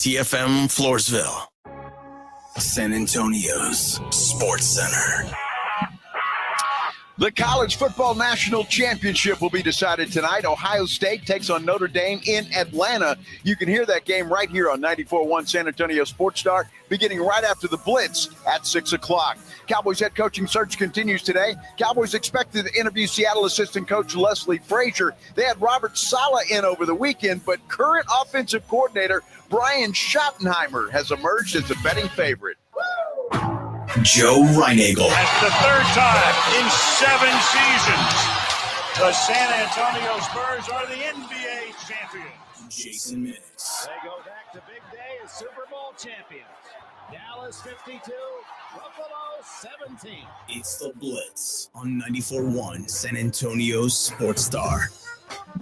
TFM Floresville, San Antonio's Sports Center. The College Football National Championship will be decided tonight. Ohio State takes on Notre Dame in Atlanta. You can hear that game right here on 94.1 San Antonio Sports Star, beginning right after the Blitz at 6 o'clock. Cowboys head coaching search continues today. Cowboys expected to interview Seattle assistant coach Leslie Frazier. They had Robert Saleh in over the weekend, but current offensive coordinator Brian Schottenheimer has emerged as a betting favorite. Joe Reinagel. That's the third time in 7 seasons the San Antonio Spurs are the NBA champions. Jason Minix. They go back to big day as Super Bowl champions. Dallas 52, Buffalo 17. It's the Blitz on 94.1 San Antonio's Sports Star.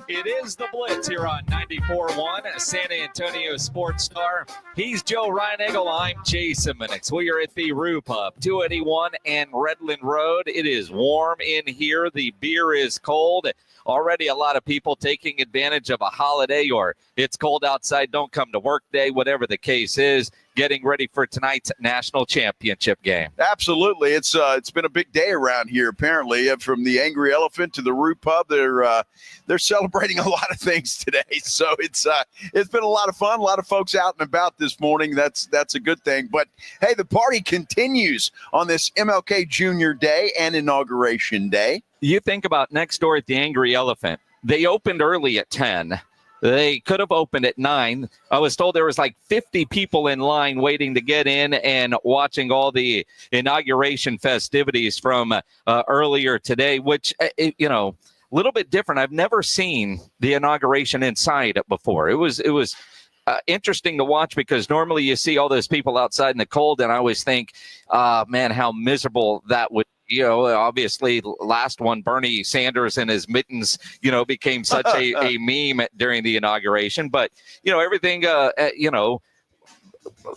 It is the Blitz here on 94.1 San Antonio Sports Star. He's Joe Reinagel. I'm Jason Minix. We are at the Roo Pub, 281 and Redland Road. It is warm in here. The beer is cold. Already a lot of people taking advantage of a holiday or it's cold outside, don't come to work day, whatever the case is, getting ready for tonight's national championship game. Absolutely. It's been a big day around here, apparently. From the Angry Elephant to the Roo Pub, they're celebrating a lot of things today. So it's been a lot of fun, a lot of folks out and about this morning. That's a good thing. But, hey, the party continues on this MLK Jr. Day and Inauguration Day. You think about next door at the Angry Elephant. They opened early at 10. They could have opened at 9. I was told there was like 50 people in line waiting to get in and watching all the inauguration festivities from earlier today, which, a little bit different. I've never seen the inauguration inside before. It was interesting to watch because normally you see all those people outside in the cold, and I always think, man, how miserable that would. Obviously, last one, Bernie Sanders and his mittens, became such a meme during the inauguration. But, everything,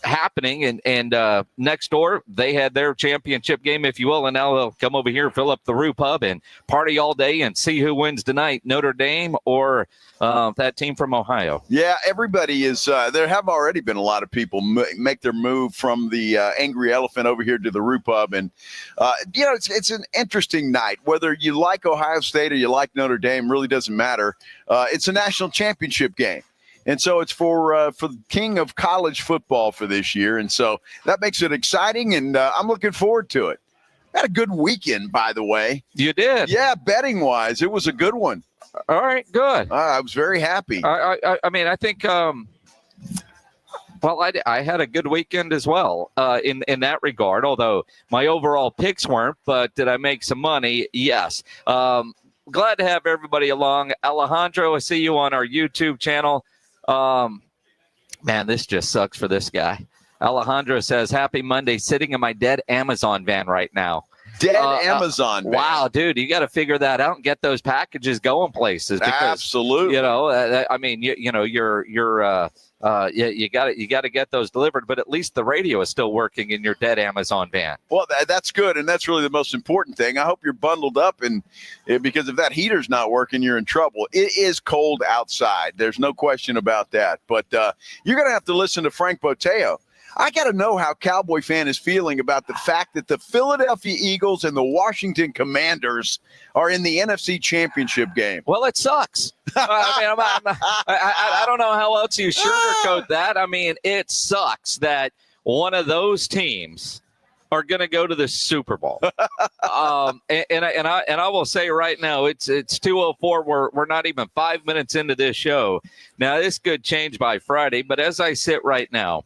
happening. And next door, they had their championship game, if you will. And now they'll come over here, fill up the Roo Pub and party all day and see who wins tonight, Notre Dame or that team from Ohio. Yeah, everybody is. There have already been a lot of people make their move from the Angry Elephant over here to the Roo Pub. And, it's an interesting night. Whether you like Ohio State or you like Notre Dame really doesn't matter. It's a national championship game. And so it's for the king of college football for this year. And so that makes it exciting, and I'm looking forward to it. Had a good weekend, by the way. You did? Yeah, betting-wise, it was a good one. All right, good. I was very happy. I think I had a good weekend as well in that regard, although my overall picks weren't. But did I make some money? Yes. Glad to have everybody along. Alejandro, I see you on our YouTube channel. Man, this just sucks for this guy. Alejandro says, happy Monday, sitting in my dead Amazon van right now. Amazon van. Wow, dude, you got to figure that out and get those packages going places. Because, absolutely. You got to get those delivered, but at least the radio is still working in your dead Amazon van. Well, that's good, and that's really the most important thing. I hope you're bundled up, and because if that heater's not working, you're in trouble. It is cold outside. There's no question about that. But you're going to have to listen to Frank Boteo. I got to know how Cowboy fan is feeling about the fact that the Philadelphia Eagles and the Washington Commanders are in the NFC Championship game. Well, it sucks. I don't know how else you sugarcoat that. I mean, it sucks that one of those teams are going to go to the Super Bowl. And I will say right now, it's 2:04. We're not even 5 minutes into this show. Now, this could change by Friday, but as I sit right now,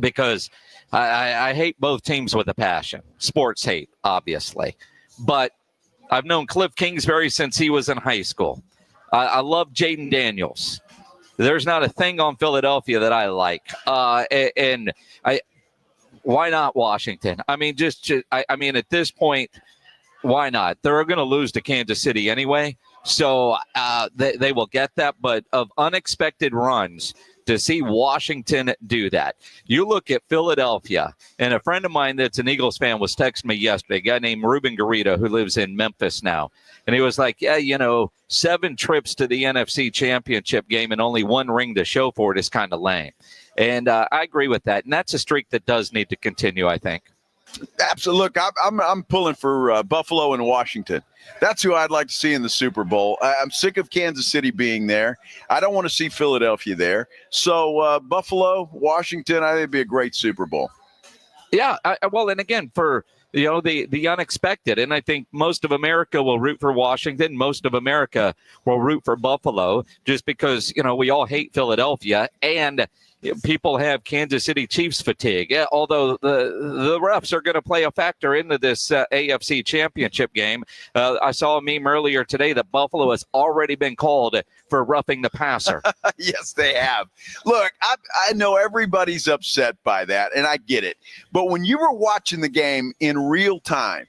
because I hate both teams with a passion. Sports hate, obviously. But I've known Cliff Kingsbury since he was in high school. I love Jaden Daniels. There's not a thing on Philadelphia that I like. Why not Washington? I mean, at this point, why not? They're going to lose to Kansas City anyway. So they will get that. But of unexpected runs, to see Washington do that. You look at Philadelphia, and a friend of mine that's an Eagles fan was texting me yesterday, a guy named Ruben Garrido, who lives in Memphis now. And he was like, 7 trips to the NFC Championship game and only 1 ring to show for it is kind of lame. And I agree with that. And that's a streak that does need to continue, I think. Absolutely. Look, I'm pulling for Buffalo and Washington. That's who I'd like to see in the Super Bowl. I'm sick of Kansas City being there. I don't want to see Philadelphia there. So Buffalo, Washington, I think it'd be a great Super Bowl. Yeah, well, and again, for the unexpected, and I think most of America will root for Washington. Most of America will root for Buffalo, just because we all hate Philadelphia, and people have Kansas City Chiefs fatigue. Although the refs are going to play a factor into this AFC Championship game. I saw a meme earlier today that Buffalo has already been called for roughing the passer. Yes, they have. Look, I know everybody's upset by that, and I get it. But when you were watching the game in real time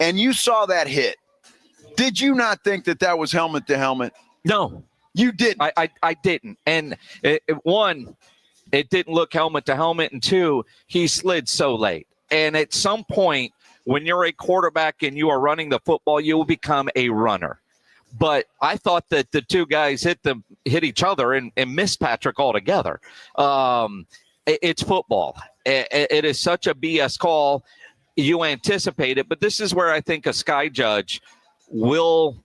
and you saw that hit, did you not think that was helmet to helmet? No. You didn't. I didn't. And one, it didn't look helmet to helmet, and two, he slid so late. And at some point, when you're a quarterback and you are running the football, you will become a runner. But I thought that the two guys hit each other and missed Patrick altogether. It's football. It is such a BS call. You anticipate it, but this is where I think a sky judge will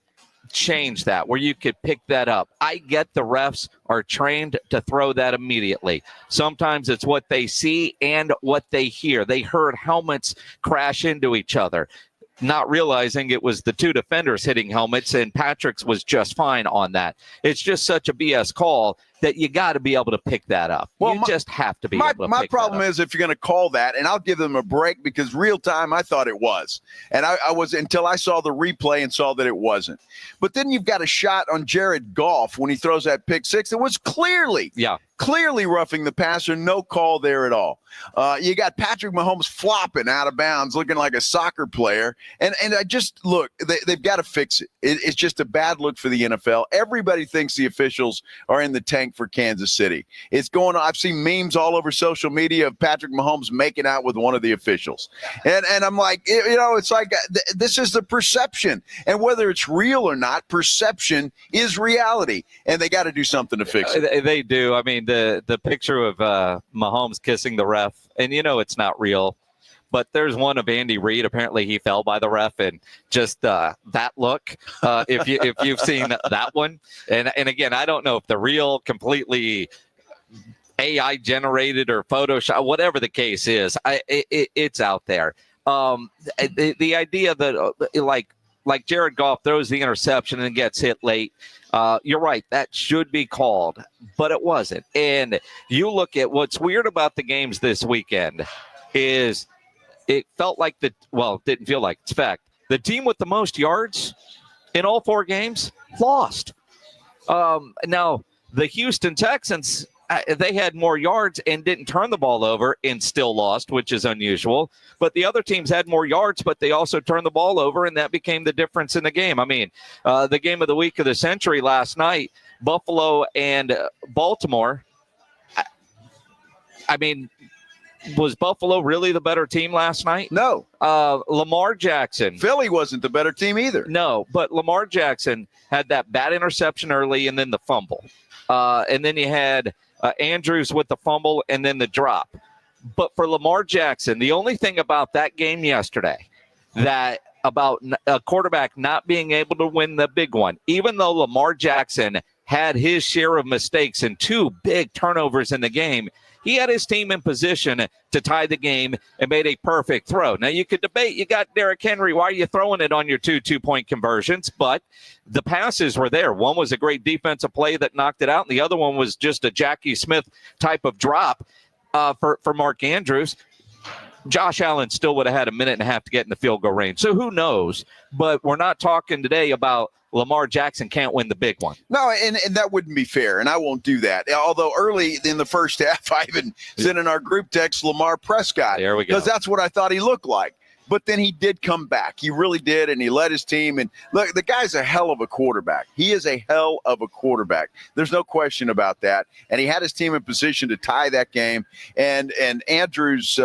change that, where you could pick that up. I get the refs are trained to throw that immediately. Sometimes it's what they see and what they hear. They heard helmets crash into each other, not realizing it was the two defenders hitting helmets, and Patrick's was just fine on that. It's just such a BS call that you got to be able to pick that up. Well, you just have to be able to pick that up. My problem is if you're going to call that, and I'll give them a break because real time I thought it was. And I was until I saw the replay and saw that it wasn't. But then you've got a shot on Jared Goff when he throws that pick six. It was clearly roughing the passer, no call there at all. You got Patrick Mahomes flopping out of bounds, looking like a soccer player. And I just, look, they've got to fix it. It's just a bad look for the NFL. Everybody thinks the officials are in the tank for Kansas City. It's going on. I've seen memes all over social media of Patrick Mahomes making out with one of the officials. And I'm like, it's like this is the perception. And whether it's real or not, perception is reality. And they got to do something to fix it. They do. I mean, the picture of Mahomes kissing the ref, and it's not real. But there's one of Andy Reid. Apparently, he fell by the ref, and just that look. If you've seen that one, and again, I don't know if the real, completely AI generated or Photoshop, whatever the case is, it's out there. The idea that like Jared Goff throws the interception and gets hit late. You're right. That should be called, but it wasn't. And you look at what's weird about the games this weekend is it felt like didn't feel like it's fact. The team with the most yards in all four games lost. Now, the Houston Texans, they had more yards and didn't turn the ball over and still lost, which is unusual. But the other teams had more yards, but they also turned the ball over, and that became the difference in the game. I mean, the game of the week of the century last night, Buffalo and Baltimore. I mean, was Buffalo really the better team last night? No. Lamar Jackson. Philly wasn't the better team either. No, but Lamar Jackson had that bad interception early and then the fumble. And then you had Andrews with the fumble and then the drop. But for Lamar Jackson, the only thing about that game yesterday that about a quarterback not being able to win the big one, even though Lamar Jackson had his share of mistakes and two big turnovers in the game, he had his team in position to tie the game and made a perfect throw. Now, you could debate, you got Derrick Henry, why are you throwing it on your two-point conversions? But the passes were there. One was a great defensive play that knocked it out, and the other one was just a Jackie Smith type of drop for Mark Andrews. Josh Allen still would have had a minute and a half to get in the field goal range. So who knows? But we're not talking today about Lamar Jackson can't win the big one. No, and that wouldn't be fair, and I won't do that. Although early in the first half, I even sent in our group text Lamar Prescott. There we go. Because that's what I thought he looked like. But then he did come back. He really did, and he led his team. And look, the guy's a hell of a quarterback. He is a hell of a quarterback. There's no question about that. And he had his team in position to tie that game. And Andrews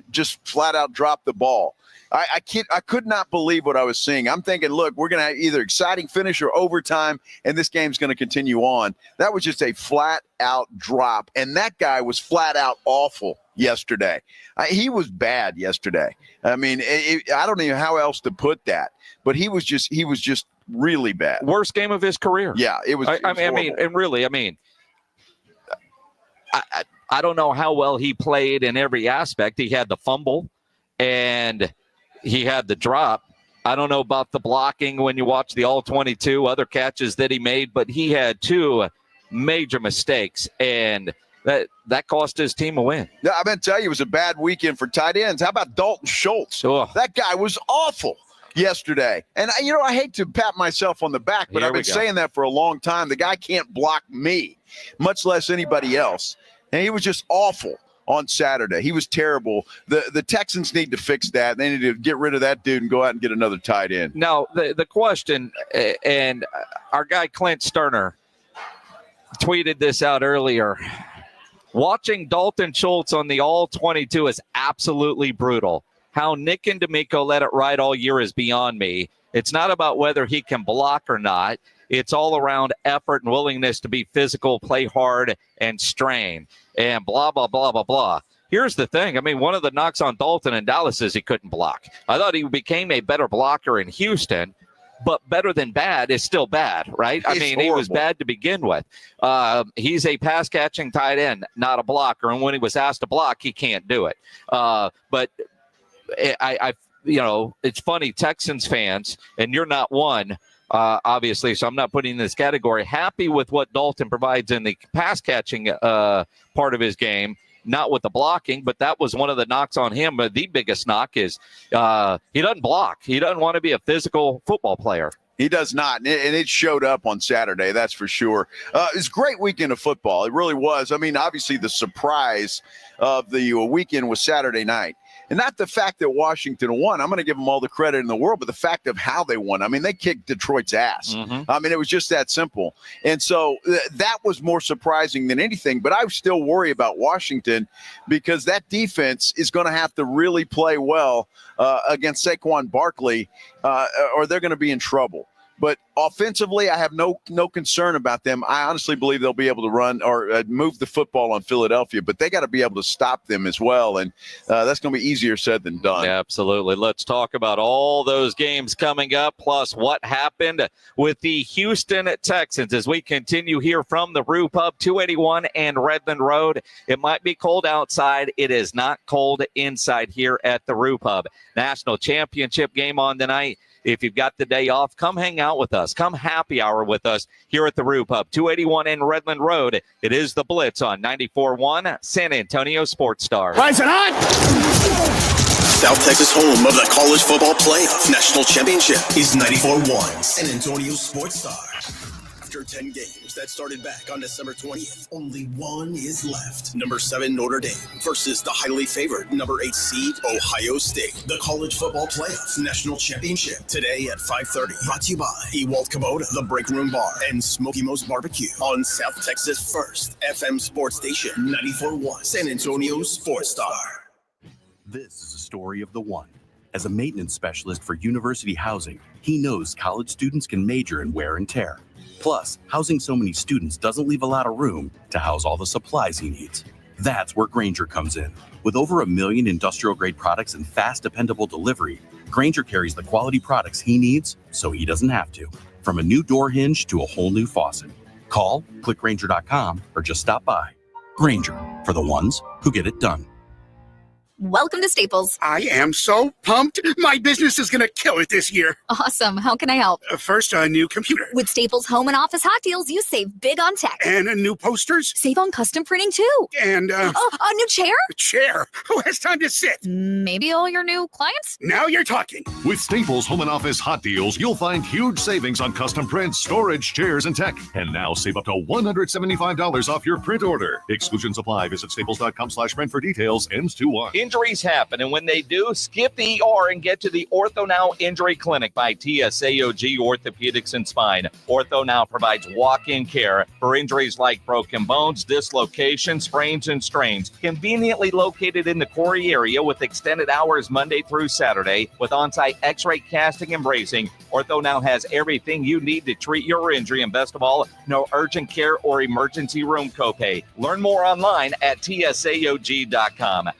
just flat out dropped the ball. I could not believe what I was seeing. I'm thinking, look, we're going to have either exciting finish or overtime, and this game's going to continue on. That was just a flat flat-out drop, and that guy was flat-out awful yesterday. He was bad yesterday. I mean, I don't even know how else to put that, but he was just really bad. Worst game of his career. Yeah, it was. I don't know how well he played in every aspect. He had the fumble, and he had the drop. I don't know about the blocking when you watch the all-22 other catches that he made, but he had 2 major mistakes, and that cost his team a win. Yeah, I'm going to tell you, it was a bad weekend for tight ends. How about Dalton Schultz? Oh. That guy was awful yesterday. And, I hate to pat myself on the back, but I've been saying that for a long time. The guy can't block me, much less anybody else. And he was just awful on Saturday. He was terrible. The Texans need to fix that. They need to get rid of that dude and go out and get another tight end. Now, the question, and our guy Clint Sterner tweeted this out earlier. Watching Dalton Schultz on the all-22 is absolutely brutal. How Nick and D'Amico let it ride all year is beyond me. It's not about whether he can block or not. It's all around effort and willingness to be physical, play hard, and strain, and blah, blah, blah, blah, blah. Here's the thing. I mean, one of the knocks on Dalton in Dallas is he couldn't block. I thought he became a better blocker in Houston, but better than bad is still bad, right? I mean, he was bad to begin with. He's a pass-catching tight end, not a blocker, and when he was asked to block, he can't do it. But I it's funny, Texans fans, and you're not one, obviously, so I'm not putting in this category, happy with what Dalton provides in the pass-catching part of his game, not with the blocking, but that was one of the knocks on him. But the biggest knock is he doesn't block. He doesn't want to be a physical football player. He does not, and it showed up on Saturday, that's for sure. It's a great weekend of football. It really was. I mean, obviously the surprise of the weekend was Saturday night. And not the fact that Washington won. I'm going to give them all the credit in the world, but the fact of how they won. I mean, they kicked Detroit's ass. Mm-hmm. I mean, it was just that simple. And so that was more surprising than anything. But I still worry about Washington because that defense is going to have to really play well against Saquon Barkley or they're going to be in trouble. But offensively, I have no concern about them. I honestly believe they'll be able to run or move the football on Philadelphia, but they got to be able to stop them as well, and that's going to be easier said than done. Yeah, absolutely. Let's talk about all those games coming up, plus what happened with the Houston Texans as we continue here from the Roo Pub, 281 and Redland Road. It might be cold outside. It is not cold inside here at the Roo Pub. National championship game on tonight. If you've got the day off, come hang out with us. Come happy hour with us here at the Roo Pub, 281 and Redland Road. It is the Blitz on 94.1 San Antonio Sports Star. Rise it on! South Texas home of the College Football Playoff National Championship is 94.1 San Antonio Sports Star. After 10 games that started back on December 20th, only one is left. Number 7 Notre Dame versus the highly favored number 8 seed Ohio State. The College Football Playoff National Championship today at 5:30. Brought to you by Ewald Kubota, The Break Room Bar, and Smoky Mo's Barbecue on South Texas' first FM sports station, 94.1 San Antonio Sports Star. This is a story of the one. As a maintenance specialist for university housing, he knows college students can major in wear and tear. Plus, housing so many students doesn't leave a lot of room to house all the supplies he needs. That's where Grainger comes in. With over 1 million industrial-grade products and fast, dependable delivery, Grainger carries the quality products he needs so he doesn't have to. From a new door hinge to a whole new faucet. Call, click Grainger.com, or just stop by. Grainger, for the ones who get it done. Welcome to Staples. I am so pumped. My business is going to kill it this year. Awesome. How can I help? First, a new computer. With Staples Home and Office Hot Deals, you save big on tech. And new posters. Save on custom printing, too. And, a new chair? A chair. Who has time to sit? Maybe all your new clients? Now you're talking. With Staples Home and Office Hot Deals, you'll find huge savings on custom prints, storage, chairs, and tech. And now save up to $175 off your print order. Exclusions apply. Visit staples.com/print for details. Ends 2/1. Injuries happen, and when they do, skip the ER and get to the Ortho Now Injury Clinic by TSAOG Orthopedics and Spine. Ortho Now provides walk-in care for injuries like broken bones, dislocations, sprains, and strains. Conveniently located in the Corey area with extended hours Monday through Saturday with on-site x-ray casting and bracing, Ortho Now has everything you need to treat your injury, and best of all, no urgent care or emergency room copay. Learn more online at tsaog.com.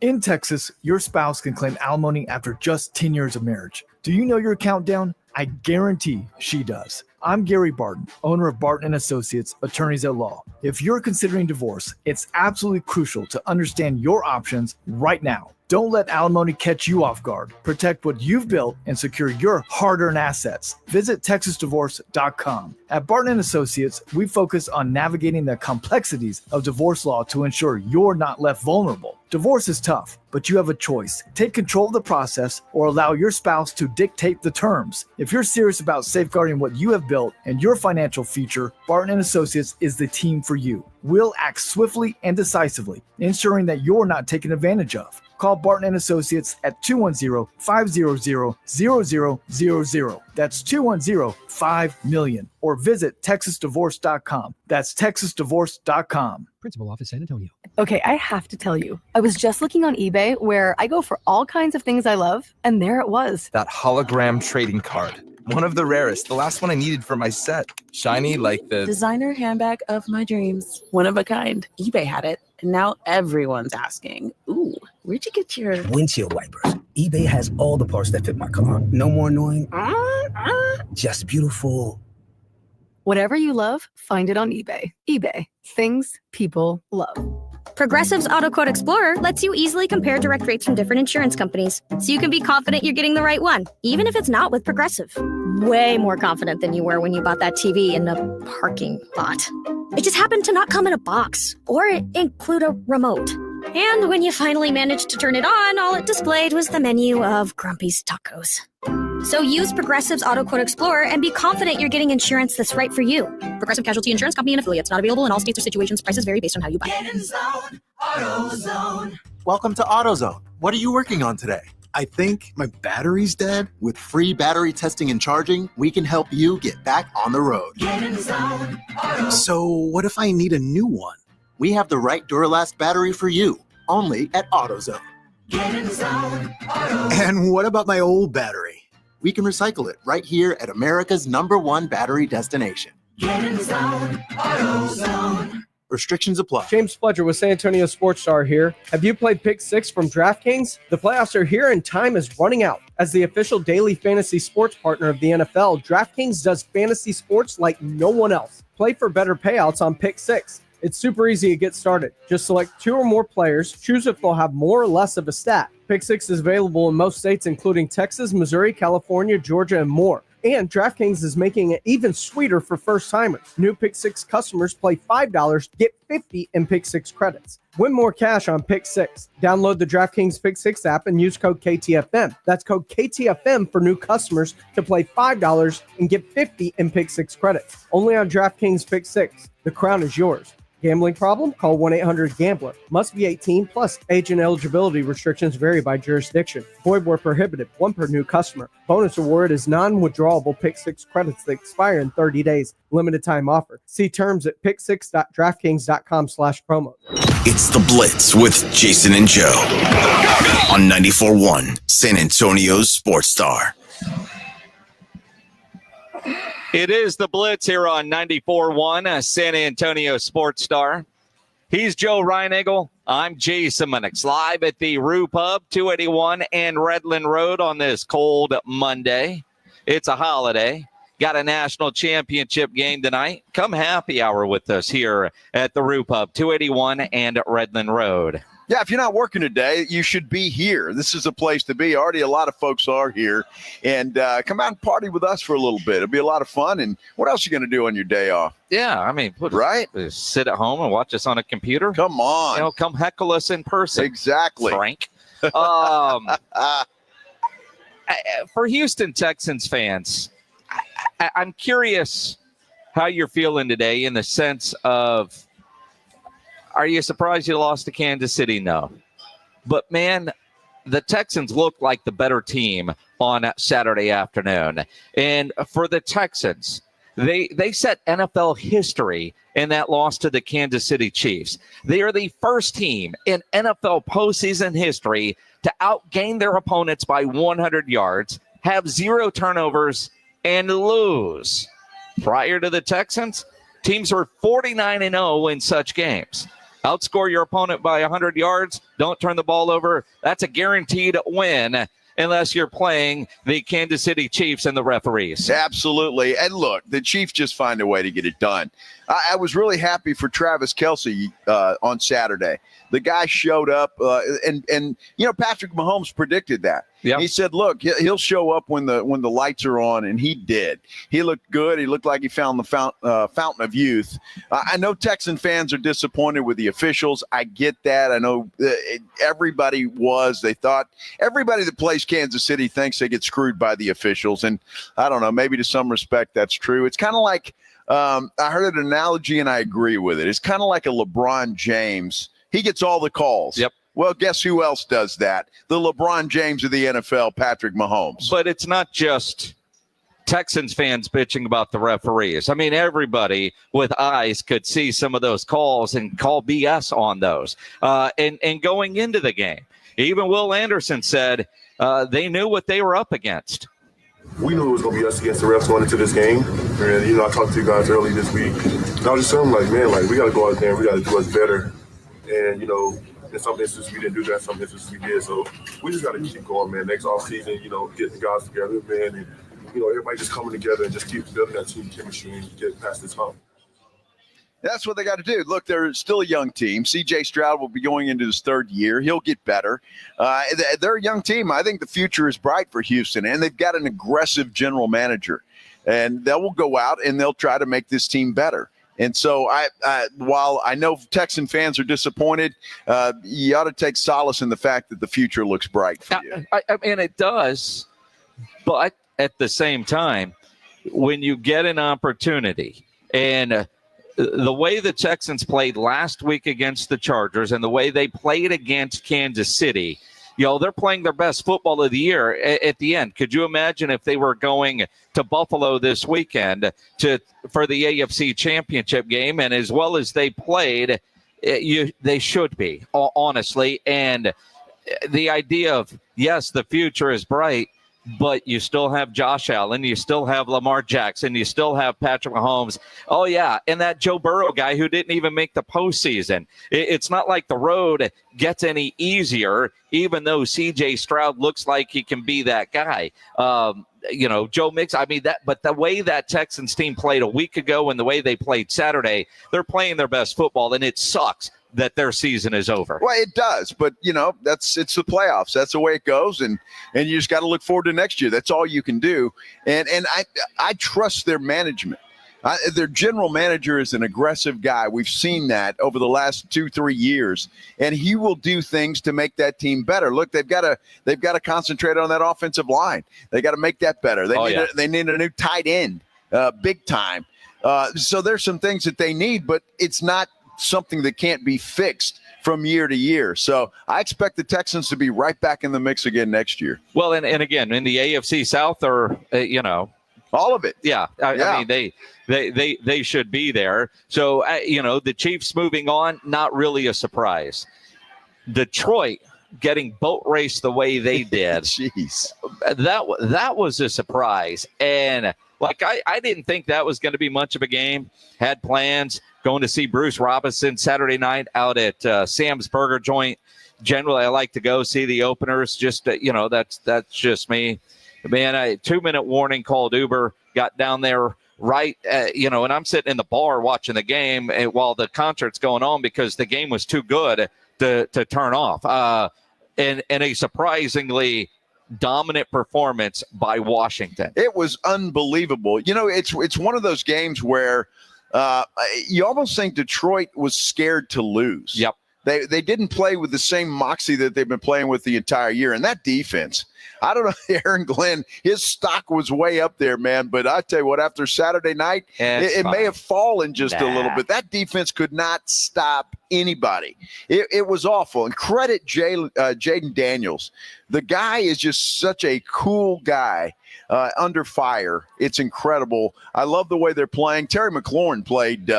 In Texas, your spouse can claim alimony after just 10 years of marriage. Do you know your countdown? I guarantee she does. I'm Gary Barton, owner of Barton & Associates, attorneys at law. If you're considering divorce, it's absolutely crucial to understand your options right now. Don't let alimony catch you off guard. Protect what you've built and secure your hard-earned assets. Visit TexasDivorce.com. At Barton & Associates, we focus on navigating the complexities of divorce law to ensure you're not left vulnerable. Divorce is tough, but you have a choice. Take control of the process or allow your spouse to dictate the terms. If you're serious about safeguarding what you have built and your financial future, Barton & Associates is the team for you. We'll act swiftly and decisively, ensuring that you're not taken advantage of. Call Barton & Associates at 210-500-0000. That's 210-5-MILLION. Or visit TexasDivorce.com. That's TexasDivorce.com. Principal Office, San Antonio. Okay, I have to tell you, I was just looking on eBay where I go for all kinds of things I love, and there it was. That hologram trading card. One of the rarest. The last one I needed for my set. Shiny like the designer handbag of my dreams. One of a kind. eBay had it, and now everyone's asking, ooh, where'd you get your windshield wipers? eBay has all the parts that fit my car. No more annoying, just beautiful. Whatever you love, find it on eBay. eBay. Things people love. Progressive's Auto Quote Explorer lets you easily compare direct rates from different insurance companies, so you can be confident you're getting the right one, even if it's not with Progressive. Way more confident than you were when you bought that TV in the parking lot. It just happened to not come in a box or include a remote. And when you finally managed to turn it on, all it displayed was the menu of Grumpy's Tacos. So use Progressive's Auto Quote Explorer and be confident you're getting insurance that's right for you. Progressive Casualty Insurance Company and affiliates. Not available in all states or situations. Prices vary based on how you buy. Get in zone, AutoZone. Welcome to AutoZone. What are you working on today? I think my battery's dead. With free battery testing and charging, we can help you get back on the road. Get in zone, AutoZone. So what if I need a new one? We have the right Duralast battery for you, only at AutoZone. Get in zone, AutoZone. And what about my old battery? We can recycle it right here at America's #1 battery destination. Get in zone, AutoZone. Restrictions apply. James Fletcher with San Antonio Sports Star here. Have you played Pick 6 from DraftKings? The playoffs are here and time is running out. As the official daily fantasy sports partner of the NFL, DraftKings does fantasy sports like no one else. Play for better payouts on Pick 6. It's super easy to get started. Just select 2 or more players, choose if they'll have more or less of a stat. Pick 6 is available in most states, including Texas, Missouri, California, Georgia, and more. And DraftKings is making it even sweeter for first-timers. New Pick 6 customers play $5, get $50 in Pick 6 credits. Win more cash on Pick 6. Download the DraftKings Pick 6 app and use code KTFM. That's code KTFM for new customers to play $5 and get $50 in Pick 6 credits. Only on DraftKings Pick 6. The crown is yours. Gambling problem? Call 1-800-GAMBLER. Must be 18 plus. Age and eligibility restrictions vary by jurisdiction. Void where prohibited. 1 per new customer. Bonus award is non-withdrawable Pick 6 credits that expire in 30 days. Limited time offer. See terms at pick6.draftkings.com/promo. It's the Blitz with Jason and Joe on 94.1 San Antonio's Sports Star. It is the Blitz here on 94.1 San Antonio Sports Star. He's Joe Reinagel. I'm Jason Minix, live at the Rue Pub, 281 and Redland Road on this cold Monday. It's a holiday. Got a national championship game tonight. Come happy hour with us here at the Rue Pub, 281 and Redland Road. Yeah, if you're not working today, you should be here. This is a place to be. Already a lot of folks are here. And come out and party with us for a little bit. It'll be a lot of fun. And what else are you going to do on your day off? Yeah, I mean, right? Sit at home and watch us on a computer. Come on. You know, come heckle us in person. Exactly. Frank. For Houston Texans fans, I'm curious how you're feeling today in the sense of, are you surprised you lost to Kansas City? No. But, man, the Texans looked like the better team on Saturday afternoon. And for the Texans, they set NFL history in that loss to the Kansas City Chiefs. They are the first team in NFL postseason history to outgain their opponents by 100 yards, have 0 turnovers, and lose. Prior to the Texans, teams were 49-0 in such games. Outscore your opponent by 100 yards, don't turn the ball over. That's a guaranteed win unless you're playing the Kansas City Chiefs and the referees. Absolutely. And look, the Chiefs just find a way to get it done. I was really happy for Travis Kelce on Saturday. The guy showed up, and Patrick Mahomes predicted that. Yep. He said, look, he'll show up when the lights are on, and he did. He looked good. He looked like he found the fountain of youth. I know Texan fans are disappointed with the officials. I get that. I know everybody was. They thought everybody that plays Kansas City thinks they get screwed by the officials, and I don't know, maybe to some respect that's true. It's kind of like I heard an analogy, and I agree with it. It's kind of like a LeBron James. He gets all the calls. Yep. Well, guess who else does that? The LeBron James of the NFL, Patrick Mahomes. But it's not just Texans fans bitching about the referees. I mean, everybody with eyes could see some of those calls and call BS on those. And going into the game, even Will Anderson said they knew what they were up against. We knew it was going to be us against the refs going into this game. And, I talked to you guys early this week. And I was just saying, we got to go out there and we got to do us better. And, in some instances we didn't do that, some instances we did. So we just got to keep going, man. Next offseason, get the guys together, man. And, everybody just coming together and just keep building that team chemistry and get past this hump. That's what they got to do. Look, they're still a young team. C.J. Stroud will be going into his 3rd year. He'll get better. They're a young team. I think the future is bright for Houston, and they've got an aggressive general manager. And they will go out and they'll try to make this team better. And so while I know Texan fans are disappointed, you ought to take solace in the fact that the future looks bright for you. I mean, it does. But at the same time, when you get an opportunity and the way the Texans played last week against the Chargers and the way they played against Kansas City, they're playing their best football of the year at the end. Could you imagine if they were going to Buffalo this weekend for the AFC Championship game, and as well as they played, they should be, honestly. And the idea of, yes, the future is bright, but you still have Josh Allen, you still have Lamar Jackson, you still have Patrick Mahomes. Oh, yeah, and that Joe Burrow guy who didn't even make the postseason. It's not like the road gets any easier, even though C.J. Stroud looks like he can be that guy. Joe Mixon, but the way that Texans team played a week ago and the way they played Saturday, they're playing their best football, and it sucks that their season is over. Well, it does, but it's the playoffs. That's the way it goes, and you just got to look forward to next year. That's all you can do. And I trust their management. Their general manager is an aggressive guy. We've seen that over the last 2-3 years, and he will do things to make that team better. Look, they've got to concentrate on that offensive line. They got to make that better. They need a new tight end, big time. So there's some things that they need, but it's not something that can't be fixed from year to year. So I expect the Texans to be right back in the mix again next year. Well, and again, in the AFC South, or all of it. Yeah. I mean, they should be there. So, the Chiefs moving on, not really a surprise. Detroit getting boat raced the way they did. Jeez. That was a surprise. And I didn't think that was going to be much of a game. Had plans going to see Bruce Robinson Saturday night out at Sam's Burger Joint. Generally, I like to go see the openers. Just, that's just me. Man, a 2-minute warning, called Uber, got down there right, and I'm sitting in the bar watching the game while the concert's going on because the game was too good to turn off. And a surprisingly dominant performance by Washington. It was unbelievable. It's one of those games where you almost think Detroit was scared to lose. Yep. They didn't play with the same moxie that they've been playing with the entire year. And that defense, I don't know, Aaron Glenn, his stock was way up there, man. But I tell you what, after Saturday night, it may have fallen just a little bit. That defense could not stop anybody. It was awful. And credit Jaden Daniels. The guy is just such a cool guy under fire. It's incredible. I love the way they're playing. Terry McLaurin played,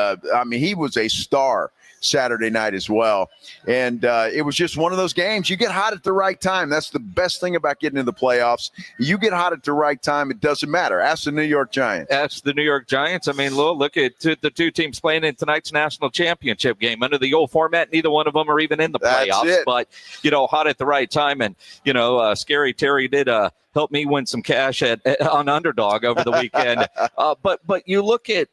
he was a star Saturday night as well. And it was just one of those games. You get hot at the right time. That's the best thing about getting into the playoffs. You get hot at the right time. It doesn't matter. Ask the New York Giants. Ask the New York Giants. I mean, look at the two teams playing in tonight's national championship game. Under the old format, neither one of them are even in the playoffs. But, hot at the right time. And, Scary Terry did help me win some cash on Underdog over the weekend. But you look at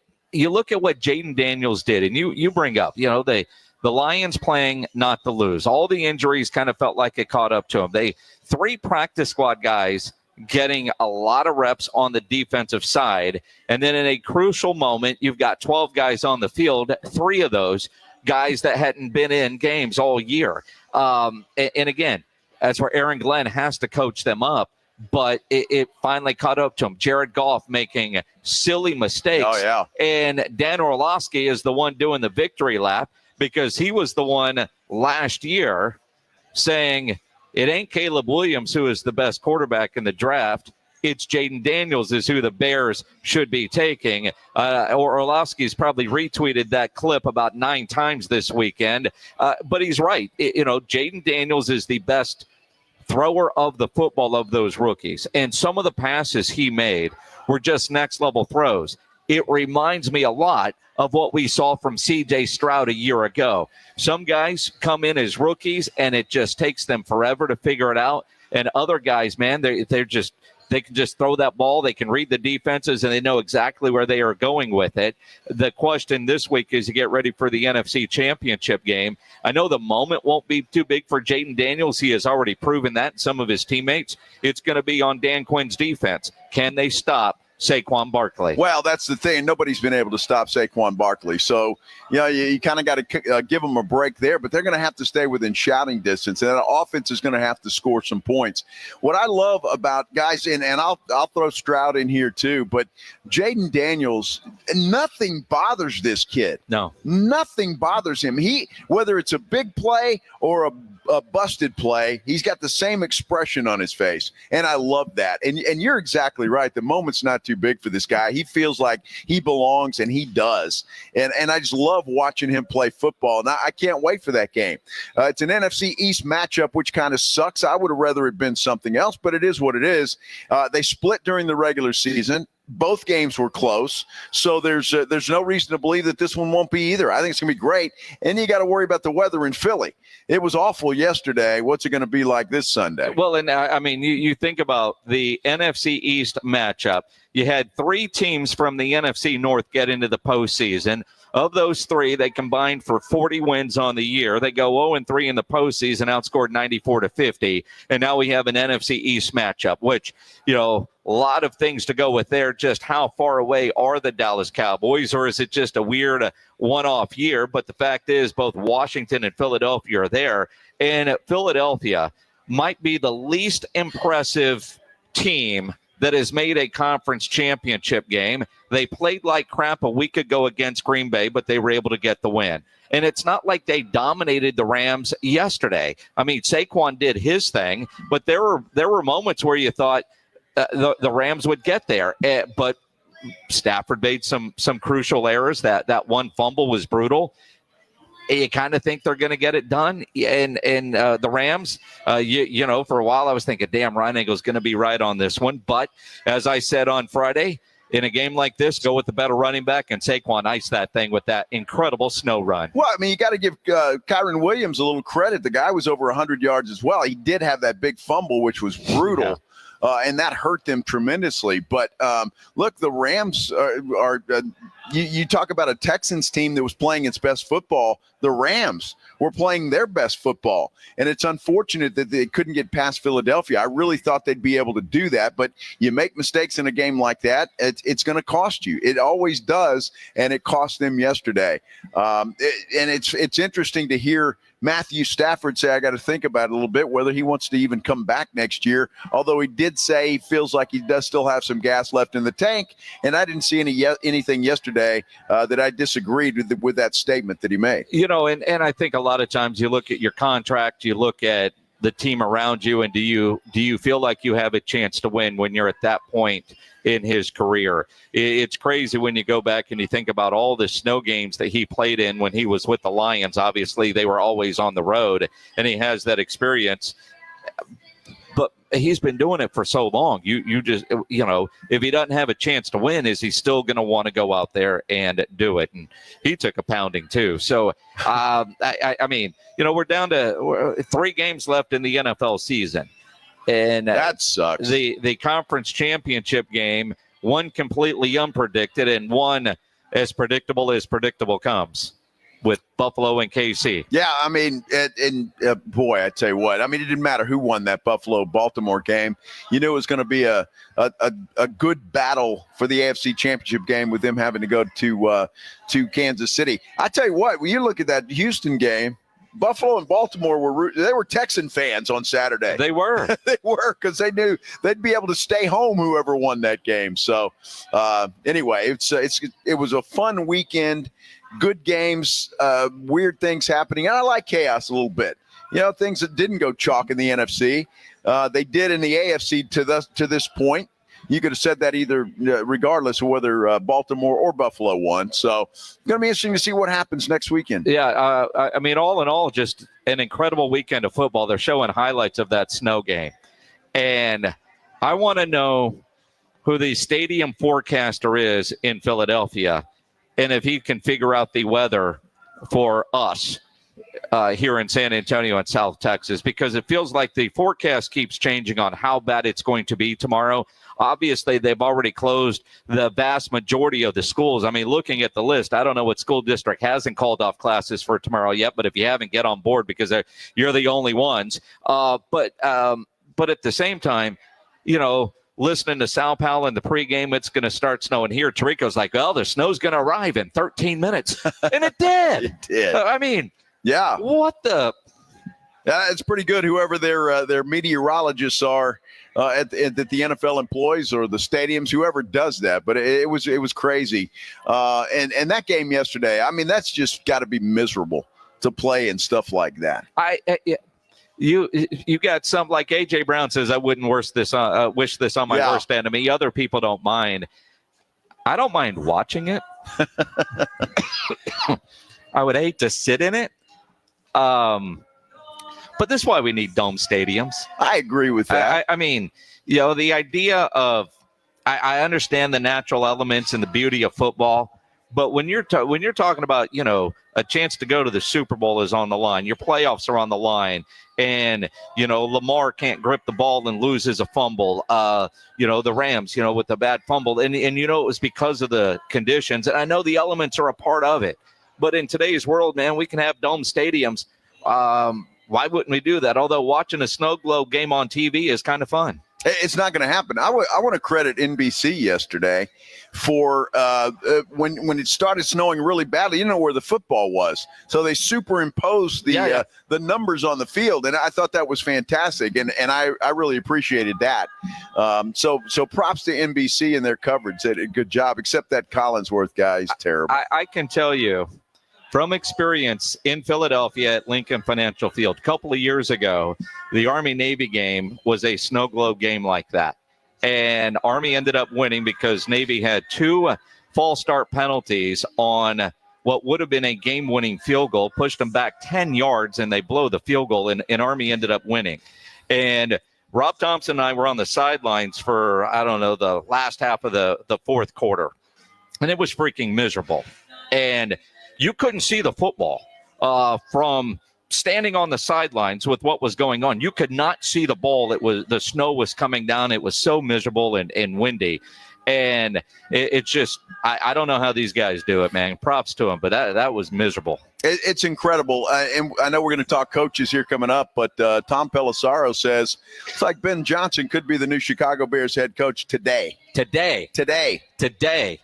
what Jaden Daniels did, and you bring up, the Lions playing not to lose. All the injuries kind of felt like it caught up to them. 3 practice squad guys getting a lot of reps on the defensive side, and then in a crucial moment, you've got 12 guys on the field, 3 of those guys that hadn't been in games all year. And again, that's where Aaron Glenn has to coach them up. But it finally caught up to him. Jared Goff making silly mistakes. Oh, yeah. And Dan Orlovsky is the one doing the victory lap because he was the one last year saying it ain't Caleb Williams who is the best quarterback in the draft. It's Jaden Daniels is who the Bears should be taking. Orlovsky's probably retweeted that clip about 9 times this weekend. But he's right. Jaden Daniels is the best thrower of the football of those rookies. And some of the passes he made were just next level throws. It reminds me a lot of what we saw from C.J. Stroud a year ago. Some guys come in as rookies and it just takes them forever to figure it out. And other guys, man, they can just throw that ball. They can read the defenses, and they know exactly where they are going with it. The question this week is to get ready for the NFC Championship game. I know the moment won't be too big for Jaden Daniels. He has already proven that, and some of his teammates. It's going to be on Dan Quinn's defense. Can they stop Saquon Barkley? Well, that's the thing. Nobody's been able to stop Saquon Barkley. So, you kind of got to give them a break there, but they're going to have to stay within shouting distance, and that offense is going to have to score some points. What I love about guys, and I'll throw Stroud in here too, but Jaden Daniels, nothing bothers this kid. No. Nothing bothers him. Whether it's a big play or a busted play, he's got the same expression on his face, and I love that. And you're exactly right. The moment's not too big for this guy. He feels like he belongs, and he does. And I just love watching him play football. Now I can't wait for that game. It's an NFC East matchup, which kind of sucks. I would have rather it been something else, but it is what it is. They split during the regular season. Both games were close, so there's no reason to believe that this one won't be either. I think it's going to be great, and you got to worry about the weather in Philly. It was awful yesterday. What's it going to be like this Sunday? Well, and I mean, you think about the NFC East matchup. You had 3 teams from the NFC North get into the postseason. Of those 3, they combined for 40 wins on the year. They go 0-3 in the postseason, outscored 94-50. And now we have an NFC East matchup, which, a lot of things to go with there. Just how far away are the Dallas Cowboys, or is it just a weird one-off year? But the fact is both Washington and Philadelphia are there. And Philadelphia might be the least impressive team that has made a conference championship game. They played like crap a week ago against Green Bay, but they were able to get the win. And it's not like they dominated the Rams yesterday. I mean, Saquon did his thing, but there were moments where you thought the Rams would get there. But Stafford made some crucial errors. That one fumble was brutal. You kind of think they're going to get it done. And the Rams, for a while I was thinking, damn, Ryan Engel's going to be right on this one. But as I said on Friday, in a game like this, go with the better running back, and Saquon iced that thing with that incredible snow run. Well, I mean, you got to give Kyron Williams a little credit. The guy was over 100 yards as well. He did have that big fumble, which was brutal. Yeah. And that hurt them tremendously. But look, the Rams are you talk about a Texans team that was playing its best football. The Rams were playing their best football. And it's unfortunate that they couldn't get past Philadelphia. I really thought they'd be able to do that. But you make mistakes in a game like that, it's going to cost you. It always does, and it cost them yesterday. And it's interesting to hear Matthew Stafford say, I got to think about it a little bit, whether he wants to even come back next year, although he did say he feels like he does still have some gas left in the tank. And I didn't see anything yesterday that I disagreed with that statement that he made. And I think a lot of times you look at your contract, you look at the team around you, and do you feel like you have a chance to win when you're at that point in his career? It's crazy when you go back and you think about all the snow games that he played in when he was with the Lions. Obviously, they were always on the road, and he has that experience. But he's been doing it for so long. You just, if he doesn't have a chance to win, is he still going to want to go out there and do it? And he took a pounding too. So, I mean, we're down to 3 games left in the NFL season. And that sucks. The conference championship game, one completely unpredicted and one as predictable comes with Buffalo and KC. Yeah, I mean, boy, I tell you what. I mean, it didn't matter who won that Buffalo-Baltimore game. You knew it was going to be a good battle for the AFC Championship game with them having to go to Kansas City. I tell you what, when you look at that Houston game, Buffalo and Baltimore were Texan fans on Saturday. They were. They were, because they knew they'd be able to stay home whoever won that game. So anyway, it was a fun weekend. Good games, weird things happening. And I like chaos a little bit. Things that didn't go chalk in the NFC. They did in the AFC to this point. You could have said that either, regardless of whether Baltimore or Buffalo won. So it's going to be interesting to see what happens next weekend. Yeah, I mean, all in all, just an incredible weekend of football. They're showing highlights of that snow game. And I want to know who the stadium forecaster is in Philadelphia, and if he can figure out the weather for us here in San Antonio and South Texas, because it feels like the forecast keeps changing on how bad it's going to be tomorrow. Obviously, they've already closed the vast majority of the schools. I mean, looking at the list, I don't know what school district hasn't called off classes for tomorrow yet, but if you haven't, get on board, because you're the only ones. But at the same time, listening to Sal Powell in the pregame, it's going to start snowing here. Tirico's like, well, the snow's going to arrive in 13 minutes. And it did. It did. I mean, yeah. What the? It's pretty good, whoever their meteorologists are that the NFL employs, or the stadiums, whoever does that. But it was crazy. And that game yesterday, I mean, that's just got to be miserable to play and stuff like that. You got some, like AJ Brown says, I wouldn't wish this on my worst enemy. Other people don't mind. I don't mind watching it. I would hate to sit in it. But this is why we need dome stadiums. I agree with that. I mean, the idea of I understand the natural elements and the beauty of football, but when you're talking about a chance to go to the Super Bowl is on the line, your playoffs are on the line, and Lamar can't grip the ball and loses a fumble. The Rams, with the bad fumble, and it was because of the conditions. And I know the elements are a part of it, but in today's world, man, we can have dome stadiums. Why wouldn't we do that? Although watching a snow globe game on TV is kind of fun. It's not going to happen. I want to credit NBC yesterday for when it started snowing really badly. Where the football was, so they superimposed the numbers on the field, and I thought that was fantastic, and I really appreciated that. So props to NBC and their coverage. They did a good job, except that Collinsworth guy is terrible. I can tell you from experience in Philadelphia at Lincoln Financial Field, a couple of years ago, the Army-Navy game was a snow globe game like that. And Army ended up winning because Navy had 2 false start penalties on what would have been a game-winning field goal, pushed them back 10 yards, and they blow the field goal, and Army ended up winning. And Rob Thompson and I were on the sidelines for, the last half of the fourth quarter. And it was freaking miserable. And you couldn't see the football from standing on the sidelines with what was going on. You could not see the ball. The snow was coming down. It was so miserable and windy. And it's just, I don't know how these guys do it, man. Props to them, but that was miserable. It's incredible. And I know we're going to talk coaches here coming up, but Tom Pelissaro says it's like Ben Johnson could be the new Chicago Bears head coach today. Today.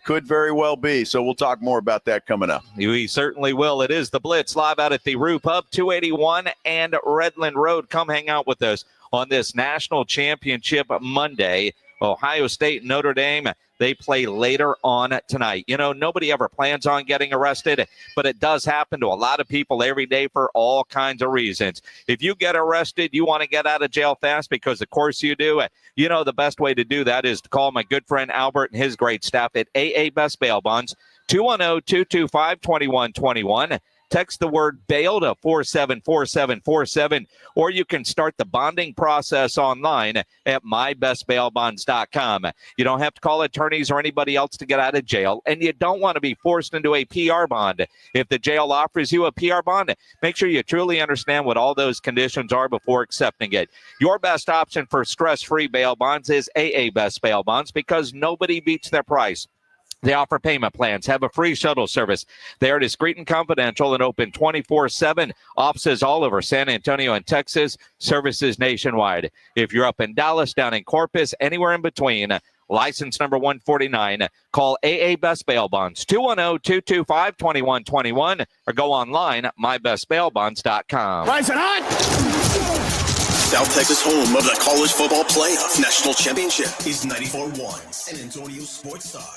Could very well be. So we'll talk more about that coming up. We certainly will. It is the Blitz live out at the Rue Pub, 281 and Redland Road. Come hang out with us on this national championship Monday. Ohio State, Notre Dame, they play later on tonight. You know, nobody ever plans on getting arrested, but it does happen to a lot of people every day for all kinds of reasons. If you get arrested, you want to get out of jail fast, because of course you do. You know, the best way to do that is to call my good friend Albert and his great staff at AA Best Bail Bonds, 210-225-2121. Text the word bail to 474747, or you can start the bonding process online at mybestbailbonds.com. You don't have to call attorneys or anybody else to get out of jail, and you don't want to be forced into a PR bond. If the jail offers you a PR bond, make sure you truly understand what all those conditions are before accepting it. Your best option for stress-free bail bonds is AA Best Bail Bonds, because nobody beats their price. They offer payment plans, have a free shuttle service. They are discreet and confidential and open 24/7. Offices all over San Antonio and Texas, services nationwide. If you're up in Dallas, down in Corpus, anywhere in between, license number 149, call AA Best Bail Bonds, 210-225-2121, or go online at mybestbailbonds.com. Rise and hot! South Texas, home of the college football playoff national championship, is 94-1 San Antonio Sports Star.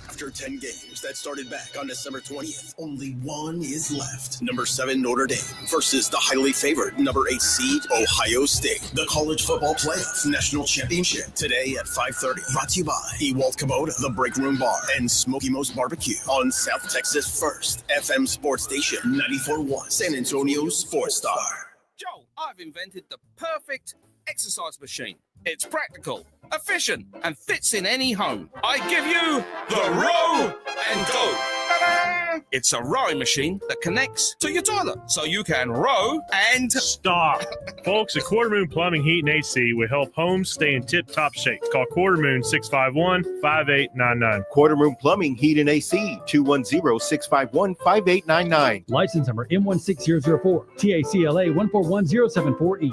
After 10 games that started back on December 20th, only one is left. Number 7 Notre Dame versus the highly favored number 8 seed Ohio State. The college football playoff national championship today at 5:30. Brought to you by Ewald Kubota, the Break Room Bar, and Smoky Mo's Barbecue on South Texas' first FM sports station, 94.1 San Antonio Sports Star. Joe, I've invented the perfect exercise machine. It's practical, efficient, and fits in any home. I give you the Row and Go. Ta-da! It's a rowing machine that connects to your toilet, so you can row and... Stop. Folks, at Quarter Moon Plumbing, Heat, and AC will help homes stay in tip-top shape. Call Quarter Moon 651-5899. Quarter Moon Plumbing, Heat, and AC, 210-651-5899. License number M16004, TACLA 141074E.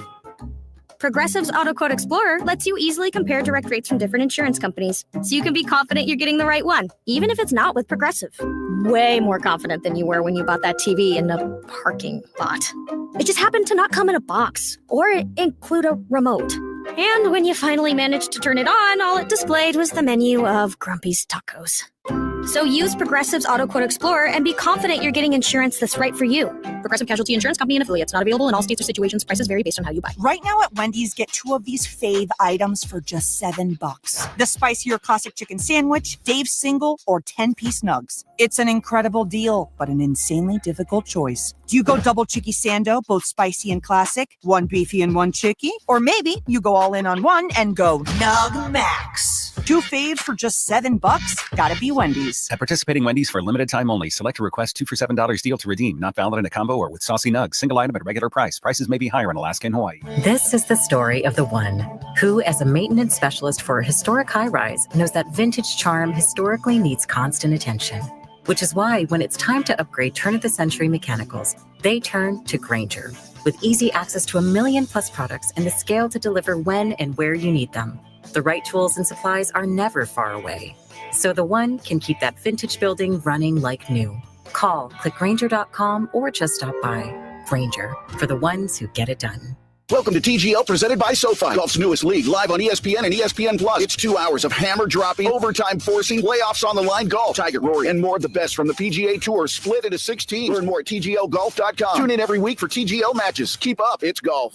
Progressive's Auto Quote Explorer lets you easily compare direct rates from different insurance companies, so you can be confident you're getting the right one, even if it's not with Progressive. Way more confident than you were when you bought that TV in the parking lot. It just happened to not come in a box or include a remote. And when you finally managed to turn it on, all it displayed was the menu of Grumpy's Tacos. So use Progressive's Auto Quote Explorer and be confident you're getting insurance that's right for you. Progressive Casualty Insurance Company and affiliates. Not available in all states or situations. Prices vary based on how you buy. Right now at Wendy's, get 2 of these fave items for just $7. The spicier classic chicken sandwich, Dave's single, or 10-piece nugs. It's an incredible deal, but an insanely difficult choice. Do you go double chicky sando, both spicy and classic, 1 beefy and 1 chicky? Or maybe you go all in on one and go Nug Max. 2 faves for just $7? Gotta be Wendy's. At participating Wendy's for a limited time only. Select a request 2 for $7 deal to redeem. Not valid in a combo or with saucy nugs. Single item at regular price. Prices may be higher in Alaska and Hawaii. This is the story of the one who, as a maintenance specialist for a historic high-rise, knows that vintage charm historically needs constant attention. Which is why when it's time to upgrade turn-of-the-century mechanicals, they turn to Grainger. With easy access to 1 million+ products and the scale to deliver when and where you need them. The right tools and supplies are never far away. So the one can keep that vintage building running like new. Call, click Grainger.com, or just stop by. Grainger, for the ones who get it done. Welcome to TGL, presented by SoFi, golf's newest league, live on ESPN and ESPN+. It's 2 hours of hammer-dropping, overtime forcing, playoffs on the line golf, Tiger, Rory, and more of the best from the PGA Tour, split into 6 teams. Learn more at TGLGolf.com. Tune in every week for TGL matches. Keep up, it's golf.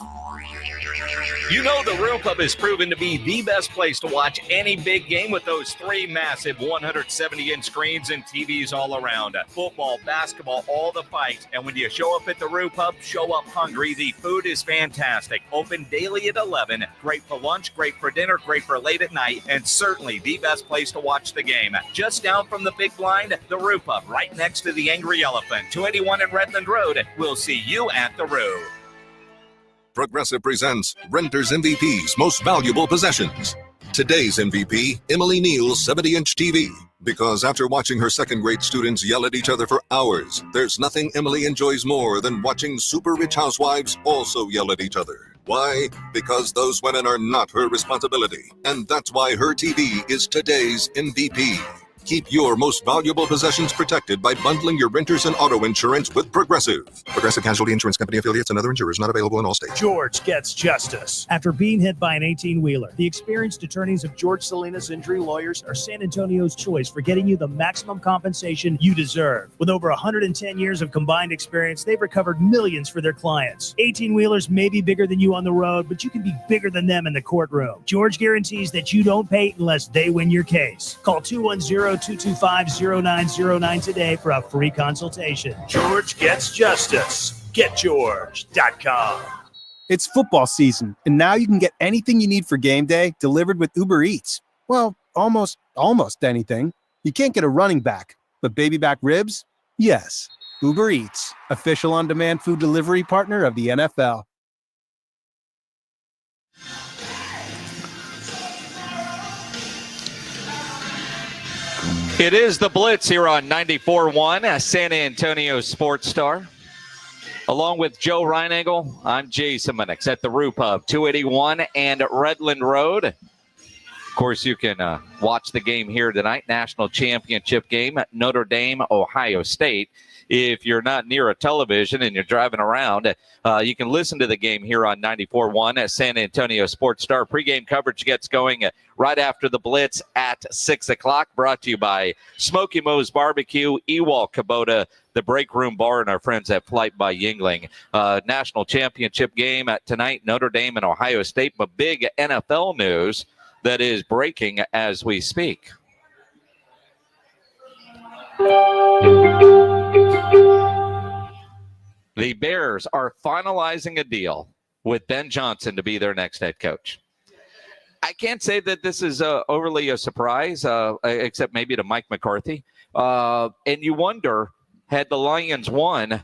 You know the Real Pub is proven to be the best place to watch any big game with those 3 massive 170-inch screens and TVs all around. Football, basketball, all the fights. And when you show up at the Real Pub, show up hungry. The food is fantastic. Open daily at 11. Great for lunch, great for dinner, great for late at night, and certainly the best place to watch the game. Just down from the big blind, the Roo Pub, right next to the Angry Elephant. 281 and Redland Road. We'll see you at the Roo. Progressive presents Renter's MVP's Most Valuable Possessions. Today's MVP, Emily Neal's 70-inch TV. Because after watching her second-grade students yell at each other for hours, there's nothing Emily enjoys more than watching super rich housewives also yell at each other. Why? Because those women are not her responsibility. And that's why her TV is today's MVP. Keep your most valuable possessions protected by bundling your renters and auto insurance with Progressive. Progressive Casualty Insurance Company affiliates and other insurers not available in all states. George gets justice. After being hit by an 18-wheeler, the experienced attorneys of George Salinas Injury Lawyers are San Antonio's choice for getting you the maximum compensation you deserve. With over 110 years of combined experience, they've recovered millions for their clients. 18-wheelers may be bigger than you on the road, but you can be bigger than them in the courtroom. George guarantees that you don't pay unless they win your case. Call 210-225-0909 today for a free consultation. George gets justice. GetGeorge.com. It's football season, and now you can get anything you need for game day delivered with Uber Eats. Well, almost anything. You can't get a running back, but baby back ribs? Yes. Uber Eats, official on-demand food delivery partner of the NFL. It is the Blitz here on 94.1, San Antonio Sports Star. Along with Joe Reinagel, I'm Jason Minix at the Roo Pub, 281 and Redland Road. Of course, you can watch the game here tonight, national championship game at Notre Dame, Ohio State. If you're not near a television and you're driving around, you can listen to the game here on 94.1 San Antonio Sports Star. Pre-game coverage gets going right after the Blitz at 6 o'clock. Brought to you by Smoky Moe's Barbecue, Ewald Kubota, the Break Room Bar, and our friends at Flight by Yingling. National championship game tonight, Notre Dame and Ohio State. But big NFL news that is breaking as we speak. The Bears are finalizing a deal with Ben Johnson to be their next head coach. I can't say that this is overly a surprise, except maybe to Mike McCarthy. And you wonder, had the Lions won,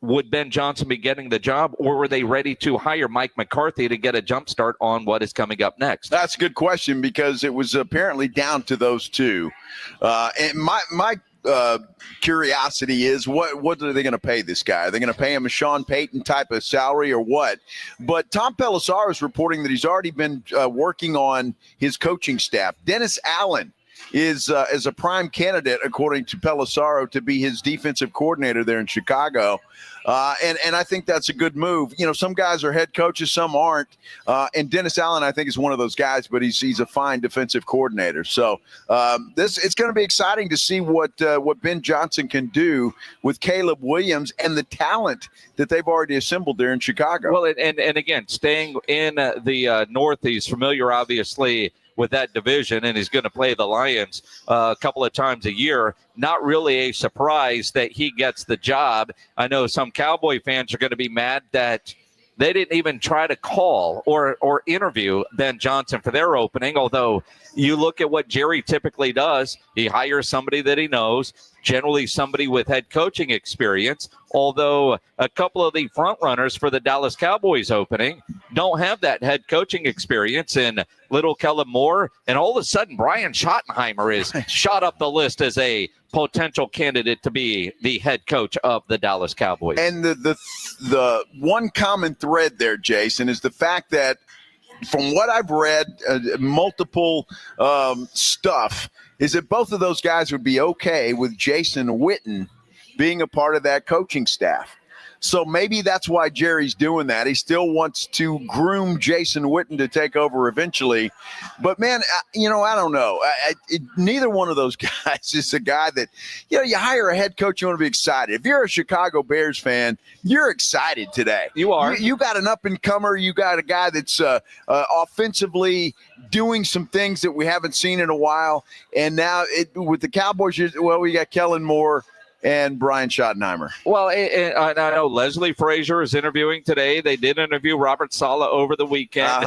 would Ben Johnson be getting the job, or were they ready to hire Mike McCarthy to get a jump start on what is coming up next? That's a good question, because it was apparently down to those two. And my curiosity is, what are they going to pay this guy? Are they going to pay him a Sean Payton type of salary or what? But Tom Pelissaro is reporting that he's already been working on his coaching staff. Dennis Allen is a prime candidate, according to Pelissaro, to be his defensive coordinator there in Chicago. And I think that's a good move. You know, some guys are head coaches, some aren't. And Dennis Allen, I think, is one of those guys, but he's a fine defensive coordinator. So it's going to be exciting to see what Ben Johnson can do with Caleb Williams and the talent that they've already assembled there in Chicago. Well, and again, staying in the Northeast, familiar, obviously, with that division, and he's going to play the Lions a couple of times a year. Not really a surprise that he gets the job. I know some Cowboy fans are going to be mad that they didn't even try to call or interview Ben Johnson for their opening, although you look at what Jerry typically does. He hires somebody that he knows, generally somebody with head coaching experience, although a couple of the front runners for the Dallas Cowboys opening don't have that head coaching experience in Little Kellen Moore, and all of a sudden Brian Schottenheimer is shot up the list as a potential candidate to be the head coach of the Dallas Cowboys. And the one common thread there, Jason, is the fact that from what I've read, multiple stuff, is that both of those guys would be okay with Jason Witten being a part of that coaching staff. So maybe that's why Jerry's doing that. He still wants to groom Jason Witten to take over eventually. But, man, I don't know. Neither one of those guys is a guy that, you hire a head coach, you want to be excited. If you're a Chicago Bears fan, you're excited today. You are. You got an up-and-comer. You got a guy that's offensively doing some things that we haven't seen in a while. And now with the Cowboys, we got Kellen Moore and Brian Schottenheimer. Well, I know Leslie Frazier is interviewing today. They did interview Robert Saleh over the weekend.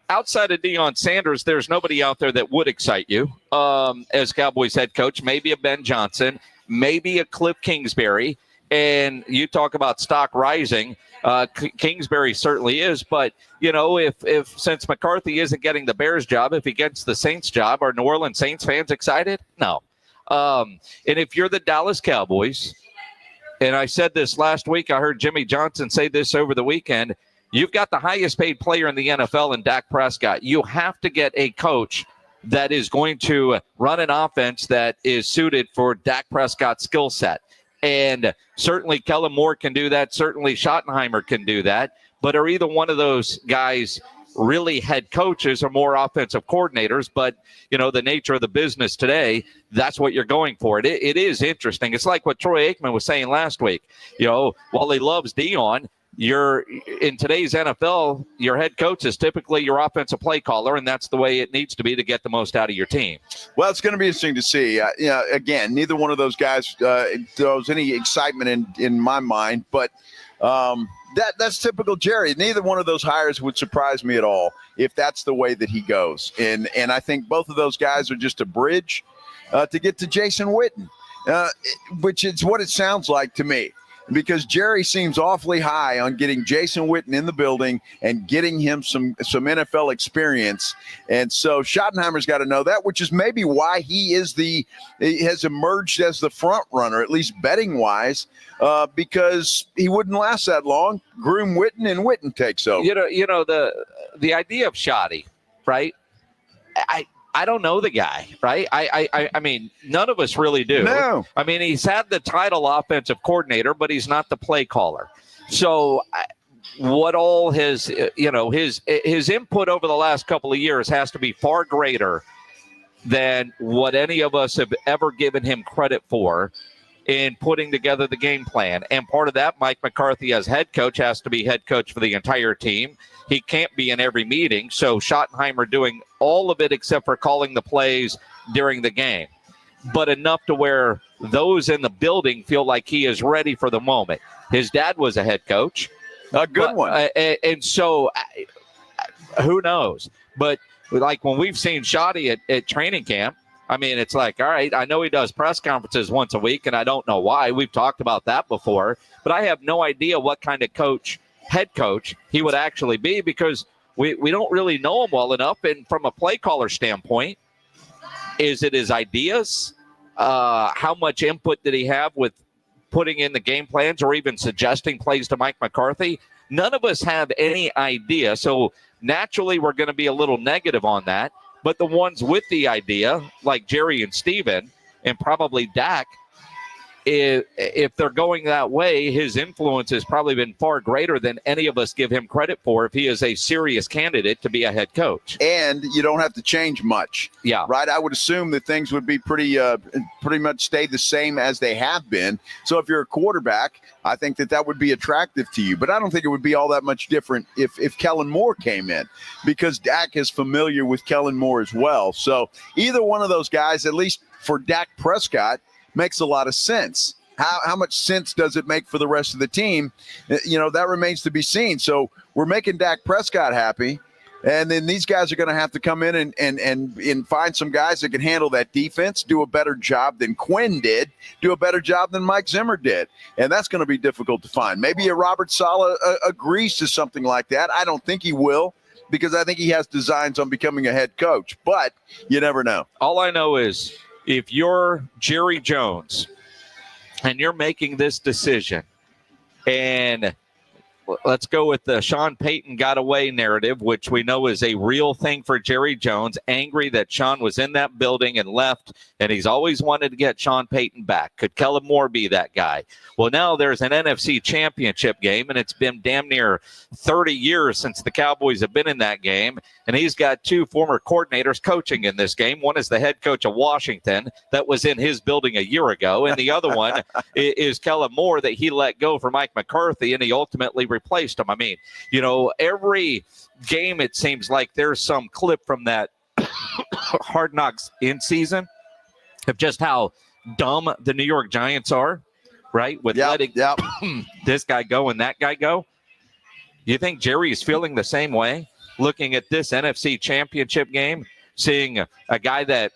Outside of Deion Sanders, there's nobody out there that would excite you as Cowboys head coach. Maybe a Ben Johnson, maybe a Cliff Kingsbury. And you talk about stock rising. Kingsbury certainly is, but if since McCarthy isn't getting the Bears job, if he gets the Saints job, are New Orleans Saints fans excited? No. And if you're the Dallas Cowboys, and I said this last week, I heard Jimmy Johnson say this over the weekend, you've got the highest paid player in the NFL in Dak Prescott. You have to get a coach that is going to run an offense that is suited for Dak Prescott's skill set. And certainly Kellen Moore can do that. Certainly Schottenheimer can do that. But are either one of those guys really head coaches or more offensive coordinators? But, the nature of the business today, that's what you're going for. It is interesting. It's like what Troy Aikman was saying last week. While he loves Dion, in today's NFL, your head coach is typically your offensive play caller, and that's the way it needs to be to get the most out of your team. Well, it's going to be interesting to see. Again, neither one of those guys throws any excitement in my mind, but that's typical Jerry. Neither one of those hires would surprise me at all if that's the way that he goes. And I think both of those guys are just a bridge to get to Jason Witten, which is what it sounds like to me. Because Jerry seems awfully high on getting Jason Witten in the building and getting him some NFL experience. And so Schottenheimer's got to know that, which is maybe why he has emerged as the front runner, at least betting wise, because he wouldn't last that long. Groom Witten and Witten takes over. The idea of Schotty, right? I don't know the guy, right? I mean, none of us really do. No. I mean, he's had the title offensive coordinator, but he's not the play caller. So what all his input over the last couple of years has to be far greater than what any of us have ever given him credit for in putting together the game plan. And part of that, Mike McCarthy as head coach has to be head coach for the entire team. He can't be in every meeting. So Schottenheimer doing all of it except for calling the plays during the game. But enough to where those in the building feel like he is ready for the moment. His dad was a head coach. A good one. And so who knows? But like when we've seen Schotty at training camp, I mean, it's like, all right, I know he does press conferences once a week, and I don't know why. We've talked about that before. But I have no idea what kind of head coach he would actually be, because we don't really know him well enough. And from a play caller standpoint, is it his ideas? How much input did he have with putting in the game plans or even suggesting plays to Mike McCarthy? None of us have any idea. So naturally, we're going to be a little negative on that. But the ones with the idea, like Jerry and Steven, and probably Dak, if they're going that way, his influence has probably been far greater than any of us give him credit for if he is a serious candidate to be a head coach. And you don't have to change much. Yeah. Right? I would assume that things would be pretty much stay the same as they have been. So if you're a quarterback, I think that would be attractive to you. But I don't think it would be all that much different if Kellen Moore came in, because Dak is familiar with Kellen Moore as well. So either one of those guys, at least for Dak Prescott, makes a lot of sense. How much sense does it make for the rest of the team? That remains to be seen. So we're making Dak Prescott happy, and then these guys are going to have to come in and find some guys that can handle that defense, do a better job than Quinn did, do a better job than Mike Zimmer did. And that's going to be difficult to find. Maybe a Robert Saleh agrees to something like that. I don't think he will, because I think he has designs on becoming a head coach, but you never know. All I know is, if you're Jerry Jones and you're making this decision, and let's go with the Sean Payton got away narrative, which we know is a real thing for Jerry Jones, angry that Sean was in that building and left, and he's always wanted to get Sean Payton back. Could Kellen Moore be that guy? Well, now there's an NFC championship game, and it's been damn near 30 years since the Cowboys have been in that game, and he's got two former coordinators coaching in this game. One is the head coach of Washington that was in his building a year ago, and the other one is Kellen Moore that he let go for Mike McCarthy, and he ultimately replaced him. I mean, every game it seems like there's some clip from that Hard Knocks in season of just how dumb the New York Giants are, right? With letting this guy go and that guy go. You think Jerry is feeling the same way, looking at this NFC championship game, seeing a guy that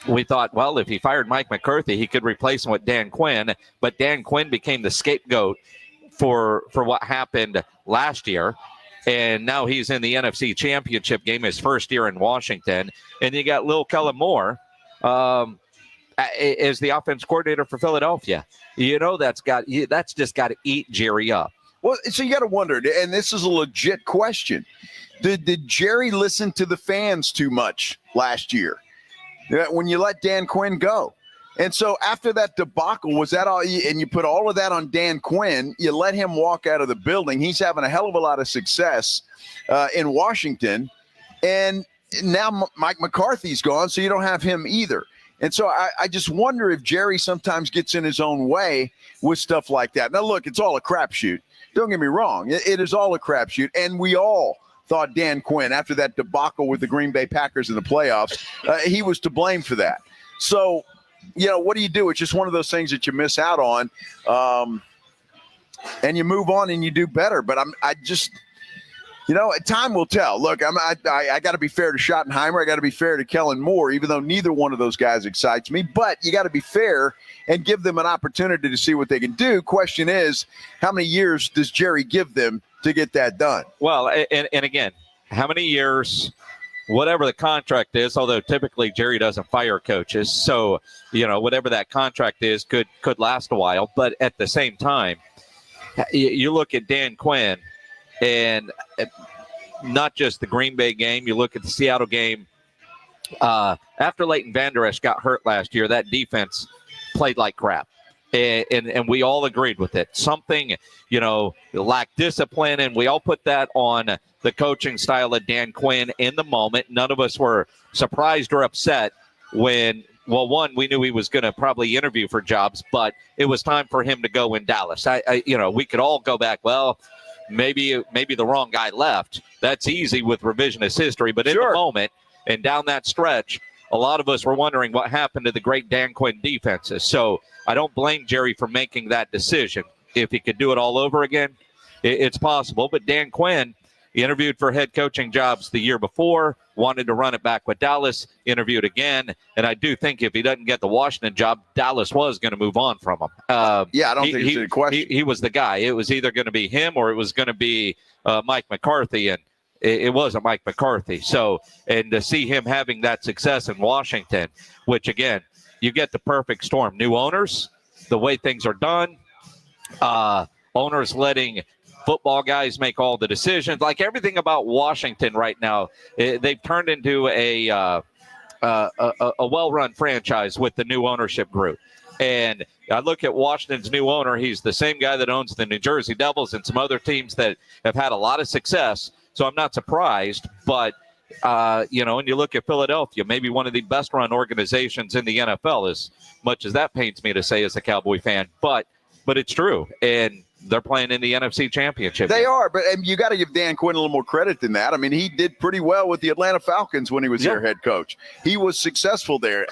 we thought, well, if he fired Mike McCarthy, he could replace him with Dan Quinn, but Dan Quinn became the scapegoat for what happened last year. And now he's in the NFC Championship game, his first year in Washington. And you got Lil Kellen Moore as the offense coordinator for Philadelphia. That's just got to eat Jerry up. Well, so you got to wonder, and this is a legit question. Did Jerry listen to the fans too much last year when you let Dan Quinn go? And so after that debacle, was that all? And you put all of that on Dan Quinn, you let him walk out of the building. He's having a hell of a lot of success in Washington. And now Mike McCarthy's gone, so you don't have him either. And so I just wonder if Jerry sometimes gets in his own way with stuff like that. Now, look, it's all a crapshoot. Don't get me wrong. It is all a crapshoot. And we all thought Dan Quinn, after that debacle with the Green Bay Packers in the playoffs, he was to blame for that. So, what do you do? It's just one of those things that you miss out on, and you move on and you do better. But time will tell. Look, I got to be fair to Schottenheimer. I got to be fair to Kellen Moore, even though neither one of those guys excites me. But you got to be fair and give them an opportunity to see what they can do. Question is, how many years does Jerry give them to get that done? Well, and again, how many years? Whatever the contract is, although typically Jerry doesn't fire coaches, so whatever that contract is could last a while. But at the same time, you look at Dan Quinn, and not just the Green Bay game. You look at the Seattle game. After Leighton Vander Esch got hurt last year, that defense played like crap. And we all agreed with it. Something, lacked discipline, and we all put that on the coaching style of Dan Quinn in the moment. None of us were surprised or upset when, one, we knew he was going to probably interview for jobs, but it was time for him to go in Dallas. We could all go back, well, maybe the wrong guy left. That's easy with revisionist history, but in the moment and down that stretch, a lot of us were wondering what happened to the great Dan Quinn defenses. So I don't blame Jerry for making that decision. If he could do it all over again, it's possible. But Dan Quinn, he interviewed for head coaching jobs the year before, wanted to run it back with Dallas, interviewed again. And I do think if he doesn't get the Washington job, Dallas was going to move on from him. I don't think it's a question. He was the guy. It was either going to be him or it was going to be Mike McCarthy. And it wasn't Mike McCarthy. So, and to see him having that success in Washington, which, again, you get the perfect storm. New owners, the way things are done, owners letting football guys make all the decisions. Like everything about Washington right now, they've turned into a well-run franchise with the new ownership group. And I look at Washington's new owner. He's the same guy that owns the New Jersey Devils and some other teams that have had a lot of success. So I'm not surprised. But, and you look at Philadelphia, maybe one of the best-run organizations in the NFL, as much as that pains me to say as a Cowboy fan. But it's true. And they're playing in the NFC Championship. They are, but you got to give Dan Quinn a little more credit than that. I mean, he did pretty well with the Atlanta Falcons when he was their head coach. He was successful there.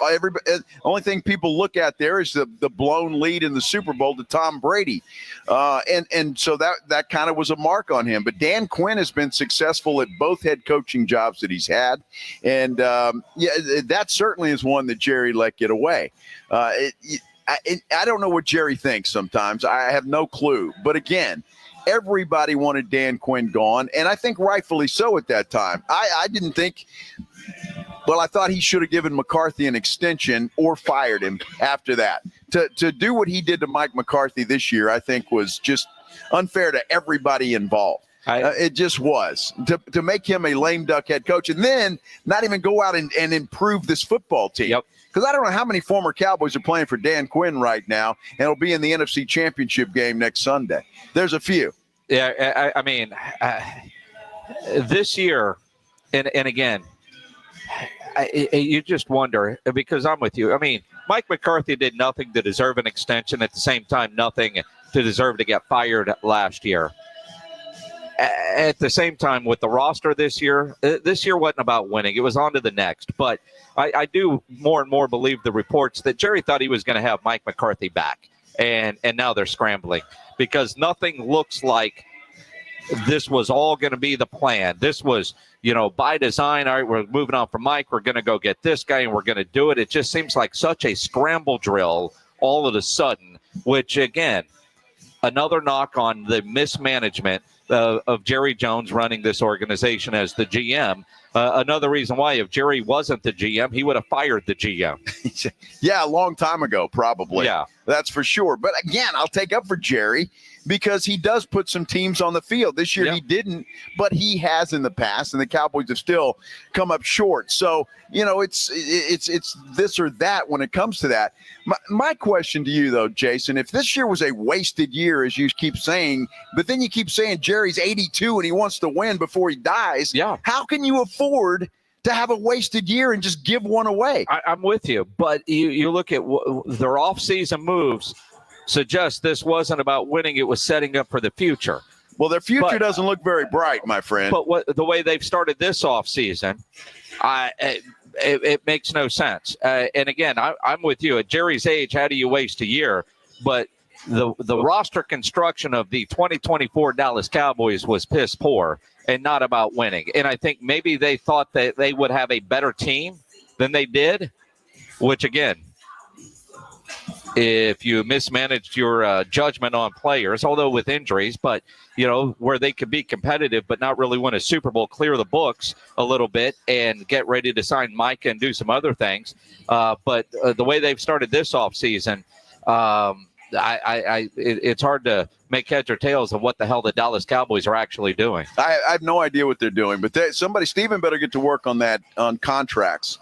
Only thing people look at there is the blown lead in the Super Bowl to Tom Brady. And so that kind of was a mark on him. But Dan Quinn has been successful at both head coaching jobs that he's had. And, that certainly is one that Jerry let get away. I don't know what Jerry thinks sometimes. I have no clue. But again, everybody wanted Dan Quinn gone, and I think rightfully so at that time. I didn't think – well, I thought he should have given McCarthy an extension or fired him after that. To do what he did to Mike McCarthy this year, I think was just unfair to everybody involved. It just was. To make him a lame duck head coach and then not even go out and improve this football team. Yep. Because I don't know how many former Cowboys are playing for Dan Quinn right now, and it'll be in the NFC Championship game next Sunday. There's a few. Yeah, I mean, this year, and again, you just wonder, because I'm with you. I mean, Mike McCarthy did nothing to deserve an extension. At the same time, nothing to deserve to get fired last year. At the same time, with the roster this year wasn't about winning. It was on to the next. But I do more and more believe the reports that Jerry thought he was going to have Mike McCarthy back. And now they're scrambling because nothing looks like this was all going to be the plan. This was, by design. All right, we're moving on from Mike. We're going to go get this guy and we're going to do it. It just seems like such a scramble drill all of a sudden, which, again, another knock on the mismanagement of Jerry Jones running this organization as the GM. Another reason why, if Jerry wasn't the GM, he would have fired the GM. Yeah, a long time ago, probably. Yeah. That's for sure. But again, I'll take up for Jerry because he does put some teams on the field. This year he didn't, but he has in the past, and the Cowboys have still come up short. So, it's this or that when it comes to that. My question to you, though, Jason, if this year was a wasted year, as you keep saying, but then you keep saying Jerry's 82 and he wants to win before he dies, how can you afford to have a wasted year and just give one away? I'm with you, but you look at their offseason moves suggest this wasn't about winning, it was setting up for the future. Well, their future doesn't look very bright, my friend. But the way they've started this offseason, it makes no sense. And again, I'm with you. At Jerry's age, how do you waste a year? But the roster construction of the 2024 Dallas Cowboys was piss poor and not about winning. And I think maybe they thought that they would have a better team than they did, which again, if you mismanaged your judgment on players, although with injuries, but, where they could be competitive but not really win a Super Bowl, clear the books a little bit and get ready to sign Micah and do some other things. But the way they've started this offseason, it's hard to make heads or tails of what the hell the Dallas Cowboys are actually doing. I have no idea what they're doing, but Stephen better get to work on that, on contracts,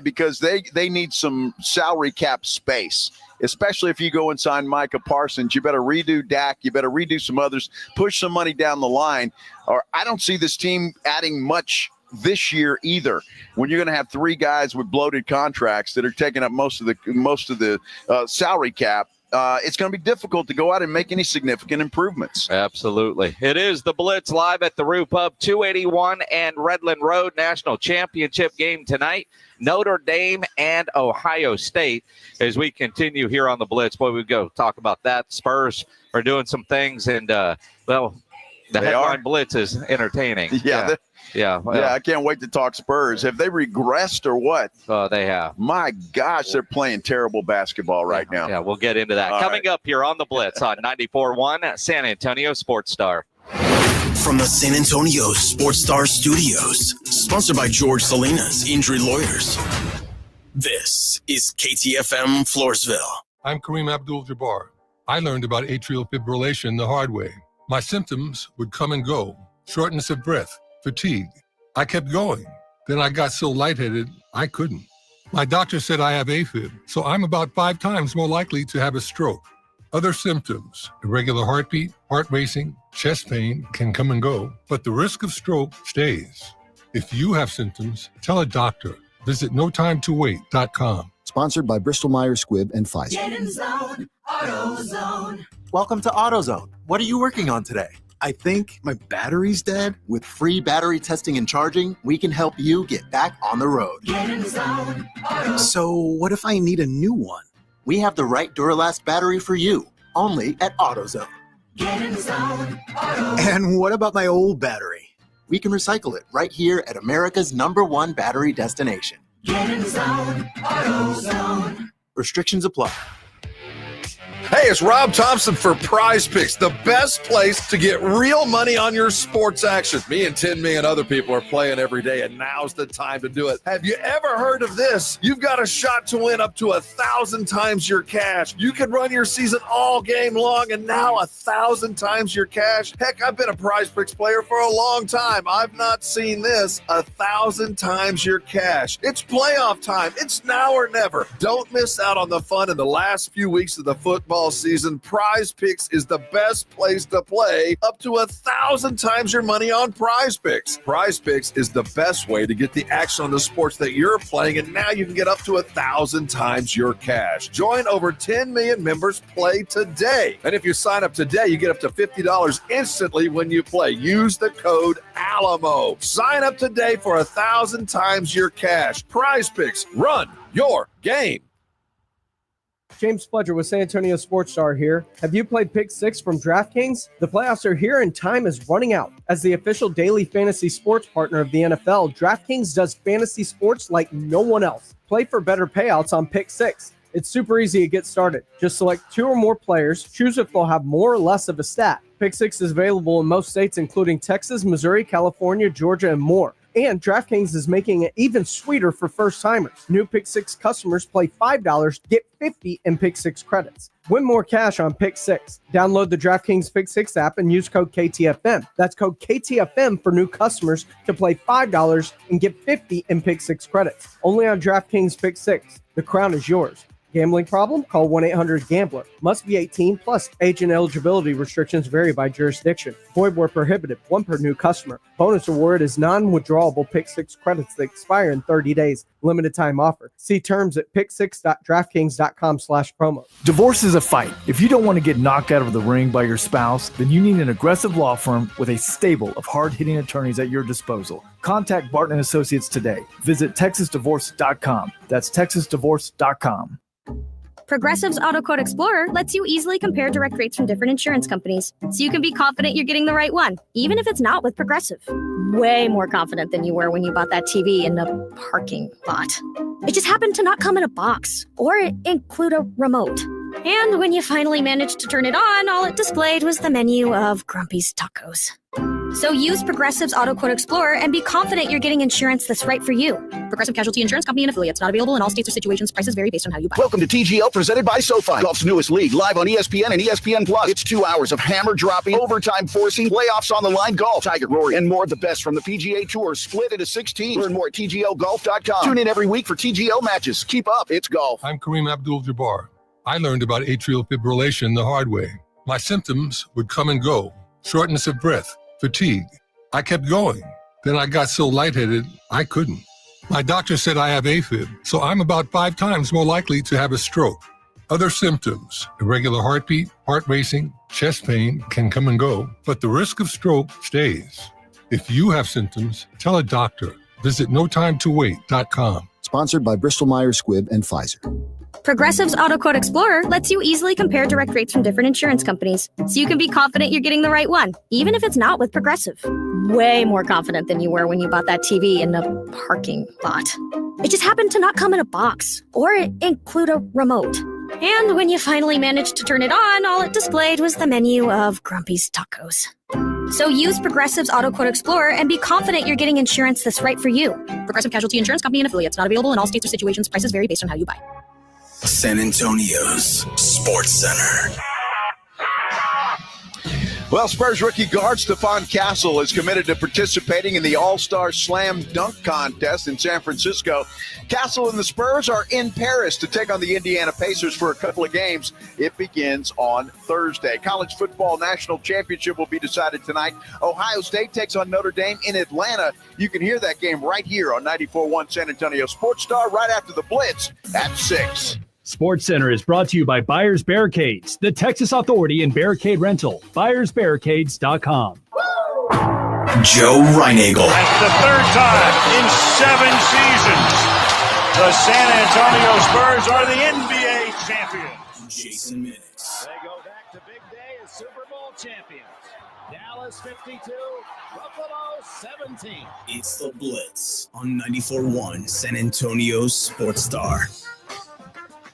because they need some salary cap space, especially if you go and sign Micah Parsons. You better redo Dak. You better redo some others, push some money down the line, or I don't see this team adding much this year either, when you're going to have three guys with bloated contracts that are taking up most of the salary cap. It's going to be difficult to go out and make any significant improvements. Absolutely. It is the Blitz live at the Roo Pub, 281 and Redland Road. National Championship game tonight. Notre Dame and Ohio State. As we continue here on the Blitz, boy, we go talk about that. Spurs are doing some things, and, the headline Blitz is entertaining. Yeah. I can't wait to talk Spurs. Have they regressed or what? They have. My gosh, they're playing terrible basketball right now. Yeah, we'll get into that. Coming up here on the Blitz on 94.1 San Antonio Sports Star. From the San Antonio Sports Star Studios, sponsored by George Salinas Injury Lawyers. This is KTFM Floresville. I'm Kareem Abdul-Jabbar. I learned about atrial fibrillation the hard way. My symptoms would come and go. Shortness of breath, fatigue. I kept going. Then I got so lightheaded, I couldn't. My doctor said I have AFib, so I'm about 5 times more likely to have a stroke. Other symptoms, irregular heartbeat, heart racing, chest pain can come and go, but the risk of stroke stays. If you have symptoms, tell a doctor. Visit notimetowait.com. Sponsored by Bristol-Myers Squibb and Pfizer. Get in zone, AutoZone. Welcome to AutoZone. What are you working on today? I think my battery's dead. With free battery testing and charging, we can help you get back on the road. Get in zone, AutoZone. So what if I need a new one? We have the right Duralast battery for you, only at AutoZone. Get in zone, AutoZone. And what about my old battery? We can recycle it right here at America's #1 battery destination. Get in zone, AutoZone. Restrictions apply. Hey, it's Rob Thompson for Prize Picks, the best place to get real money on your sports action. Me and 10 million other people are playing every day, and now's the time to do it. Have you ever heard of this? You've got a shot to win up to 1,000 times your cash. You can run your season all game long, and now 1,000 times your cash. Heck, I've been a Prize Picks player for a long time. I've not seen this. 1,000 times your cash. It's playoff time. It's now or never. Don't miss out on the fun in the last few weeks of the football season. Prize Picks is the best place to play, up to 1,000 times your money on Prize Picks. Prize Picks is the best way to get the action on the sports that you're playing, and now you can get up to 1,000 times your cash. Join over 10 million members. Play today. And if you sign up today, you get up to $50 instantly when you play. Use the code ALAMO. Sign up today for 1,000 times your cash. Prize Picks. Run your game. James Fletcher with San Antonio Sports Star here. Have you played Pick 6 from DraftKings? The playoffs are here and time is running out. As the official daily fantasy sports partner of the NFL, DraftKings does fantasy sports like no one else. Play for better payouts on Pick 6. It's super easy to get started. Just select 2 or more players, choose if they'll have more or less of a stat. Pick 6 is available in most states, including Texas, Missouri, California, Georgia, and more. And DraftKings is making it even sweeter for first-timers. New Pick 6 customers play $5, get $50 in Pick 6 credits. Win more cash on Pick 6. Download the DraftKings Pick 6 app and use code KTFM. That's code KTFM for new customers to play $5 and get $50 in Pick 6 credits. Only on DraftKings Pick 6. The crown is yours. Gambling problem? Call 1-800-GAMBLER. Must be 18 plus. Age and eligibility restrictions vary by jurisdiction. Void where prohibited. 1 per new customer. Bonus award is non-withdrawable Pick 6 credits that expire in 30 days. Limited time offer. See terms at pick6.draftkings.com/promo. Divorce is a fight. If you don't want to get knocked out of the ring by your spouse, then you need an aggressive law firm with a stable of hard-hitting attorneys at your disposal. Contact Barton & Associates today. Visit texasdivorce.com. That's texasdivorce.com. Progressive's Auto Quote Explorer lets you easily compare direct rates from different insurance companies, so you can be confident you're getting the right one, even if it's not with Progressive. Way more confident than you were when you bought that TV in the parking lot. It just happened to not come in a box or include a remote. And when you finally managed to turn it on, all it displayed was the menu of Grumpy's Tacos. So use Progressive's Auto Quote Explorer and be confident you're getting insurance that's right for you. Progressive Casualty Insurance Company and affiliates. Not available in all states or situations. Prices vary based on how you buy. Welcome to TGL, presented by SoFi, golf's newest league, live on ESPN and ESPN Plus. It's 2 hours of hammer dropping, overtime forcing, playoffs on the line golf, Tiger, Rory, and more of the best from the PGA Tour, split into 6 teams. Learn more at TGLGolf.com. Tune in every week for TGL matches. Keep up, it's golf. I'm Kareem Abdul-Jabbar. I learned about atrial fibrillation the hard way. My symptoms would come and go. Shortness of breath, fatigue. I kept going. Then I got so lightheaded, I couldn't. My doctor said I have AFib, so I'm about 5 times more likely to have a stroke. Other symptoms, irregular heartbeat, heart racing, chest pain can come and go, but the risk of stroke stays. If you have symptoms, tell a doctor. Visit notimetowait.com. Sponsored by Bristol-Myers Squibb and Pfizer. Progressive's Auto Quote Explorer lets you easily compare direct rates from different insurance companies, so you can be confident you're getting the right one, even if it's not with Progressive. Way more confident than you were when you bought that TV in the parking lot. It just happened to not come in a box or include a remote. And when you finally managed to turn it on, all it displayed was the menu of Grumpy's Tacos. So use Progressive's Auto Quote Explorer and be confident you're getting insurance that's right for you. Progressive Casualty Insurance Company and affiliates. Not available in all states or situations. Prices vary based on how you buy. San Antonio's Sports Center. Well, Spurs rookie guard Stephon Castle is committed to participating in the All-Star Slam Dunk Contest in San Francisco. Castle and the Spurs are in Paris to take on the Indiana Pacers for a couple of games. It begins on Thursday. College football national championship will be decided tonight. Ohio State takes on Notre Dame in Atlanta. You can hear that game right here on 94.1 San Antonio Sports Star right after the Blitz at 6. Sports Center is brought to you by Buyers Barricades, the Texas authority in barricade rental. BuyersBarricades.com. Joe Reinagle. That's the 3rd time in 7 seasons. The San Antonio Spurs are the NBA champions. Jason Minix. They go back to big day as Super Bowl champions. Dallas 52, Buffalo 17. It's the Blitz on 94.1 San Antonio Sports Star.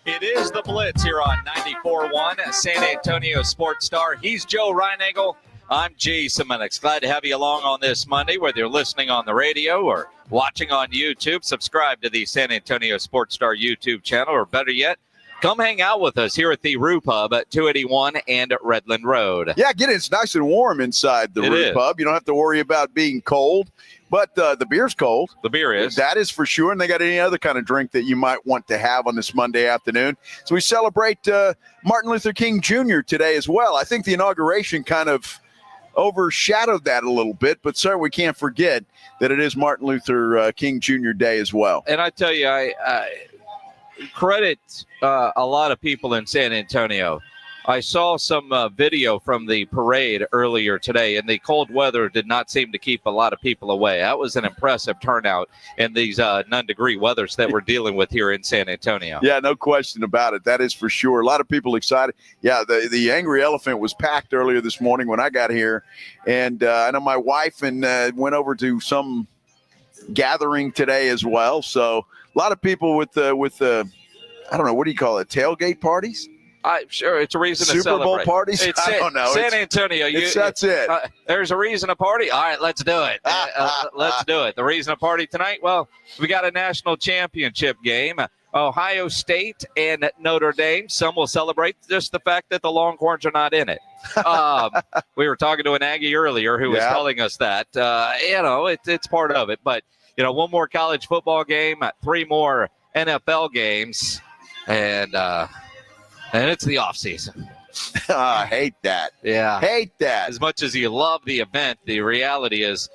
It is the Blitz here on 94.1 San Antonio Sports Star. He's Joe Reinagle. I'm Jason Minix. Glad to have you along on this Monday, whether you're listening on the radio or watching on YouTube. Subscribe to the San Antonio Sports Star YouTube channel, or better yet, come hang out with us here at the Rue Pub at 281 and Redland Road. Yeah, get it. It's nice and warm inside the Rue Pub. You don't have to worry about being cold. But the beer's cold. The beer is. That is for sure. And they got any other kind of drink that you might want to have on this Monday afternoon. So we celebrate Martin Luther King Jr. today as well. I think the inauguration kind of overshadowed that a little bit. But, sir, we can't forget that it is Martin Luther King Jr. Day as well. And I tell you, I credit a lot of people in San Antonio. I saw some video from the parade earlier today, and the cold weather did not seem to keep a lot of people away. That was an impressive turnout in these non-degree weathers that we're dealing with here in San Antonio. Yeah, no question about it. That is for sure. A lot of people excited. Yeah, the Angry Elephant was packed earlier this morning when I got here, and I know my wife and went over to some gathering today as well. So a lot of people with I don't know, what do you call it? Tailgate parties? Sure, it's a reason to Super celebrate. Bowl parties? I don't know. San Antonio. That's it. There's a reason to party. All right, let's do it. Let's do it. The reason to party tonight? Well, we got a national championship game. Ohio State and Notre Dame. Some will celebrate just the fact that the Longhorns are not in it. We were talking to an Aggie earlier who was telling us that. It's part of it. But, one more college football game, 3 more NFL games, and it's the offseason. I hate that. Yeah. Hate that. As much as you love the event, the reality is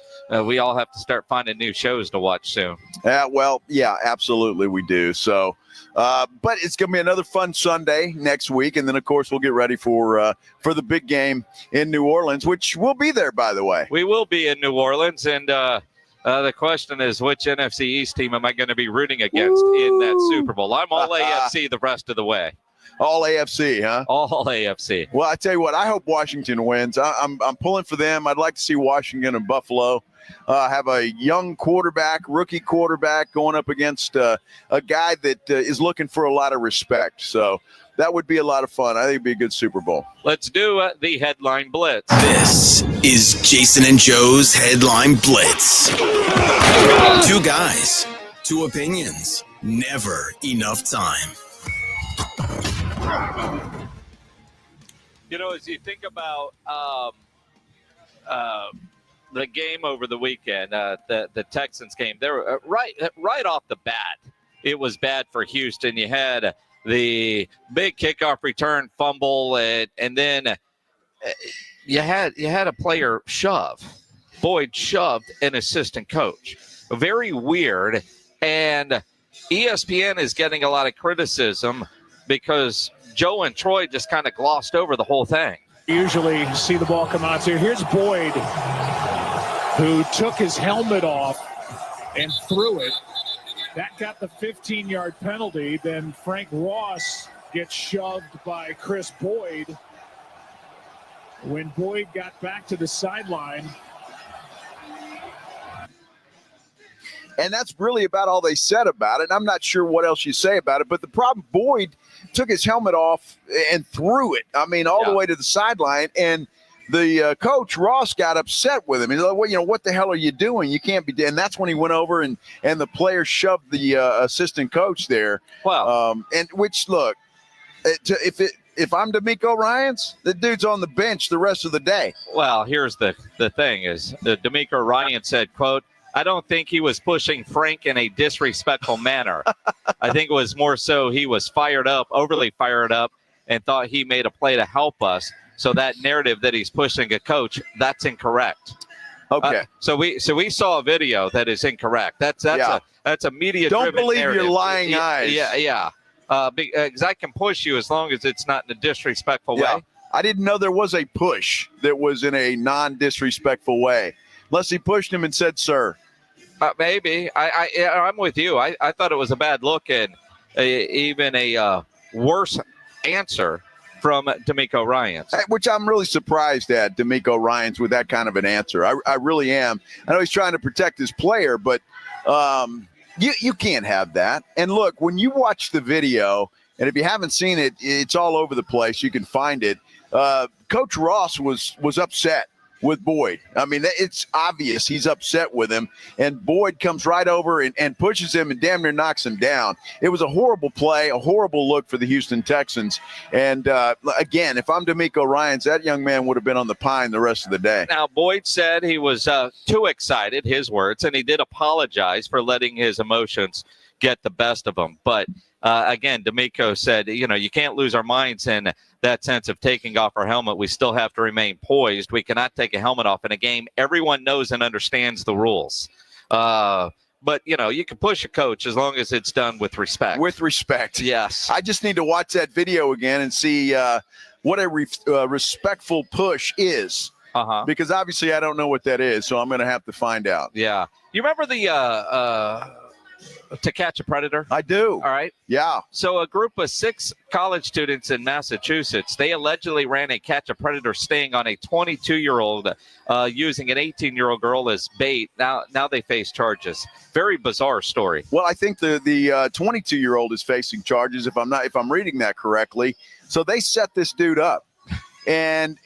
we all have to start finding new shows to watch soon. Yeah, absolutely we do. So, but it's going to be another fun Sunday next week. And then, of course, we'll get ready for the big game in New Orleans, which we'll be there, by the way. We will be in New Orleans. And the question is, which NFC East team am I going to be rooting against in that Super Bowl? I'm all AFC the rest of the way. All AFC, huh? All AFC. Well, I tell you what, I hope Washington wins. I'm pulling for them. I'd like to see Washington and Buffalo have a young rookie quarterback going up against a guy that is looking for a lot of respect. So that would be a lot of fun. I think it'd be a good Super Bowl. Let's do the Headline Blitz. This is Jason and Joe's Headline Blitz. 2 guys, 2 opinions, never enough time. As you think about the game over the weekend, the Texans game, they were right off the bat, it was bad for Houston. You had the big kickoff return fumble, and then you had a player shove. Boyd shoved an assistant coach. Very weird. And ESPN is getting a lot of criticism because Joe and Troy just kind of glossed over the whole thing. Usually see the ball come out here. Here's Boyd, who took his helmet off and threw it. That got the 15-yard penalty. Then Frank Ross gets shoved by Chris Boyd. When Boyd got back to the sideline. And that's really about all they said about it. I'm not sure what else you say about it. But the problem, Boyd took his helmet off and threw it. I mean, all the way to the sideline. And the coach, Ross, got upset with him. He's like, well, what the hell are you doing? You can't be. And that's when he went over and the player shoved the assistant coach there. Wow. And which, look, if I'm D'Amico Ryans, the dude's on the bench the rest of the day. Well, here's the thing is D'Amico Ryan said, quote, I don't think he was pushing Frank in a disrespectful manner. I think it was more so he was overly fired up, and thought he made a play to help us. So that narrative that he's pushing a coach, that's incorrect. Okay. So we saw a video that is incorrect. That's a media. Don't believe narrative. your lying eyes. Yeah. Because I can push you as long as it's not in a disrespectful way. I didn't know there was a push that was in a non-disrespectful way. Unless he pushed him and said, sir. Maybe. I'm with you. I thought it was a bad look and even a worse answer from D'Amico Ryans. Which I'm really surprised at, D'Amico Ryans, with that kind of an answer. I really am. I know he's trying to protect his player, but you can't have that. And look, when you watch the video, and if you haven't seen it, it's all over the place. You can find it. Coach Ross was upset with Boyd. I mean, it's obvious he's upset with him, and Boyd comes right over and pushes him and damn near knocks him down. It was a horrible play, a horrible look for the Houston Texans. And again, if I'm D'Amico Ryans, that young man would have been on the pine the rest of the day. Now, Boyd said he was too excited, his words, and he did apologize for letting his emotions get the best of him. But again, D'Amico said, you can't lose our minds in that sense of taking off our helmet. We still have to remain poised. We cannot take a helmet off in a game. Everyone knows and understands the rules. But, you can push a coach as long as it's done with respect. With respect. Yes. I just need to watch that video again and see what a respectful push is. Because obviously I don't know what that is, so I'm going to have to find out. Yeah. You remember the To Catch a Predator? I do. All right. Yeah. So a group of 6 college students in Massachusetts, they allegedly ran a Catch a Predator sting on a 22-year-old using an 18-year-old girl as bait. Now they face charges. Very bizarre story. Well, I think the 22-year-old is facing charges if I'm reading that correctly. So they set this dude up and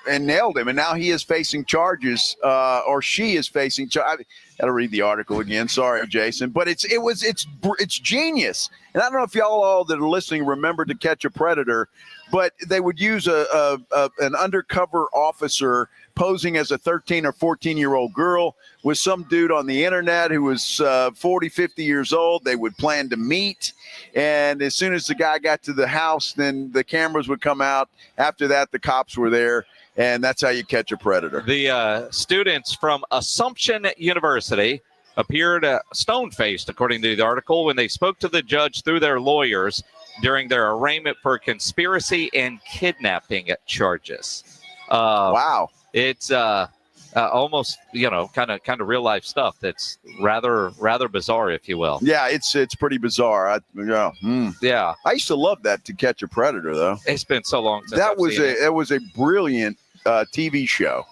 nailed him, and now he is facing charges, or she is facing charges. I got to read the article again. Sorry, Jason, but it's genius. And I don't know if y'all all that are listening remember To Catch a Predator, but they would use an undercover officer posing as a 13 or 14-year-old girl with some dude on the internet who was 40, 50 years old. They would plan to meet. And as soon as the guy got to the house, then the cameras would come out. After that, the cops were there. And that's how you catch a predator. The students from Assumption University appeared stone-faced, according to the article, when they spoke to the judge through their lawyers during their arraignment for conspiracy and kidnapping charges. Wow. It's almost, kind of real life stuff. That's rather bizarre, if you will. Yeah, it's pretty bizarre. Yeah. I used to love that To Catch a Predator, though. It's been so long since that was a brilliant TV show.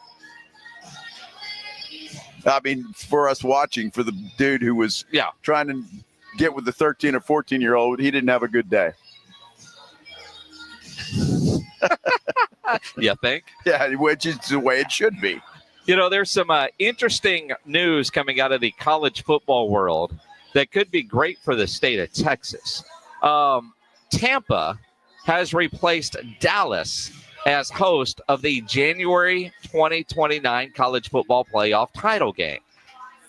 I mean, for us watching, for the dude who was trying to get with the 13 or 14-year-old, he didn't have a good day. You think? Yeah, which is the way it should be. There's some interesting news coming out of the college football world that could be great for the state of Texas. Tampa has replaced Dallas as host of the January 2029 college football playoff title game,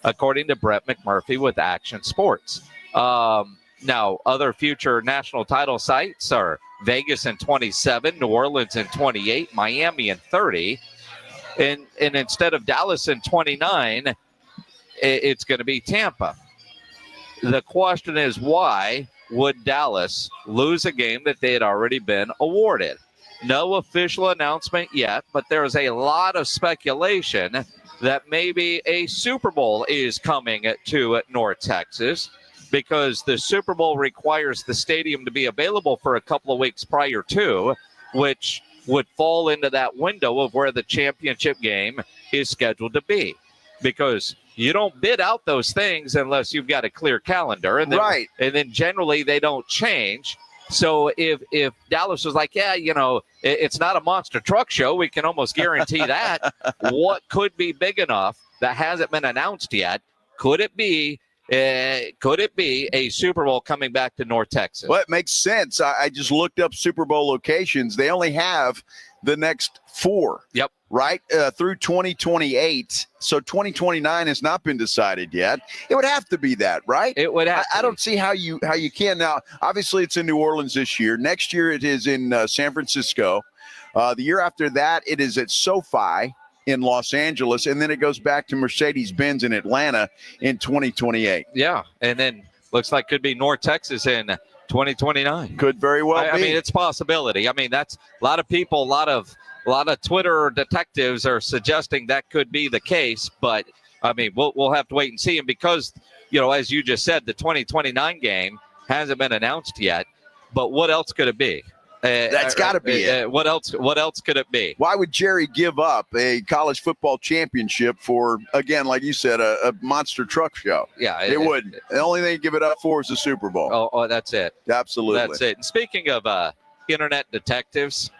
according to Brett McMurphy with Action Sports. Now, other future national title sites are Vegas in 27, New Orleans in 28, Miami in 30. And instead of Dallas in 29, it's going to be Tampa. The question is, why would Dallas lose a game that they had already been awarded? No official announcement yet, but there's a lot of speculation that maybe a Super Bowl is coming to North Texas, because the Super Bowl requires the stadium to be available for a couple of weeks prior to, which would fall into that window of where the championship game is scheduled to be. Because you don't bid out those things unless you've got a clear calendar. And then, right. And then generally they don't change. So if Dallas was like, it's not a monster truck show, we can almost guarantee that. What could be big enough that hasn't been announced yet? Could it be a Super Bowl coming back to North Texas? Well, it makes sense. I just looked up Super Bowl locations. They only have the next 4. Yep. Right? Through 2028. So 2029 has not been decided yet. It would have to be that, right? It would have I don't see how you can. Now, obviously, it's in New Orleans this year. Next year, it is in San Francisco. The year after that, it is at SoFi in Los Angeles, and then it goes back to Mercedes-Benz in Atlanta in 2028. Yeah, and then looks like could be North Texas in 2029. Could very well be. I mean, it's a possibility. I mean, that's a lot of people, a lot of Twitter detectives are suggesting that could be the case, but I mean, we'll have to wait and see. And because, as you just said, the 2029 game hasn't been announced yet, but what else could it be? That's got to be it. What else could it be? Why would Jerry give up a college football championship for, again, like you said, a monster truck show? Yeah. It wouldn't. The only thing he'd give it up for is the Super Bowl. Oh, that's it. Absolutely. That's it. And speaking of internet detectives,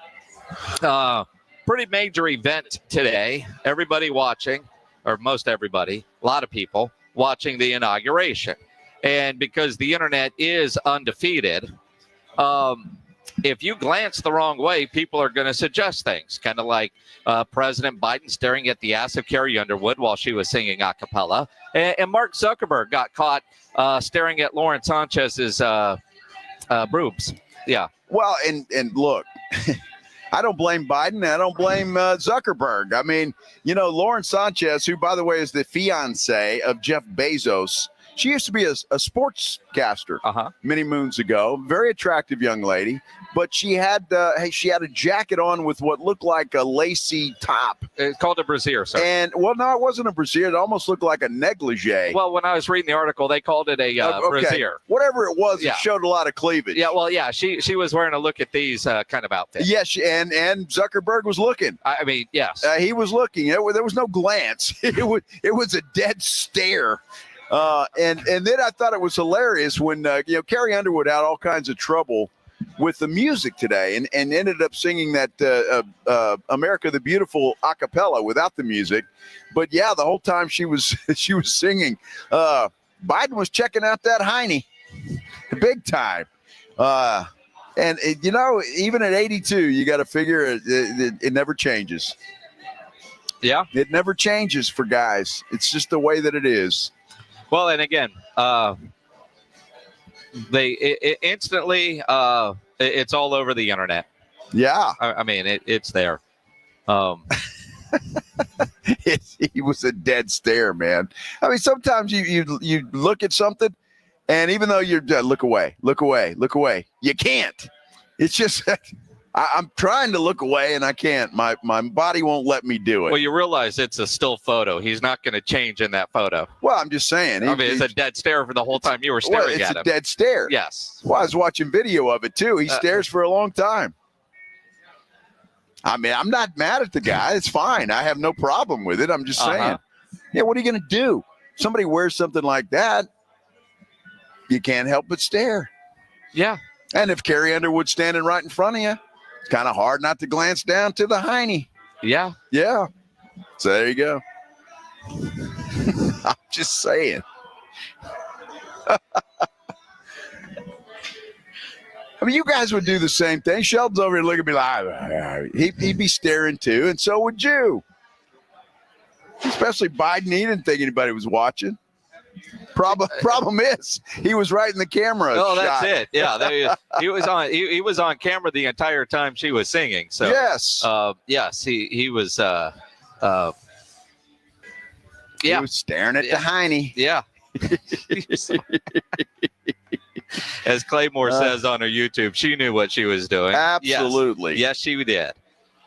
pretty major event today. Everybody watching, or most everybody, a lot of people watching the inauguration. And because the internet is undefeated, if you glance the wrong way, people are going to suggest things, kind of like President Biden staring at the ass of Carrie Underwood while she was singing a cappella. And Mark Zuckerberg got caught staring at Lauren Sanchez's boobs. Yeah. Well, and look, I don't blame Biden. I don't blame Zuckerberg. I mean, Lauren Sanchez, who, by the way, is the fiance of Jeff Bezos, She used to be a sportscaster many moons ago. Very attractive young lady, but she had a jacket on with what looked like a lacy top. It's called a brassiere, sir. And no, it wasn't a brassiere. It almost looked like a negligee. Well, when I was reading the article, they called it a brassiere. Whatever it was, it showed a lot of cleavage. Yeah, well, yeah, she was wearing a look at these kind of outfit. Yes, and Zuckerberg was looking. I mean, yes, he was looking. There was no glance. It was a dead stare. And then I thought it was hilarious when Carrie Underwood had all kinds of trouble with the music today, and ended up singing that America the Beautiful a cappella without the music. But yeah, the whole time she was singing. Biden was checking out that Heine, big time. And even at 82, you got to figure it never changes. Yeah, it never changes for guys. It's just the way that it is. Well, and again, instantly, it's all over the internet. Yeah, I mean, it's there. He was a dead stare, man. I mean, sometimes you look at something, and even though you're look away, you can't. It's just I'm trying to look away, and I can't. My body won't let me do it. Well, you realize it's a still photo. He's not going to change in that photo. Well, I'm just saying. It's a dead stare for the whole time you were staring at him. It's a dead stare. Yes. Well, I was watching video of it, too. He stares for a long time. I mean, I'm not mad at the guy. It's fine. I have no problem with it. I'm just saying. Yeah, what are you going to do? Somebody wears something like that, you can't help but stare. Yeah. And if Carrie Underwood's standing right in front of you, it's kind of hard not to glance down to the Heine. Yeah. Yeah. So there you go. I'm just saying. I mean, you guys would do the same thing. Sheldon's over here looking at me like, he'd be staring too, and so would you. Especially Biden, he didn't think anybody was watching. Problem is, he was right in the camera. Oh, that's it. Yeah, he was on. He was on camera the entire time she was singing. So yes, he was. He was staring at the Heine. Yeah. As Claymore says on her YouTube, she knew what she was doing. Absolutely. Yes, she did.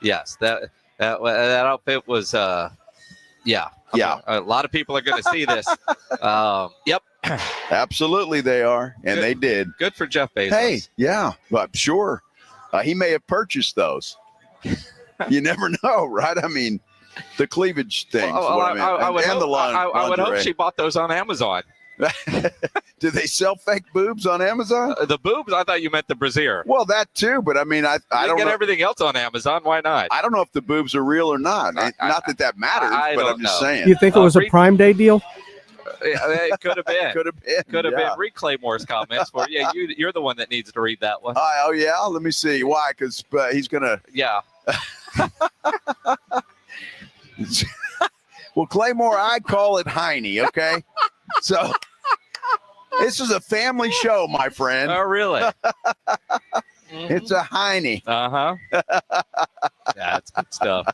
Yes, that outfit was. Yeah. A lot of people are going to see this. Yep. Absolutely, they are, and they did. Good for Jeff Bezos. Hey, yeah, but sure, he may have purchased those. You never know, right? I mean, the cleavage thing. I would hope she bought those on Amazon. Do they sell fake boobs on Amazon? The boobs? I thought you meant the brassiere. Well, that too, but I mean, I don't get know. Everything else on Amazon. Why not? I don't know if the boobs are real or not. Not that matters, but I'm just saying. You think it was a Prime Day deal? It could have been. Could have been. Read Claymore's comments for you. You're the one that needs to read that one. Oh yeah, let me see why. Because he's gonna. Yeah. Well, Claymore, I call it Heine. Okay, so. This is a family show, my friend. Oh, really? It's a Heine. That's good stuff.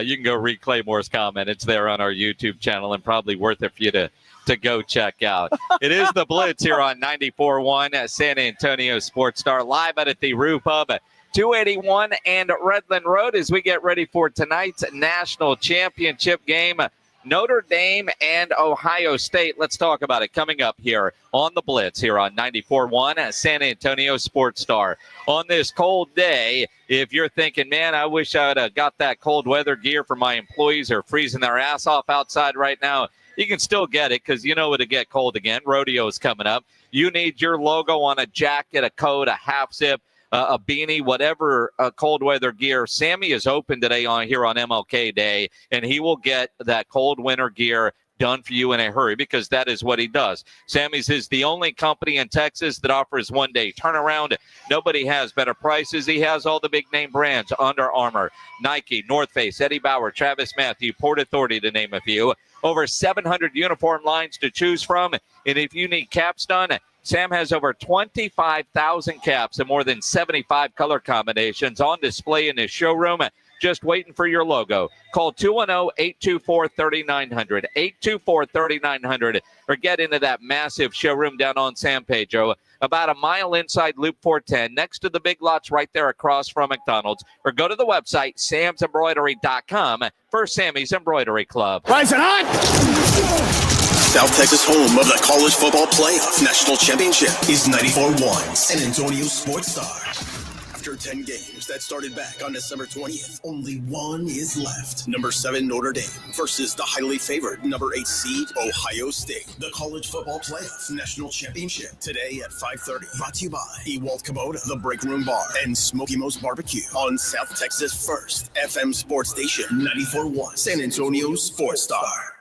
You can go read Claymore's comment. It's there on our YouTube channel and probably worth it for you to go check out. It is the Blitz here on 94.1 at San Antonio Sports Star, live out at the Roo Pub at 281 and Redland Road as we get ready for tonight's national championship game. Notre Dame and Ohio State. Let's talk about it coming up here on the Blitz here on 94.1 at San Antonio Sports Star. On this cold day, if you're thinking, man, I wish I would have got that cold weather gear for my employees who are freezing their ass off outside right now, you can still get it because you know it'll get cold again. Rodeo is coming up. You need your logo on a jacket, a coat, a half zip, a beanie, whatever cold weather gear. Sammy is open today here on MLK Day, and he will get that cold winter gear done for you in a hurry because that is what he does. Sammy's is the only company in Texas that offers one-day turnaround. Nobody has better prices. He has all the big name brands: Under Armour, Nike, North Face, Eddie Bauer, Travis Matthew, Port Authority, to name a few. Over 700 uniform lines to choose from. And if you need caps done, Sam has over 25,000 caps and more than 75 color combinations on display in his showroom. just waiting for your logo. Call 210-824-3900, 824-3900, or get into that massive showroom down on San Pedro, about a mile inside Loop 410, next to the Big Lots right there across from McDonald's, or go to the website, samsembroidery.com for Sammy's Embroidery Club. Rising hot! South Texas, home of the College Football Playoff National Championship, is 94-1 San Antonio Sports Star. After 10 games that started back on December 20th, only one is left. Number 7 Notre Dame versus the highly favored number 8 seed Ohio State. The College Football Playoff National Championship today at 5:30. Brought to you by Ewald Kubota, the Break Room Bar, and Smoky Mo's Barbecue on South Texas' first FM sports station, 94.1 San Antonio Sports Star.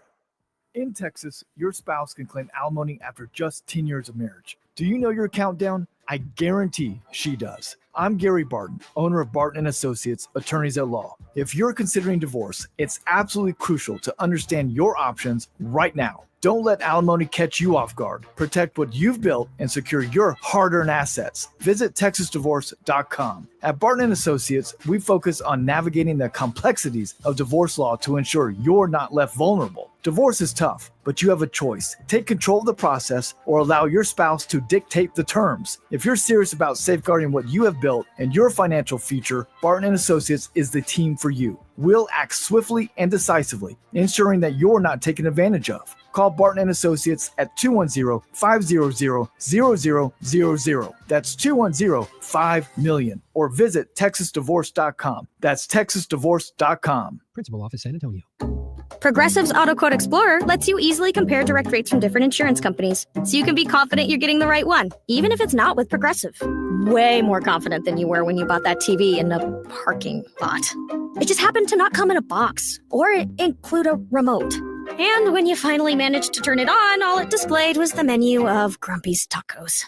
In Texas, your spouse can claim alimony after just 10 years of marriage. Do you know your countdown? I guarantee she does. I'm Gary Barton, owner of Barton & Associates, attorneys at law. If you're considering divorce, it's absolutely crucial to understand your options right now. Don't let alimony catch you off guard. Protect what you've built and secure your hard-earned assets. Visit TexasDivorce.com. At Barton & Associates, we focus on navigating the complexities of divorce law to ensure you're not left vulnerable. Divorce is tough, but you have a choice. Take control of the process or allow your spouse to dictate the terms. If you're serious about safeguarding what you have built and your financial future, Barton & Associates is the team for you. We'll act swiftly and decisively, ensuring that you're not taken advantage of. Call Barton & Associates at 210-500-0000. That's 210-5-million. Or visit TexasDivorce.com. That's TexasDivorce.com. Principal Office, San Antonio. Progressive's Auto Quote Explorer lets you easily compare direct rates from different insurance companies, so you can be confident you're getting the right one, even if it's not with Progressive. Way more confident than you were when you bought that TV in a parking lot. It just happened to not come in a box or include a remote. And when you finally managed to turn it on, all it displayed was the menu of Grumpy's Tacos.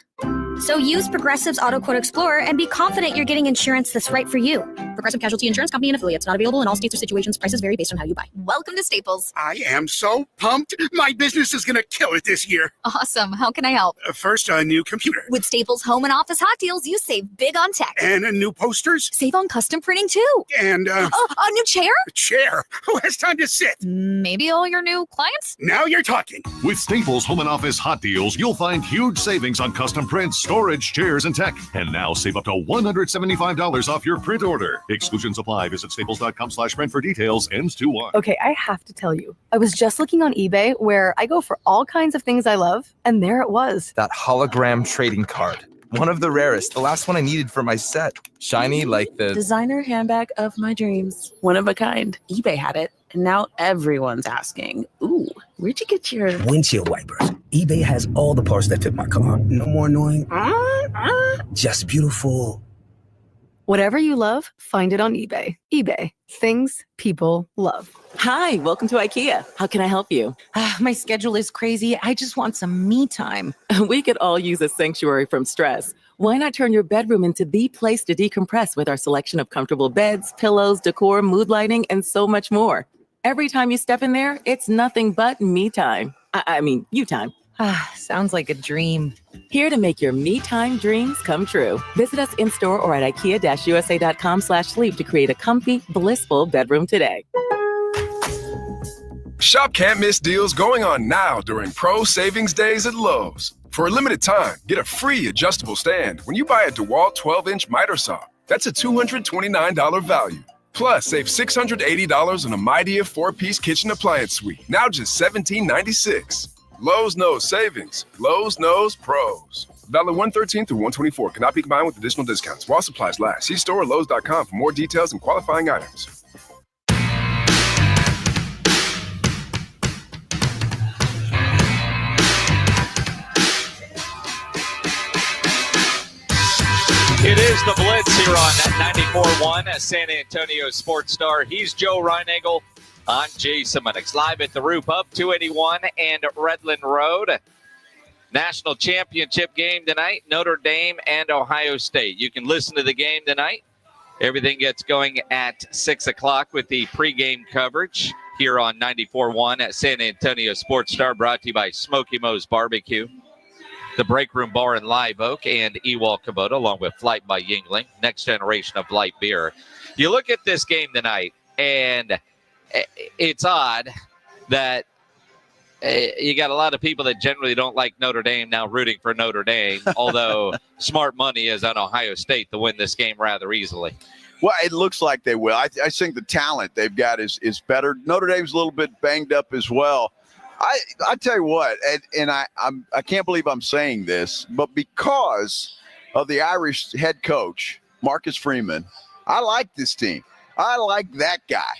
So use Progressive's Auto Quote Explorer and be confident you're getting insurance that's right for you. Progressive Casualty Insurance Company and affiliates. Not available in all states or situations. Prices vary based on how you buy. Welcome to Staples. I am so pumped. My business is going to kill it this year. Awesome. How can I help? First, a new computer. With Staples Home and Office Hot Deals, you save big on tech. And new posters. Save on custom printing, too. And, a new chair? A chair. Who has time to sit? Maybe all your new clients? Now you're talking. With Staples Home and Office Hot Deals, you'll find huge savings on custom prints, storage, chairs, and tech. And now save up to $175 off your print order. Exclusions apply. Visit staples.com/print for details. Ends 2/1. Okay, I have to tell you. I was just looking on eBay where I go for all kinds of things I love, and there it was. That hologram trading card. One of the rarest. The last one I needed for my set. Shiny like the designer handbag of my dreams. One of a kind. eBay had it, and now everyone's asking, ooh, where'd you get your windshield wipers? eBay has all the parts that fit my car. No more annoying. Just beautiful. Whatever you love, find it on eBay. eBay. Things people love. Hi, welcome to IKEA. How can I help you? My schedule is crazy. I just want some me time. We could all use a sanctuary from stress. Why not turn your bedroom into the place to decompress with our selection of comfortable beds, pillows, decor, mood lighting, and so much more? Every time you step in there, it's nothing but me time. I mean, you time. Sounds like a dream. Here to make your me time dreams come true. Visit us in-store or at IKEA-USA.com/sleep to create a comfy, blissful bedroom today. Shop can't miss deals going on now during Pro Savings Days at Lowe's. For a limited time, get a free adjustable stand when you buy a DeWalt 12-inch miter saw. That's a $229 value. Plus, save $680 on a Midea 4-piece kitchen appliance suite. Now just $17.96. Lowe's knows savings. Lowe's knows pros. Valid 1/13 through 1/24. Cannot be combined with additional discounts. While supplies last. See store or Lowe's.com for more details and qualifying items. It is the Blitz here on 94.1 San Antonio Sports Star. He's Joe Reinagel. I'm Jason Munnix, live at the Roof up 281 and Redland Road. National championship game tonight, Notre Dame and Ohio State. You can listen to the game tonight. Everything gets going at 6 o'clock with the pregame coverage here on 94.1 at San Antonio Sports Star, brought to you by Smoky Mo's Barbecue, the Break Room Bar in Live Oak, and Ewald Kubota, along with Flight by Yingling, next generation of light beer. You look at this game tonight, and it's odd that you got a lot of people that generally don't like Notre Dame now rooting for Notre Dame, although smart money is on Ohio State to win this game rather easily. Well, it looks like they will. I think the talent they've got is better. Notre Dame's a little bit banged up as well. I tell you what, and I can't believe I'm saying this, but because of the Irish head coach, Marcus Freeman, I like this team. I like that guy.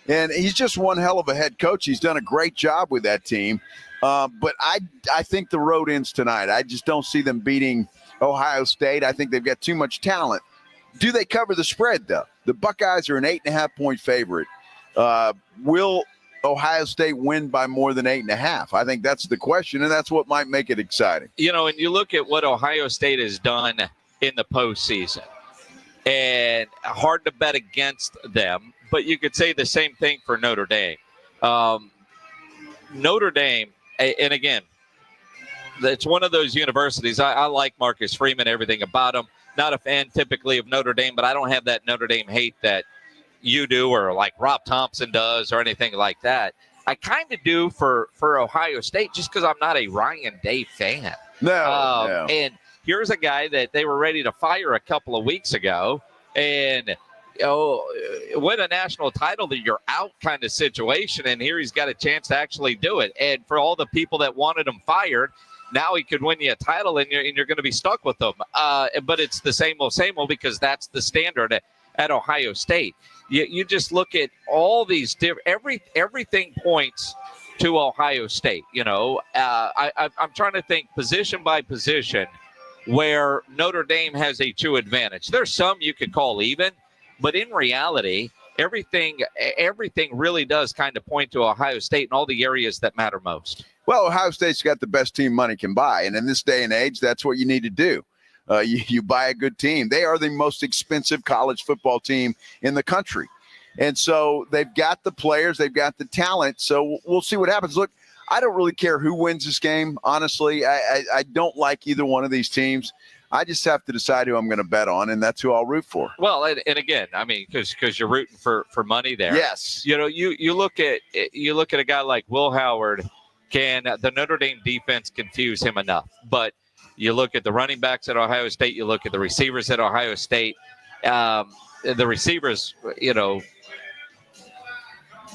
And he's just one hell of a head coach. He's done a great job with that team. But I think the road ends tonight. I just don't see them beating Ohio State. I think they've got too much talent. Do they cover the spread, though? The Buckeyes are an 8.5-point favorite. Will Ohio State win by more than 8.5? I think that's the question, and that's what might make it exciting. You know, and you look at what Ohio State has done in the postseason, and hard to bet against them. But you could say the same thing for Notre Dame. Notre Dame, and again, it's one of those universities. I like Marcus Freeman, everything about him. Not a fan typically of Notre Dame, but I don't have that Notre Dame hate that you do or like Rob Thompson does or anything like that. I kind of do for Ohio State just because I'm not a Ryan Day fan. No. And here's a guy that they were ready to fire a couple of weeks ago, and win a national title that you're out kind of situation, and here he's got a chance to actually do it. And for all the people that wanted him fired, now he could win you a title, and you're going to be stuck with them. But it's the same old because that's the standard at Ohio State. You just look at all these everything points to Ohio State. You know, I'm trying to think position by position where Notre Dame has a true advantage. There's some you could call even. But in reality, everything really does kind of point to Ohio State in all the areas that matter most. Well, Ohio State's got the best team money can buy, and in this day and age, that's what you need to do. You buy a good team. They are the most expensive college football team in the country. And so they've got the players, they've got the talent, so we'll see what happens. Look, I don't really care who wins this game, honestly. I don't like either one of these teams. I just have to decide who I'm going to bet on, and that's who I'll root for. Well, and again, I mean, because you're rooting for money there. Yes. You know, you look at a guy like Will Howard. Can the Notre Dame defense confuse him enough? But you look at the running backs at Ohio State. You look at the receivers at Ohio State. The receivers, you know,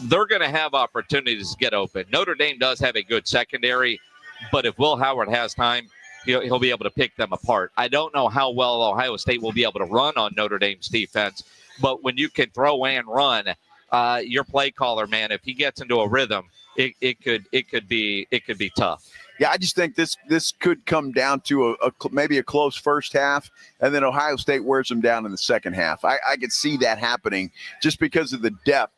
they're going to have opportunities to get open. Notre Dame does have a good secondary, but if Will Howard has time, he'll be able to pick them apart. I don't know how well Ohio State will be able to run on Notre Dame's defense, but when you can throw and run, your play caller, man, if he gets into a rhythm, it could be tough. Yeah, I just think this could come down to maybe a close first half, and then Ohio State wears them down in the second half. I could see that happening just because of the depth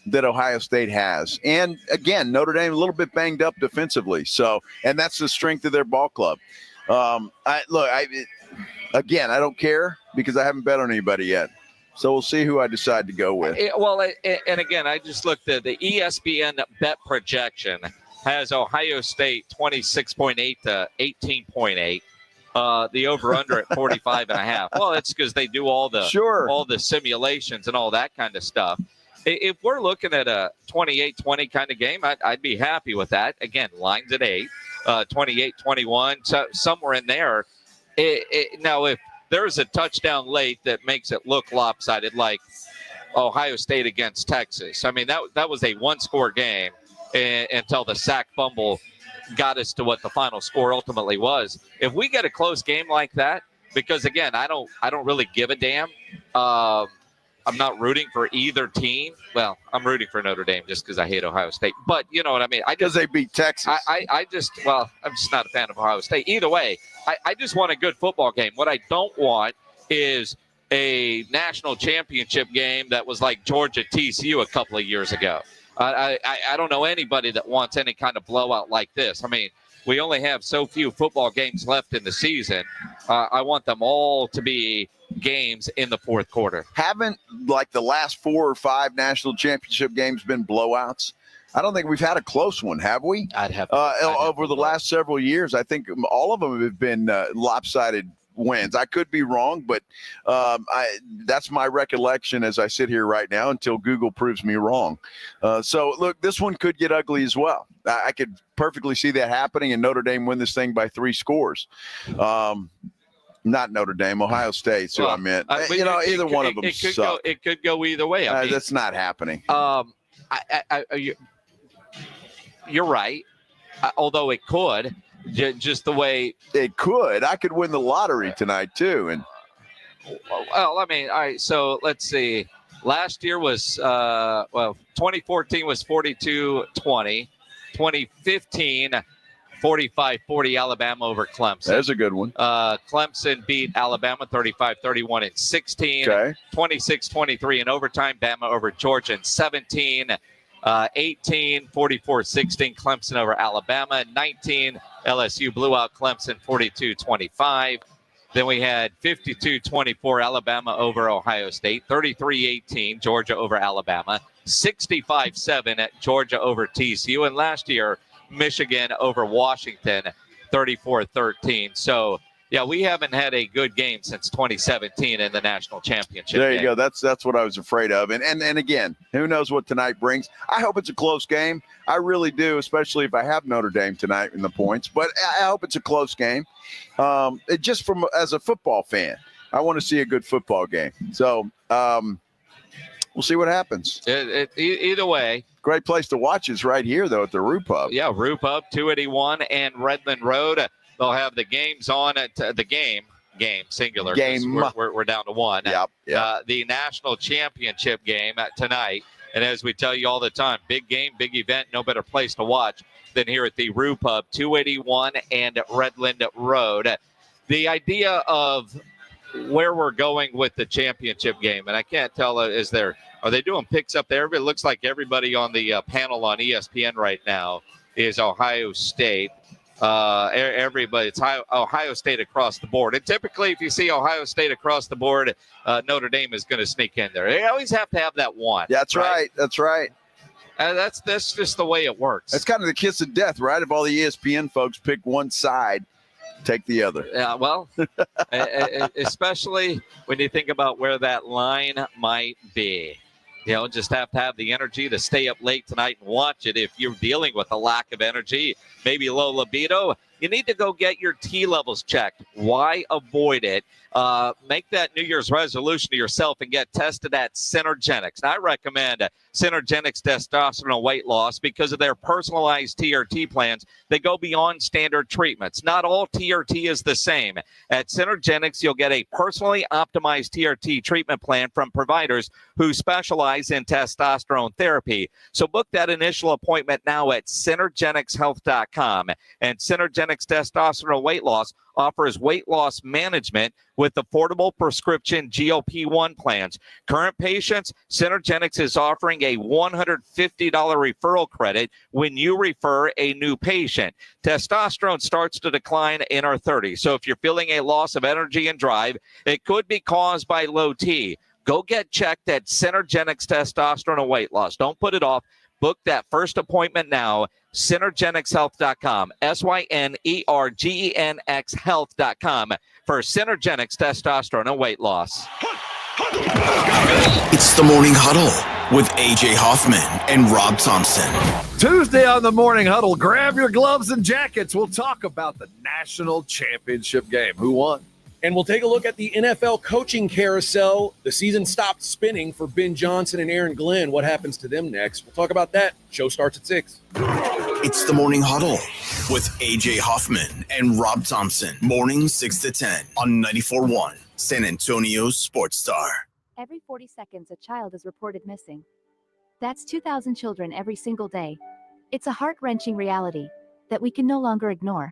that Ohio State has. And again, Notre Dame a little bit banged up defensively. So, and that's the strength of their ball club. I don't care because I haven't bet on anybody yet. So we'll see who I decide to go with. And again, I just looked at the ESPN bet projection has Ohio State 26.8 to 18.8. The over-under at 45.5. Well, it's because they do all the simulations and all that kind of stuff. If we're looking at a 28-20 kind of game, I'd be happy with that. Again, lines at 8, 28-21, so somewhere in there. Now, if there's a touchdown late that makes it look lopsided, like Ohio State against Texas, I mean, that was a one-score game until the sack fumble got us to what the final score ultimately was. If we get a close game like that, because again, I don't really give a damn. I'm not rooting for either team. Well, I'm rooting for Notre Dame just because I hate Ohio State. But you know what I mean? Because they beat Texas. I'm just not a fan of Ohio State. Either way, I just want a good football game. What I don't want is a national championship game that was like Georgia TCU a couple of years ago. I don't know anybody that wants any kind of blowout like this. I mean, we only have so few football games left in the season. I want them all to be games in the fourth quarter. Haven't like the last 4 or 5 national championship games been blowouts? I don't think we've had a close one, have we? I'd have over the last several years. I think all of them have been lopsided wins. I could be wrong, but that's my recollection as I sit here right now until Google proves me wrong. So, look, this one could get ugly as well. I could perfectly see that happening and Notre Dame win this thing by 3 scores. Not Notre Dame, Ohio State. So I meant, either one of them suck. It could go either way. I mean, that's not happening. You're right. Although it could, just the way it could. I could win the lottery tonight too. And well, I mean, all right. So let's see. Last year was 2014 was 42-20. 2015. 45-40 Alabama over Clemson. There's a good one. Clemson beat Alabama 35-31 in 16. Okay. 26-23 in overtime. Bama over Georgia in 17. 18, 44-16 Clemson over Alabama. 19, LSU blew out Clemson 42-25. Then we had 52-24 Alabama over Ohio State. 33-18 Georgia over Alabama. 65-7 Georgia over TCU. And last year, Michigan over Washington, 34-13. So, yeah, we haven't had a good game since 2017 in the national championship There you game. go. That's what I was afraid of. And again, who knows what tonight brings. I hope it's a close game. I really do, especially if I have Notre Dame tonight in the points. But I hope it's a close game. Just as a football fan, I want to see a good football game. So we'll see what happens. Either way. Great place to watch is right here, though, at the Rue Pub. Yeah, Rue Pub, 281 and Redland Road. They'll have the games on at the game singular. Game. We're down to one. Yep. The national championship game tonight. And as we tell you all the time, big game, big event, no better place to watch than here at the Rue Pub, 281 and Redland Road. The idea of where we're going with the championship game, and I can't tell, are they doing picks up there? It looks like everybody on the panel on ESPN right now is Ohio State. Everybody, it's Ohio State across the board. And typically, if you see Ohio State across the board, Notre Dame is going to sneak in there. They always have to have that one. That's right. That's right. That's just the way it works. It's kind of the kiss of death, right? If all the ESPN folks pick one side, take the other. Yeah, well, especially when you think about where that line might be. You know, just have to have the energy to stay up late tonight and watch it. If you're dealing with a lack of energy, maybe low libido, you need to go get your T levels checked. Why avoid it? Make that New Year's resolution to yourself and get tested at Synergenics. Now, I recommend Synergenics Testosterone Weight Loss because of their personalized TRT plans. They go beyond standard treatments. Not all TRT is the same. At Synergenics, you'll get a personally optimized TRT treatment plan from providers who specialize in testosterone therapy. So book that initial appointment now at synergenicshealth.com. And Synergenics Testosterone Weight Loss offers weight loss management with affordable prescription GLP-1 plans. Current patients, Synergenics is offering a $150 referral credit when you refer a new patient. Testosterone starts to decline in our 30s. So if you're feeling a loss of energy and drive, it could be caused by low T. Go get checked at Synergenics Testosterone and Weight Loss. Don't put it off. Book that first appointment now, synergenicshealth.com, SYNERGENX health.com for Synergenics Testosterone and Weight Loss. It's the Morning Huddle with A.J. Hoffman and Rob Thompson. Tuesday on the Morning Huddle, grab your gloves and jackets. We'll talk about the national championship game. Who won? And we'll take a look at the NFL coaching carousel. The season stopped spinning for Ben Johnson and Aaron Glenn. What happens to them next? We'll talk about that. Show starts at 6. It's the Morning Huddle with A.J. Hoffman and Rob Thompson. Morning 6 to 10 on 94.1 San Antonio Sports Star. Every 40 seconds, a child is reported missing. That's 2,000 children every single day. It's a heart-wrenching reality that we can no longer ignore.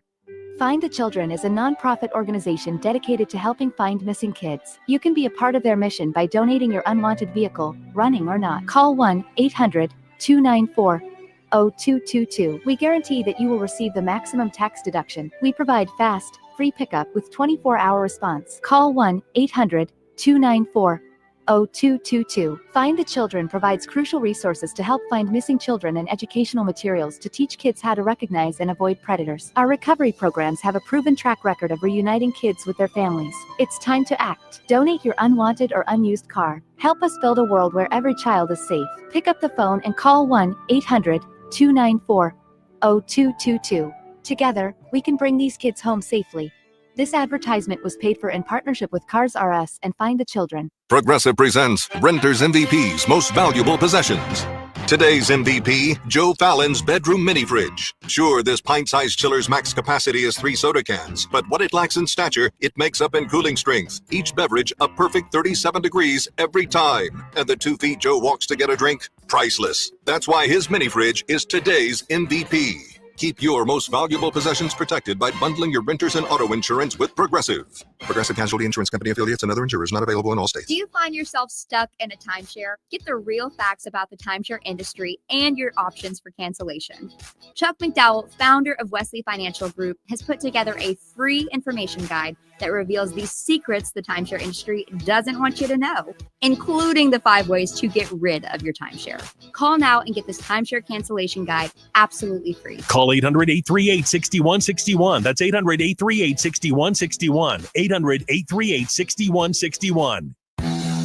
Find the Children is a nonprofit organization dedicated to helping find missing kids. You can be a part of their mission by donating your unwanted vehicle, running or not. Call 1-800-294-0222. We guarantee that you will receive the maximum tax deduction. We provide fast, free pickup with 24-hour response. Call 1-800-294-0222. 0222. Find the Children provides crucial resources to help find missing children and educational materials to teach kids how to recognize and avoid predators. Our recovery programs have a proven track record of reuniting kids with their families. It's time to act. Donate your unwanted or unused car. Help us build a world where every child is safe. Pick up the phone and call 1-800-294-0222. Together, we can bring these kids home safely. This advertisement was paid for in partnership with Cars R Us and Find the Children. Progressive presents Renter's MVP's Most Valuable Possessions. Today's MVP, Joe Fallon's bedroom mini fridge. Sure, this pint-sized chiller's max capacity is 3 soda cans, but what it lacks in stature, it makes up in cooling strength. Each beverage a perfect 37 degrees every time. And the 2 feet Joe walks to get a drink, priceless. That's why his mini fridge is today's MVP. Keep your most valuable possessions protected by bundling your renters and auto insurance with Progressive. Progressive Casualty Insurance Company affiliates and other insurers not available in all states. Do you find yourself stuck in a timeshare? Get the real facts about the timeshare industry and your options for cancellation. Chuck McDowell, founder of Wesley Financial Group, has put together a free information guide that reveals the secrets the timeshare industry doesn't want you to know, including the 5 ways to get rid of your timeshare. Call now and get this timeshare cancellation guide absolutely free. Call 800-838-6161. That's 800-838-6161. 800-838-6161.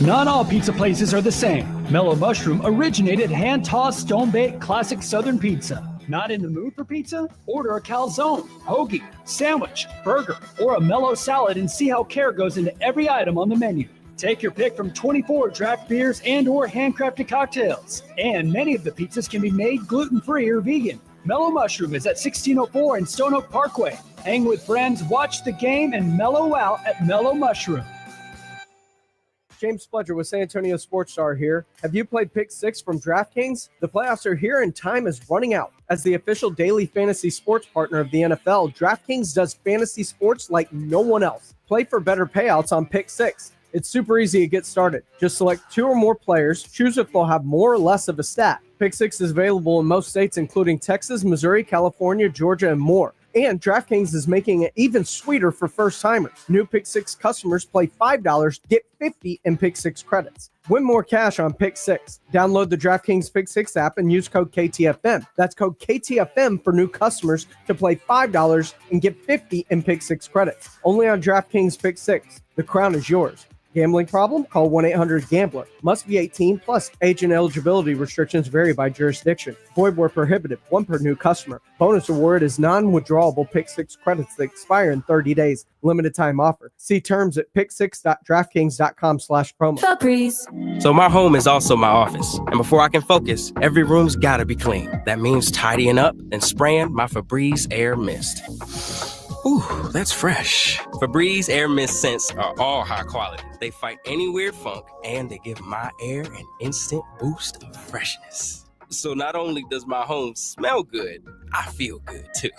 Not all pizza places are the same. Mellow Mushroom originated hand-tossed, stone-baked classic Southern pizza. Not in the mood for pizza? Order a calzone, hoagie, sandwich, burger, or a mellow salad and see how care goes into every item on the menu. Take your pick from 24 draft beers and or handcrafted cocktails. And many of the pizzas can be made gluten-free or vegan. Mellow Mushroom is at 1604 in Stone Oak Parkway. Hang with friends, watch the game, and mellow out at Mellow Mushroom. James Fletcher with San Antonio Sports Star here. Have you played Pick 6 from DraftKings? The playoffs are here and time is running out. As the official daily fantasy sports partner of the NFL, DraftKings does fantasy sports like no one else. Play for better payouts on Pick 6. It's super easy to get started. Just select 2 or more players, choose if they'll have more or less of a stat. Pick 6 is available in most states, including Texas, Missouri, California, Georgia, and more. And DraftKings is making it even sweeter for first-timers. New Pick 6 customers play $5, get $50 in Pick 6 credits. Win more cash on Pick 6. Download the DraftKings Pick 6 app and use code KTFM. That's code KTFM for new customers to play $5 and get $50 in Pick 6 credits. Only on DraftKings Pick 6. The crown is yours. Gambling problem? Call 1-800-GAMBLER. Must be 18 plus. Age and eligibility restrictions vary by jurisdiction. Void where prohibited. 1 per new customer. Bonus award is non-withdrawable Pick 6 credits that expire in 30 days. Limited time offer. See terms at pick6.draftkings.com/promo. Febreze. So my home is also my office. And before I can focus, every room's gotta be clean. That means tidying up and spraying my Febreze Air Mist. Ooh, that's fresh. Febreze Air Mist scents are all high quality. They fight any weird funk, and they give my air an instant boost of freshness. So not only does my home smell good, I feel good too.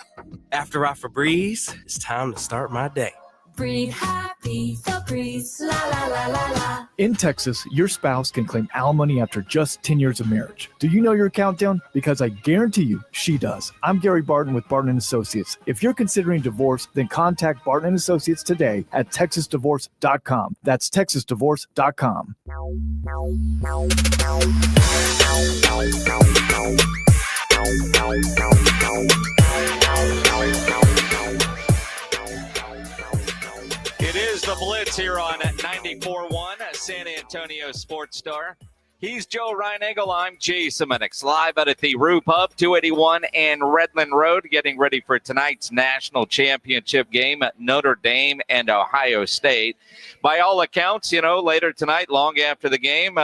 After I Febreze, it's time to start my day. Breathe happy, Febreze, la la la la la. In Texas, your spouse can claim alimony after just 10 years of marriage. Do you know your countdown? Because I guarantee you, she does. I'm Gary Barton with Barton & Associates. If you're considering divorce, then contact Barton & Associates today at texasdivorce.com. That's texasdivorce.com. It is the Blitz here on 94.1 San Antonio Sports Star. He's Joe Reinagel. I'm Jason Minix, live out at the Rue Pub, 281 and Redland Road, getting ready for tonight's national championship game at Notre Dame and Ohio State. By all accounts, later tonight, long after the game,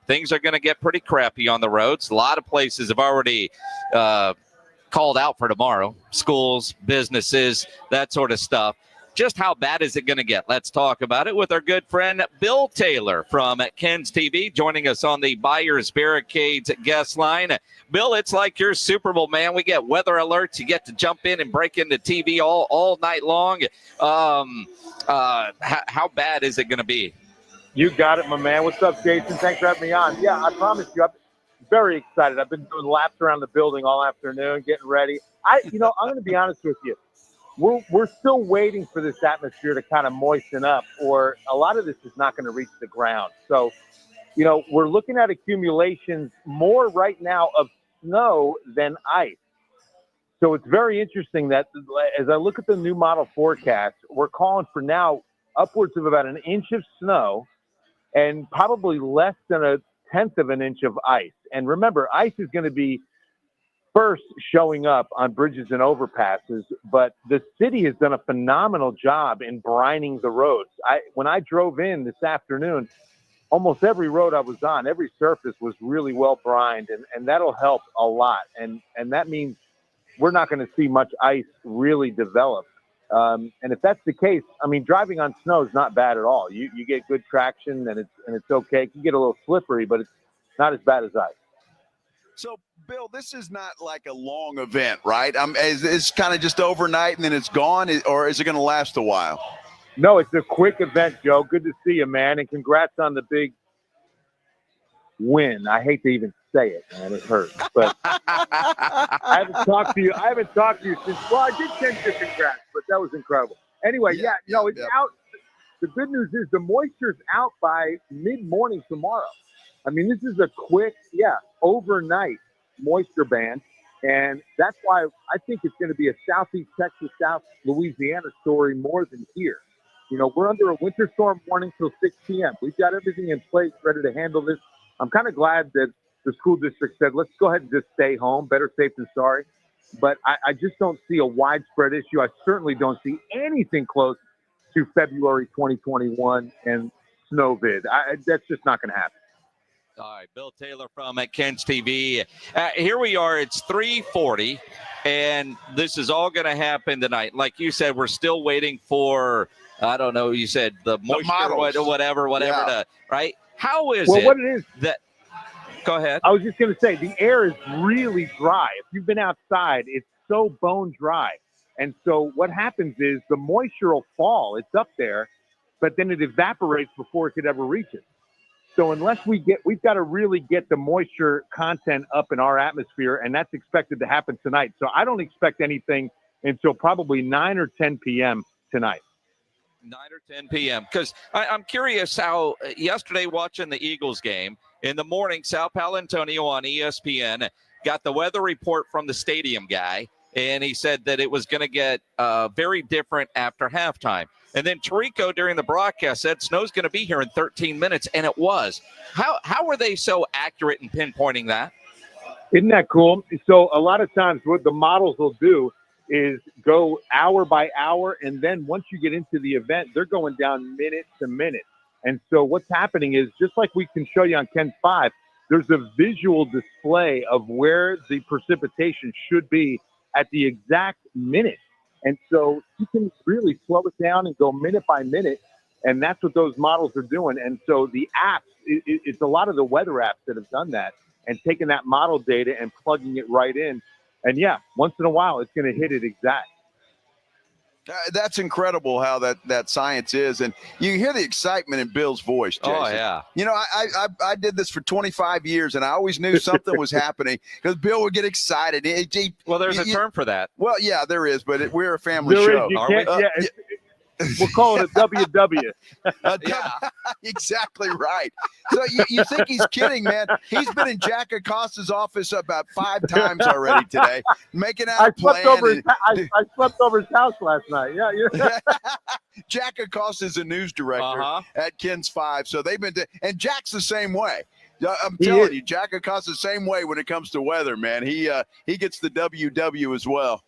things are going to get pretty crappy on the roads. A lot of places have already called out for tomorrow. Schools, businesses, that sort of stuff. Just how bad is it going to get? Let's talk about it with our good friend Bill Taylor from Ken's TV, joining us on the Buyers Barricades guest line. Bill, it's like your Super Bowl, man. We get weather alerts. You get to jump in and break into TV all night long. How bad is it going to be? You got it, my man. What's up, Jason? Thanks for having me on. Yeah, I promise you, I'm very excited. I've been doing laps around the building all afternoon, getting ready. I'm going to be honest with you. We're still waiting for this atmosphere to kind of moisten up, or a lot of this is not going to reach the ground. So we're looking at accumulations more right now of snow than ice. So it's very interesting that as I look at the new model forecast, we're calling for now upwards of about an inch of snow and probably less than a tenth of an inch of ice. And remember, ice is going to be first showing up on bridges and overpasses, but the city has done a phenomenal job in brining the roads. When I drove in this afternoon, almost every road I was on, every surface was really well brined, and that'll help a lot. And that means we're not going to see much ice really develop. And if that's the case, I mean, driving on snow is not bad at all. You get good traction, and it's okay. It can get a little slippery, but it's not as bad as ice. So, Bill, this is not like a long event, right? It's kind of just overnight and then it's gone, or is it going to last a while? No, it's a quick event, Joe. Good to see you, man, and congrats on the big win. I hate to even say it, man. It hurts, but I haven't talked to you since. Well, I did send you congrats, but that was incredible. Anyway, it's out. The good news is the moisture's out by mid-morning tomorrow. I mean, this is a quick, overnight moisture band, and that's why I think it's going to be a Southeast Texas, South Louisiana story more than here. We're under a winter storm warning till 6 p.m. We've got everything in place, ready to handle this. I'm kind of glad that the school district said, let's go ahead and just stay home. Better safe than sorry. But I just don't see a widespread issue. I certainly don't see anything close to February 2021 and Snowvid. That's just not going to happen. All right, Bill Taylor from Ken's TV. Here we are. It's 3:40, and this is all going to happen tonight. Like you said, we're still waiting for, I don't know, you said the moisture, whatever, right? How is it? What it is that? Go ahead. I was just going to say, the air is really dry. If you've been outside, it's so bone dry. And so what happens is the moisture will fall. It's up there, but then it evaporates before it could ever reach it. So unless we've got to really get the moisture content up in our atmosphere, and that's expected to happen tonight. So I don't expect anything until probably 9 or 10 p.m. tonight. 9 or 10 p.m. Because I'm curious how yesterday watching the Eagles game, in the morning, Sal Paolantonio on ESPN got the weather report from the stadium guy, and he said that it was going to get very different after halftime. And then Tirico during the broadcast said snow's going to be here in 13 minutes, and it was. How were they so accurate in pinpointing that? Isn't that cool? So a lot of times what the models will do is go hour by hour, and then once you get into the event, they're going down minute to minute. And so what's happening is, just like we can show you on Ken's 5, there's a visual display of where the precipitation should be at the exact minute. And so you can really slow it down and go minute by minute, and that's what those models are doing. And so the apps, it's a lot of the weather apps that have done that and taken that model data and plugging it right in. And, once in a while, it's going to hit it exact. That's incredible how that science is. And you hear the excitement in Bill's voice, Jason. Oh, yeah. I did this for 25 years, and I always knew something was happening because Bill would get excited. There's a term for that. Well, yeah, there is, but we're a family show. We'll call it a WW. Yeah, exactly right. So you think he's kidding, man. He's been in Jack Acosta's office about 5 times already today, making out a plan. I slept over his house last night. Yeah. Jack Acosta is a news director at Ken's 5, so they've been and Jack's the same way. I'm telling you, Jack Acosta's the same way when it comes to weather, man. He gets the WW as well.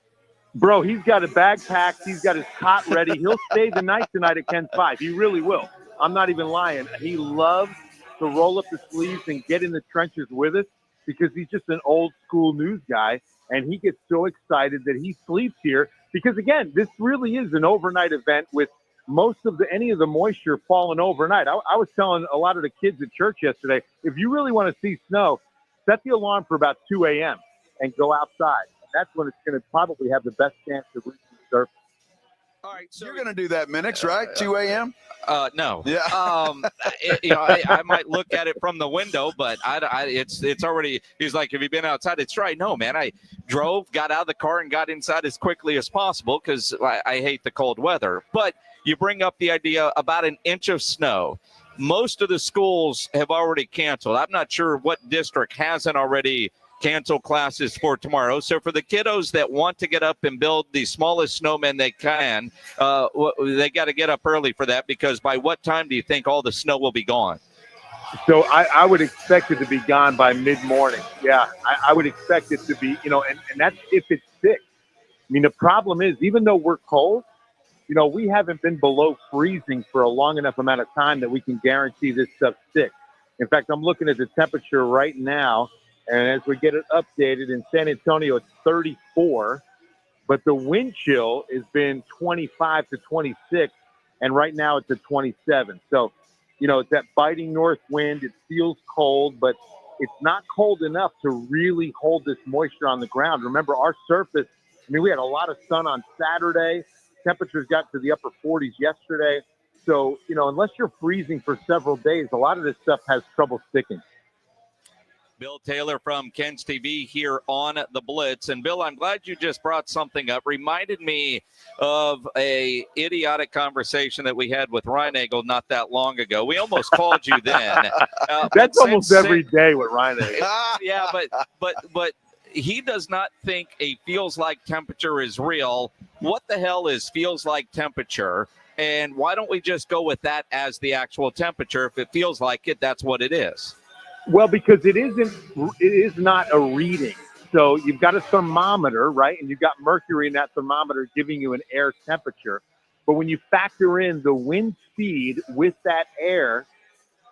Bro, he's got a bag packed. He's got his cot ready. He'll stay the night tonight at Ken's 5. He really will. I'm not even lying. He loves to roll up the sleeves and get in the trenches with us because he's just an old school news guy, and he gets so excited that he sleeps here because, again, this really is an overnight event with most of any of the moisture falling overnight. I was telling a lot of the kids at church yesterday, if you really want to see snow, set the alarm for about 2 a.m. and go outside. That's when it's going to probably have the best chance of reaching the surface. All right, so you're going to do that, Minix, right? 2 a.m.? No. Yeah. I might look at it from the window, but it's already. He's like, "Have you been outside?" It's right. No, man. I drove, got out of the car, and got inside as quickly as possible because I hate the cold weather. But you bring up the idea about an inch of snow. most of the schools have already canceled. I'm not sure what district hasn't already canceled classes for tomorrow. So for the kiddos that want to get up and build the smallest snowman they can, they got to get up early for that, because by what time do you think all the snow will be gone? So I would expect it to be gone by mid-morning. Yeah, I would expect it to be, and that's if it's 6. I mean, the problem is, even though we're cold, we haven't been below freezing for a long enough amount of time that we can guarantee this stuff sticks. In fact, I'm looking at the temperature right now, and as we get it updated in San Antonio, it's 34, but the wind chill has been 25 to 26, and right now it's at 27. So, it's that biting north wind. It feels cold, but it's not cold enough to really hold this moisture on the ground. Remember, our surface, we had a lot of sun on Saturday. Temperatures got to the upper 40s yesterday. So, unless you're freezing for several days, a lot of this stuff has trouble sticking. Bill Taylor from Ken's TV here on the Blitz. And Bill, I'm glad you just brought something up. Reminded me of a idiotic conversation that we had with Ryan Eagle not that long ago. We almost called you then. That's almost every day with Ryan Eagle. Yeah, but he does not think a feels like temperature is real. What the hell is feels like temperature? And why don't we just go with that as the actual temperature? If it feels like it, that's what it is. Well, because it is not a reading. So you've got a thermometer, right? And you've got mercury in that thermometer giving you an air temperature. But when you factor in the wind speed with that air,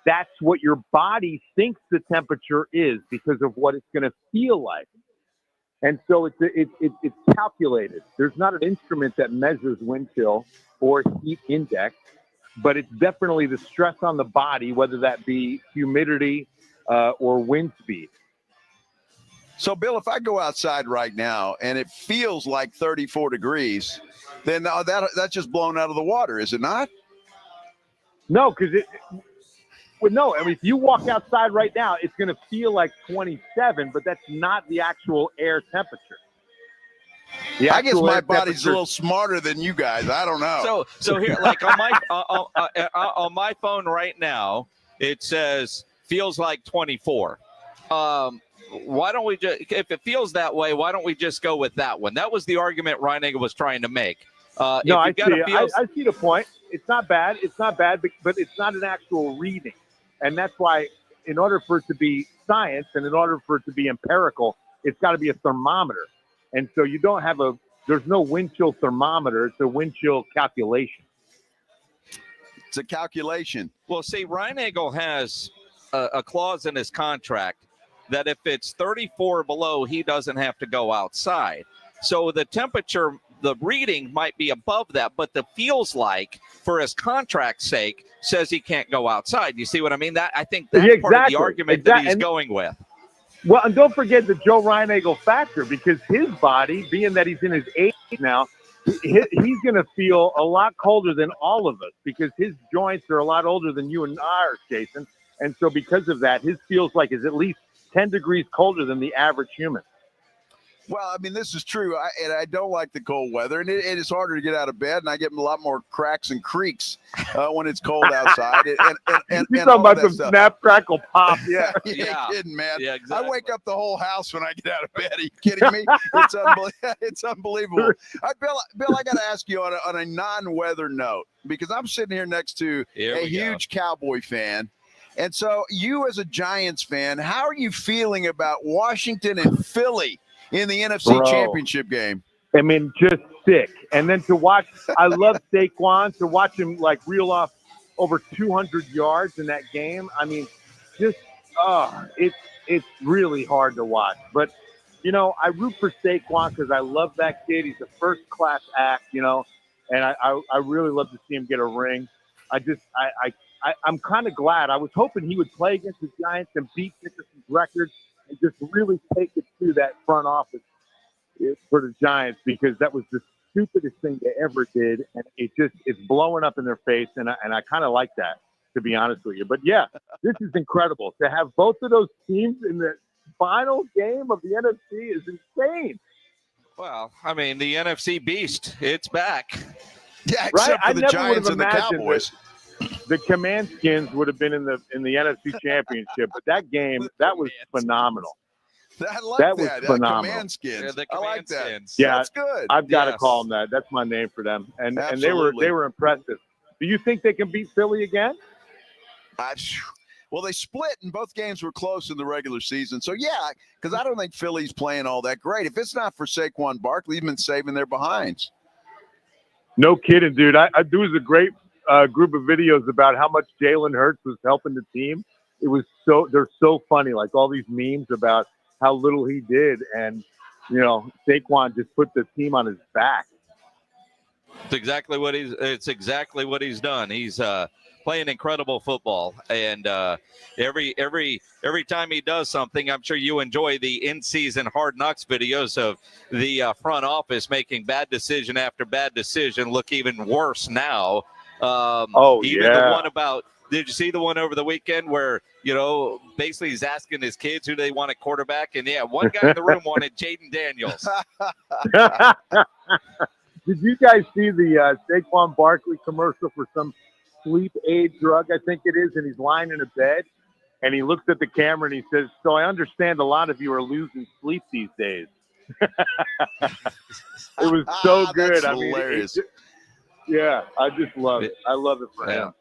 that's what your body thinks the temperature is because of what it's going to feel like. And so it's calculated. There's not an instrument that measures wind chill or heat index, but it's definitely the stress on the body, whether that be humidity, or wind speed. So, Bill, if I go outside right now and it feels like 34 degrees, then that's just blown out of the water, is it not? No, because if you walk outside right now, it's going to feel like 27, but that's not the actual air temperature. I guess my body's a little smarter than you guys. I don't know. So here, like on my phone right now, it says feels like 24. Why don't we just, if it feels that way, why don't we just go with that one? That was the argument Ryan Eagle was trying to make. I see the point. It's not bad. But it's not an actual reading. And that's why, in order for it to be science and in order for it to be empirical, it's got to be a thermometer. And so there's no wind chill thermometer. It's a wind chill calculation. It's a calculation. Well, see, Ryan Eagle has a clause in his contract that if it's 34 below, he doesn't have to go outside. So the temperature, the reading might be above that, but the feels like, for his contract's sake, says he can't go outside. You see what I mean? I think that's part of the argument that he's going with. Well, and don't forget the Joe Ryan Eagle factor, because his body, being that he's in his 80s now, he's going to feel a lot colder than all of us because his joints are a lot older than you and I are, Jason. And so because of that, his feels like is at least 10 degrees colder than the average human. Well, I mean, this is true, and I don't like the cold weather, and it is harder to get out of bed, and I get a lot more cracks and creaks when it's cold outside. And you're talking about some snap, crackle, pop. Yeah, you ain't kidding, man. Yeah, exactly. I wake up the whole house when I get out of bed. Are you kidding me? It's unbelievable. Bill, I got to ask you on a non-weather note, because I'm sitting here next to a huge Cowboy fan. And so you as a Giants fan, how are you feeling about Washington and Philly in the NFC Championship game? I mean, just sick. And then to watch, I love Saquon, to watch him like reel off over 200 yards in that game. I mean, just, it's really hard to watch. But, I root for Saquon because I love that kid. He's a first-class act, and I really love to see him get a ring. I'm kind of glad. I was hoping he would play against the Giants and beat Nickerson's record and just really take it to that front office for the Giants, because that was the stupidest thing they ever did, and it's blowing up in their face, and I kind of like that, to be honest with you. But yeah, this is incredible to have both of those teams in the final game of the NFC is insane. Well, I mean, the NFC beast, it's back. Yeah, except for the Giants and the Cowboys. The Command Skins would have been in the NFC Championship, but that game, that was phenomenal. I like that was phenomenal. Command Skins. Yeah, the I like Command that. Skins. Yeah, that's good. I've got to Yes. call them that. That's my name for them. And they Absolutely. were impressive. Do you think they can beat Philly again? Well, they split, and both games were close in the regular season. So, yeah, because I don't think Philly's playing all that great. If it's not for Saquon Barkley, they've been saving their behinds. No kidding, dude. There was a great group of videos about how much Jalen Hurts was helping the team. They're so funny, like all these memes about how little he did, and Saquon just put the team on his back. It's exactly what he's done. He's playing incredible football, and every time he does something, I'm sure you enjoy the in-season Hard Knocks videos of the front office making bad decision after bad decision look even worse now. The one about. Did you see the one over the weekend where, basically he's asking his kids who they want at quarterback? And, one guy in the room wanted Jaden Daniels. Did you guys see the Saquon Barkley commercial for some sleep aid drug, I think it is, and he's lying in a bed, and he looks at the camera and he says, "So I understand a lot of you are losing sleep these days." It was so good. That's hilarious. I just love it. I love it for him.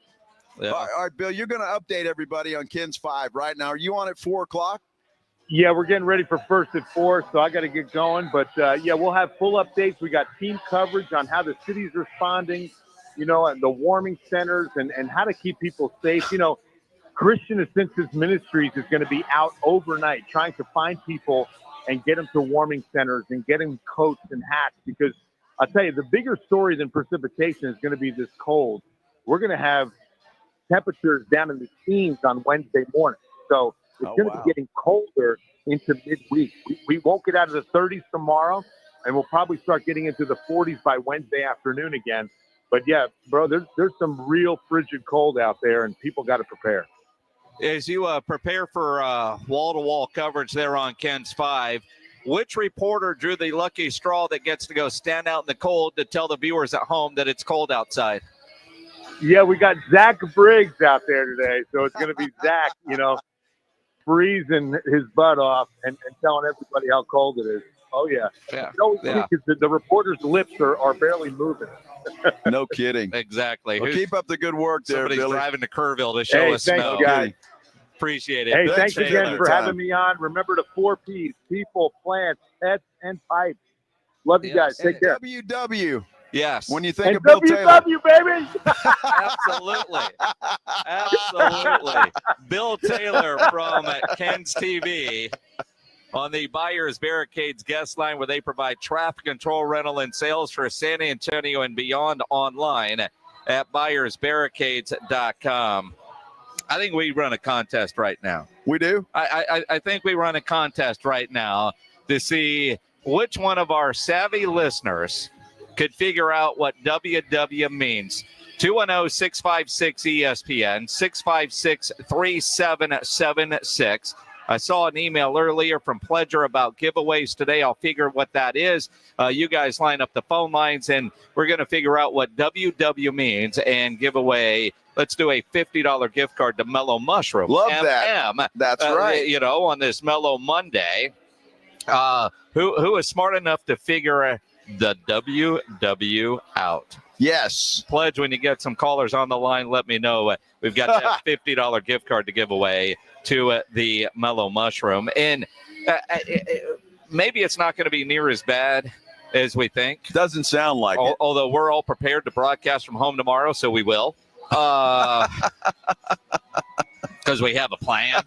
Yeah. All right, Bill, you're going to update everybody on Ken's 5 right now. Are you on at 4 o'clock? Yeah, we're getting ready for first at 4, so I got to get going. But, we'll have full updates. We got team coverage on how the city's responding, and the warming centers and how to keep people safe. Christian Assistance Ministries is going to be out overnight trying to find people and get them to warming centers and get them coats and hats, because I'll tell you, the bigger story than precipitation is going to be this cold. We're going to have temperatures down in the teens on Wednesday morning. So it's going to be getting colder into midweek. We won't get out of the 30s tomorrow, and we'll probably start getting into the 40s by Wednesday afternoon again. But, yeah, bro, there's some real frigid cold out there, and people got to prepare. As you prepare for wall-to-wall coverage there on Ken's 5, which reporter drew the lucky straw that gets to go stand out in the cold to tell the viewers at home that it's cold outside? Yeah, we got Zach Briggs out there today, so it's going to be Zach, freezing his butt off and telling everybody how cold it is. Oh, yeah. Because the reporter's lips are barely moving. No kidding. Exactly. Well, keep up the good work there, Somebody's Billy. driving to Kerrville to show us thanks, snow. guys. Appreciate it. Hey, Thanks thanks again for having me on. Remember the 4 Ps: people, plants, pets, and pipes. Love you guys. Take care. WW. Yes. When you think and of Bill Taylor. WW, baby. Absolutely. Bill Taylor from Ken's TV on the Buyers Barricades guest line, where they provide traffic control, rental, and sales for San Antonio and beyond, online at buyersbarricades.com. I think we run a contest right now. We do? I think we run a contest right now to see which one of our savvy listeners could figure out what WW means. 210-656-ESPN, 656-3776. I saw an email earlier from Pledger about giveaways today. I'll figure what that is. You guys line up the phone lines, and we're going to figure out what WW means and give away. Let's do a $50 gift card to Mellow Mushroom. Love that. That's right. On this Mellow Monday. Who is smart enough to figure the WW out? Yes. Pledge, when you get some callers on the line, let me know. We've got that $50 gift card to give away to the Mellow Mushroom. And maybe it's not going to be near as bad as we think. Doesn't sound like it. Although we're all prepared to broadcast from home tomorrow, so we will. Because we have a plan.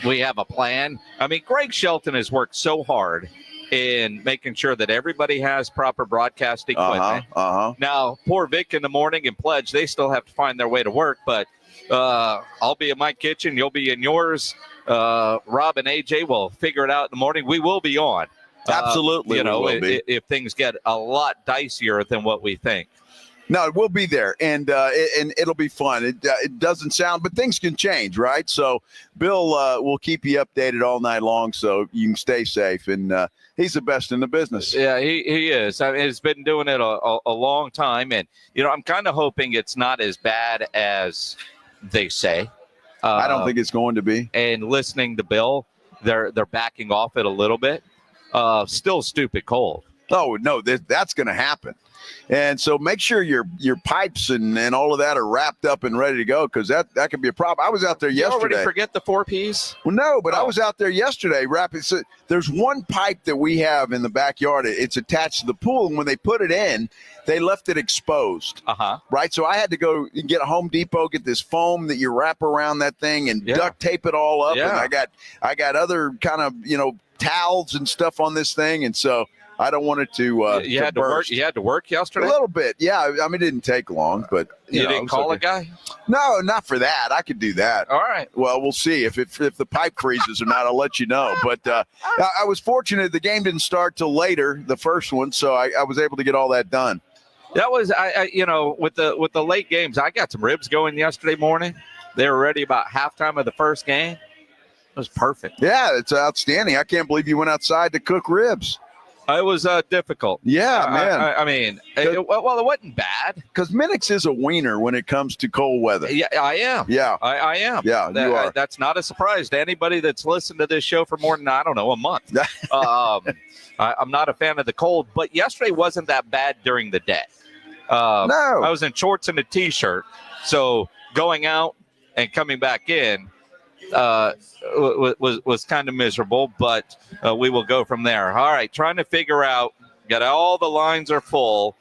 We have a plan. I mean, Greg Shelton has worked so hard in making sure that everybody has proper broadcast equipment. Now, poor Vic in the morning and Pledge, they still have to find their way to work, but I'll be in my kitchen. You'll be in yours. Rob and AJ will figure it out in the morning. We will be on. Absolutely. If things get a lot dicier than what we think. No, we'll be there, and it'll be fun. It doesn't sound, but things can change, right? So Bill will keep you updated all night long, so you can stay safe. And he's the best in the business. Yeah, he is. I mean, he's been doing it a long time, and I'm kind of hoping it's not as bad as they say. I don't think it's going to be. And listening to Bill, they're backing off it a little bit. Still stupid cold. Oh no, that's going to happen. And so make sure your pipes and all of that are wrapped up and ready to go, because that could be a problem. I was out there yesterday. You already forget the 4 Ps? Well, no, but I was out there yesterday wrapping. So there's one pipe that we have in the backyard. It's attached to the pool, and when they put it in, they left it exposed. Right? So I had to go get a Home Depot, get this foam that you wrap around that thing and duct tape it all up. Yeah. And I got other kind of, towels and stuff on this thing, and so I don't want it to you had to burst. work. You had to work yesterday? A little bit, yeah. I mean, it didn't take long, but you didn't call a guy? No, not for that. I could do that. All right. Well, we'll see if the pipe freezes or not. I'll let you know. But I was fortunate the game didn't start till later, the first one, so I was able to get all that done. That was with the late games. I got some ribs going yesterday morning. They were ready about halftime of the first game. It was perfect. Yeah, it's outstanding. I can't believe you went outside to cook ribs. It was difficult. Yeah, man. I mean, it wasn't bad. Because Minix is a wiener when it comes to cold weather. Yeah, I am. Yeah. I am. Yeah, you are. That's not a surprise to anybody that's listened to this show for more than, a month. I'm not a fan of the cold, but yesterday wasn't that bad during the day. No. I was in shorts and a T-shirt, so going out and coming back in was kind of miserable, but we will go from there. All right, trying to figure out, got all the lines are full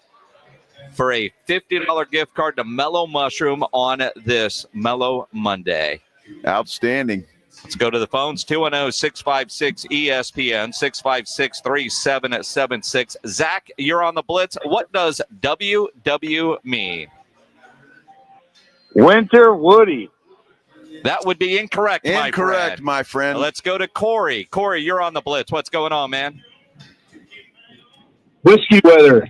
for a $50 gift card to Mellow Mushroom on this Mellow Monday. Outstanding. Let's go to the phones, 210-656-ESPN, 656-3776. Zach, you're on the Blitz. What does WW mean? Winter Woody. That would be incorrect, my friend. Let's go to Corey. Corey, you're on the Blitz. What's going on, man? Whiskey weather.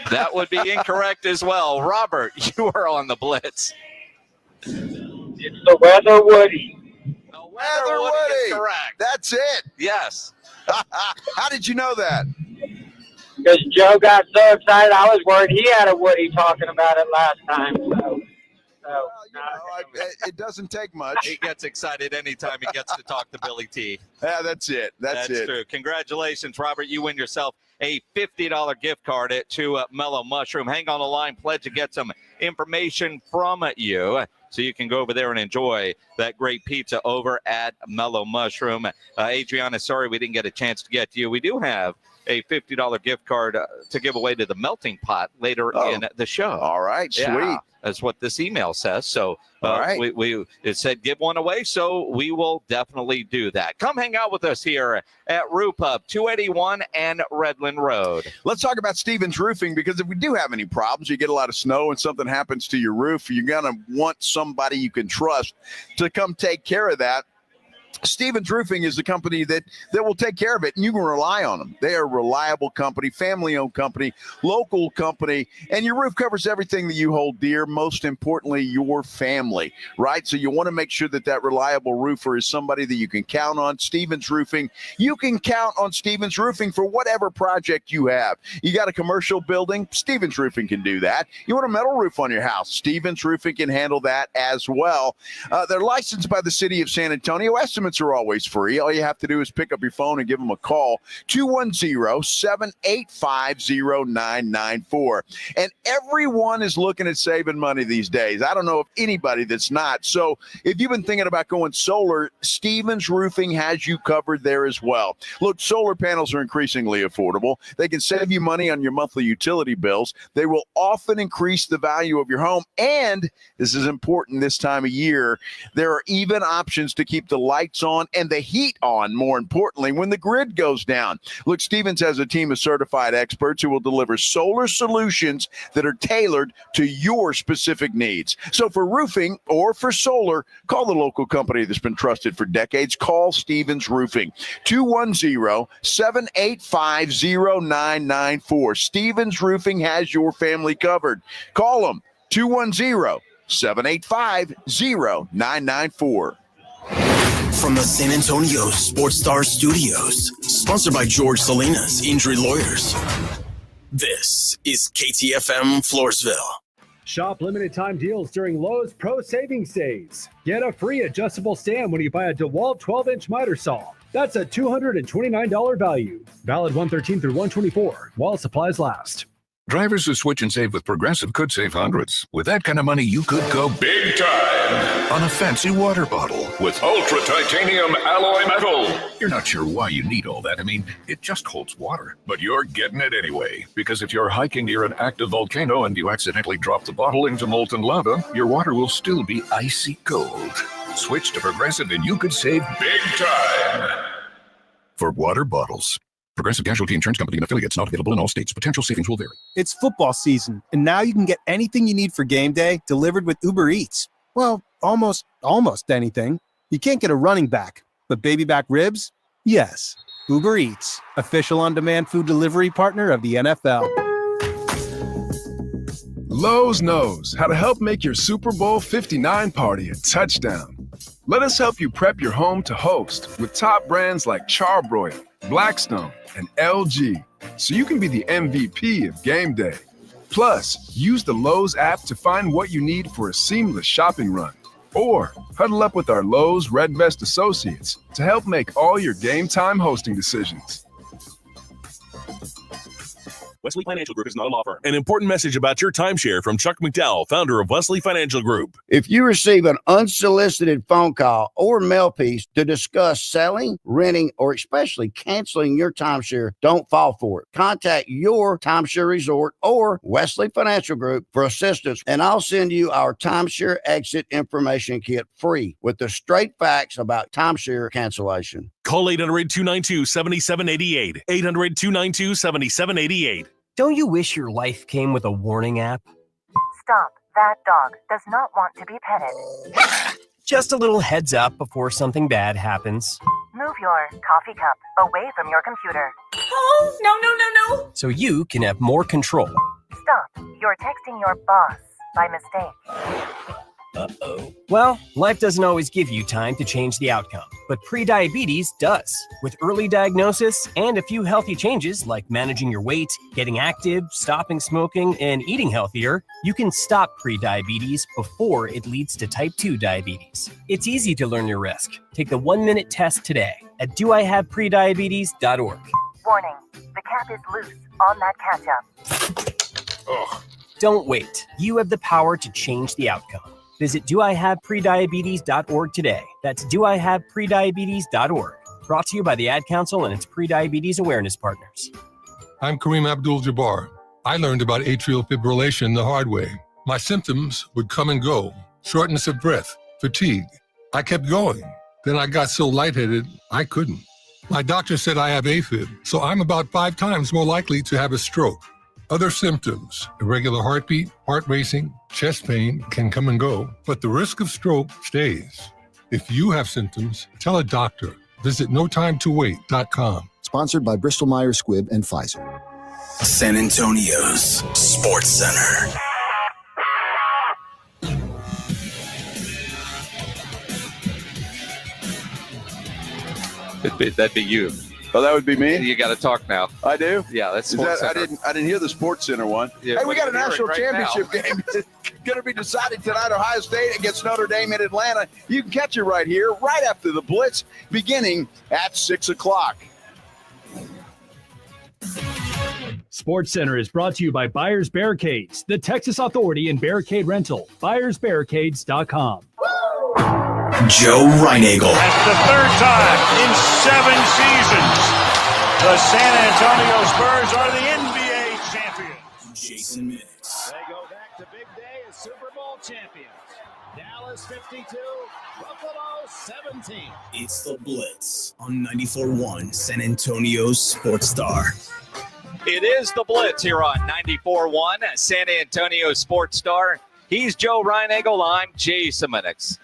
That would be incorrect as well. Robert, you are on the Blitz. It's the Weather Woody. The Weather Woody is correct. That's it. Yes. How did you know that? Because Joe got so excited, I was worried he had a Woody talking about it last time. It doesn't take much. He gets excited anytime he gets to talk to Billy T. Yeah, that's it. That's it. True. Congratulations, Robert. You win yourself a $50 gift card to Mellow Mushroom. Hang on the line. Pledge to get some information from you so you can go over there and enjoy that great pizza over at Mellow Mushroom. Adriana, sorry we didn't get a chance to get to you. We do have a $50 gift card to give away to the Melting Pot later in the show. All right, sweet. Yeah, that's what this email says. So all right. It said give one away, so we will definitely do that. Come hang out with us here at Roo Pub, 281 and Redland Road. Let's talk about Stevens Roofing, because if we do have any problems, you get a lot of snow and something happens to your roof, you're going to want somebody you can trust to come take care of that. Stevens Roofing is the company that will take care of it, and you can rely on them. They are a reliable company, family-owned company, local company, and your roof covers everything that you hold dear, most importantly, your family, right? So you want to make sure that reliable roofer is somebody that you can count on. Stevens Roofing, you can count on Stevens Roofing for whatever project you have. You got a commercial building, Stevens Roofing can do that. You want a metal roof on your house, Stevens Roofing can handle that as well. They're licensed by the city of San Antonio. Estimates are always free. All you have to do is pick up your phone and give them a call, 210-785-0994. And everyone is looking at saving money these days. I don't know of anybody that's not. So if you've been thinking about going solar, Stevens Roofing has you covered there as well. Look, solar panels are increasingly affordable. They can save you money on your monthly utility bills. They will often increase the value of your home. And this is important this time of year, there are even options to keep the lights lights on and the heat on, more importantly, when the grid goes down. Look, Stevens has a team of certified experts who will deliver solar solutions that are tailored to your specific needs. So for roofing or for solar, call the local company that's been trusted for decades. Call Stevens Roofing, 210-785-0994. Stevens Roofing has your family covered. Call them, 210-785-0994. From the San Antonio Sports Star Studios, sponsored by George Salinas Injury Lawyers. This is KTFM Floresville. Shop limited time deals during Lowe's Pro Savings Days. Get a free adjustable stand when you buy a DeWalt 12-inch miter saw. That's a $229 value. Valid 1/13 through 1/24 while supplies last. Drivers who switch and save with Progressive could save hundreds. With that kind of money, you could go big time on a fancy water bottle with ultra titanium alloy metal. You're not sure why you need all that. I mean, it just holds water. But you're getting it anyway. Because if you're hiking near an active volcano and you accidentally drop the bottle into molten lava, your water will still be icy cold. Switch to Progressive and you could save big time for water bottles. Progressive Casualty Insurance Company and affiliates, not available in all states. Potential savings will vary. It's football season, and now you can get anything you need for game day delivered with Uber Eats. Well, almost anything. You can't get a running back, but baby back ribs? Yes. Uber Eats, official on-demand food delivery partner of the NFL. Lowe's knows how to help make your Super Bowl 59 party a touchdown. Let us help you prep your home to host with top brands like Charbroil, Blackstone, and LG, so you can be the MVP of game day. Plus, use the Lowe's app to find what you need for a seamless shopping run. Or huddle up with our Lowe's Red Vest associates to help make all your game time hosting decisions. Wesley Financial Group is not a law firm. An important message about your timeshare from Chuck McDowell, founder of Wesley Financial Group. If you receive an unsolicited phone call or mail piece to discuss selling, renting, or especially canceling your timeshare, don't fall for it. Contact your timeshare resort or Wesley Financial Group for assistance, and I'll send you our timeshare exit information kit free with the straight facts about timeshare cancellation. Call 800-292-7788. 800-292-7788. Don't you wish your life came with a warning app? Stop. That dog does not want to be petted. Just a little heads up before something bad happens. Move your coffee cup away from your computer. Oh, no. So you can have more control. Stop. You're texting your boss by mistake. Uh-oh. Well, life doesn't always give you time to change the outcome, but prediabetes does. With early diagnosis and a few healthy changes like managing your weight, getting active, stopping smoking, and eating healthier, you can stop prediabetes before it leads to type 2 diabetes. It's easy to learn your risk. Take the 1-minute test today at doihaveprediabetes.org. Warning. The cap is loose on that ketchup. Ugh. Don't wait. You have the power to change the outcome. Visit doihaveprediabetes.org today. That's doihaveprediabetes.org. Brought to you by the Ad Council and its prediabetes awareness partners. I'm Kareem Abdul-Jabbar. I learned about atrial fibrillation the hard way. My symptoms would come and go. Shortness of breath, fatigue. I kept going. Then I got so lightheaded, I couldn't. My doctor said I have AFib, so I'm about 5 times more likely to have a stroke. Other symptoms, irregular heartbeat, heart racing, chest pain can come and go, but the risk of stroke stays. If you have symptoms, tell a doctor. Visit notimetowait.com. Sponsored by Bristol Myers Squibb and Pfizer. San Antonio's Sports Center. That'd be you. Oh, that would be me? You got to talk now. I do? Yeah, that's Is Sports that, Center. I didn't hear the Sports Center one. Yeah, hey, we got a national right championship game. Going to be decided tonight. Ohio State against Notre Dame in Atlanta. You can catch it right here, right after the Blitz, beginning at 6 o'clock. Sports Center is brought to you by Buyers Barricades, the Texas Authority in Barricade Rental. BuyersBarricades.com. Joe Reinagel. That's the third time in 7 seasons the San Antonio Spurs are the NBA champions. Jason Minix. They go back. back to big day as Super Bowl champions. Dallas 52, Buffalo 17. It's the Blitz on 94.1 San Antonio's Sports Star. It is the Blitz here on 94.1 San Antonio Sports Star. He's Joe Reinagel. I'm Jason Minix.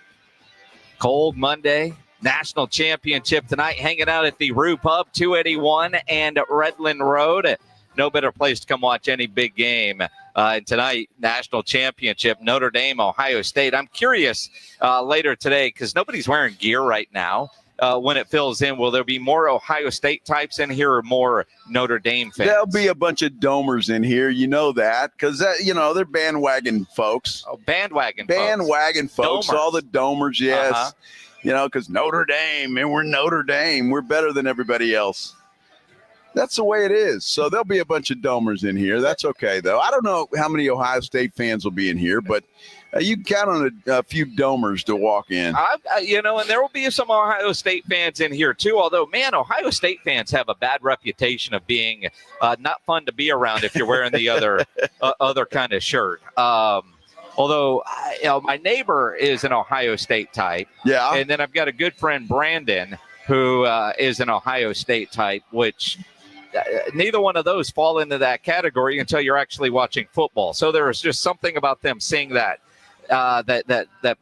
Cold Monday, national championship tonight, hanging out at the Rue Pub, 281 and Redland Road. No better place to come watch any big game. And tonight, national championship, Notre Dame, Ohio State. I'm curious later today, because nobody's wearing gear right now. When it fills in, will there be more Ohio State types in here or more Notre Dame fans? There'll be a bunch of domers in here. You know that because, they're bandwagon folks. Oh, bandwagon folks. Domers. All the domers, yes. Because Notre Dame, and we're Notre Dame. We're better than everybody else. That's the way it is. So there'll be a bunch of domers in here. That's okay, though. I don't know how many Ohio State fans will be in here, but you can count on a few domers to walk in. And there will be some Ohio State fans in here, too. Although, man, Ohio State fans have a bad reputation of being not fun to be around if you're wearing the other kind of shirt. Although, my neighbor is an Ohio State type. Yeah. And then I've got a good friend, Brandon, who is an Ohio State type, which neither one of those fall into that category until you're actually watching football. So there is just something about them seeing that that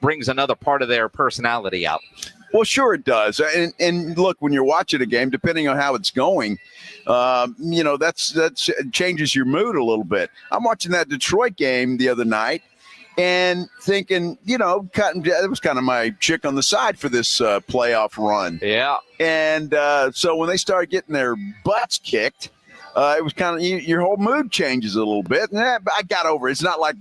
brings another part of their personality out. Well, sure it does. And look, when you're watching a game, depending on how it's going, that's changes your mood a little bit. I'm watching that Detroit game the other night and thinking, it was kind of my chick on the side for this playoff run. Yeah. And so when they started getting their butts kicked, it was kind of your whole mood changes a little bit. And I got over it. It's not like,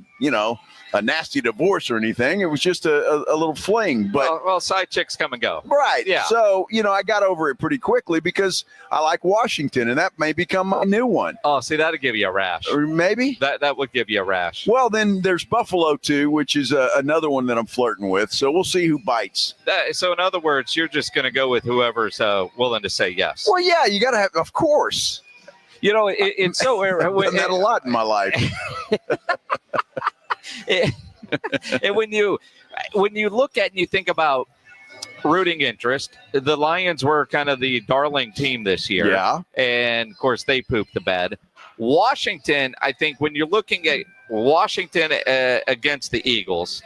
a nasty divorce or anything. It was just a little fling. But well, side chicks come and go. Right. Yeah. So, I got over it pretty quickly because I like Washington, and that may become my new one. Oh, see, that'll give you a rash. Or maybe? That would give you a rash. Well, then there's Buffalo, too, which is another one that I'm flirting with. So we'll see who bites. So, in other words, you're just going to go with whoever's willing to say yes. Well, yeah, you got to have, of course. It's so I've done that a lot in my life. And when you look at and you think about rooting interest, the Lions were kind of the darling team this year. Yeah. And, of course, they pooped the bed. Washington, I think when you're looking at Washington against the Eagles,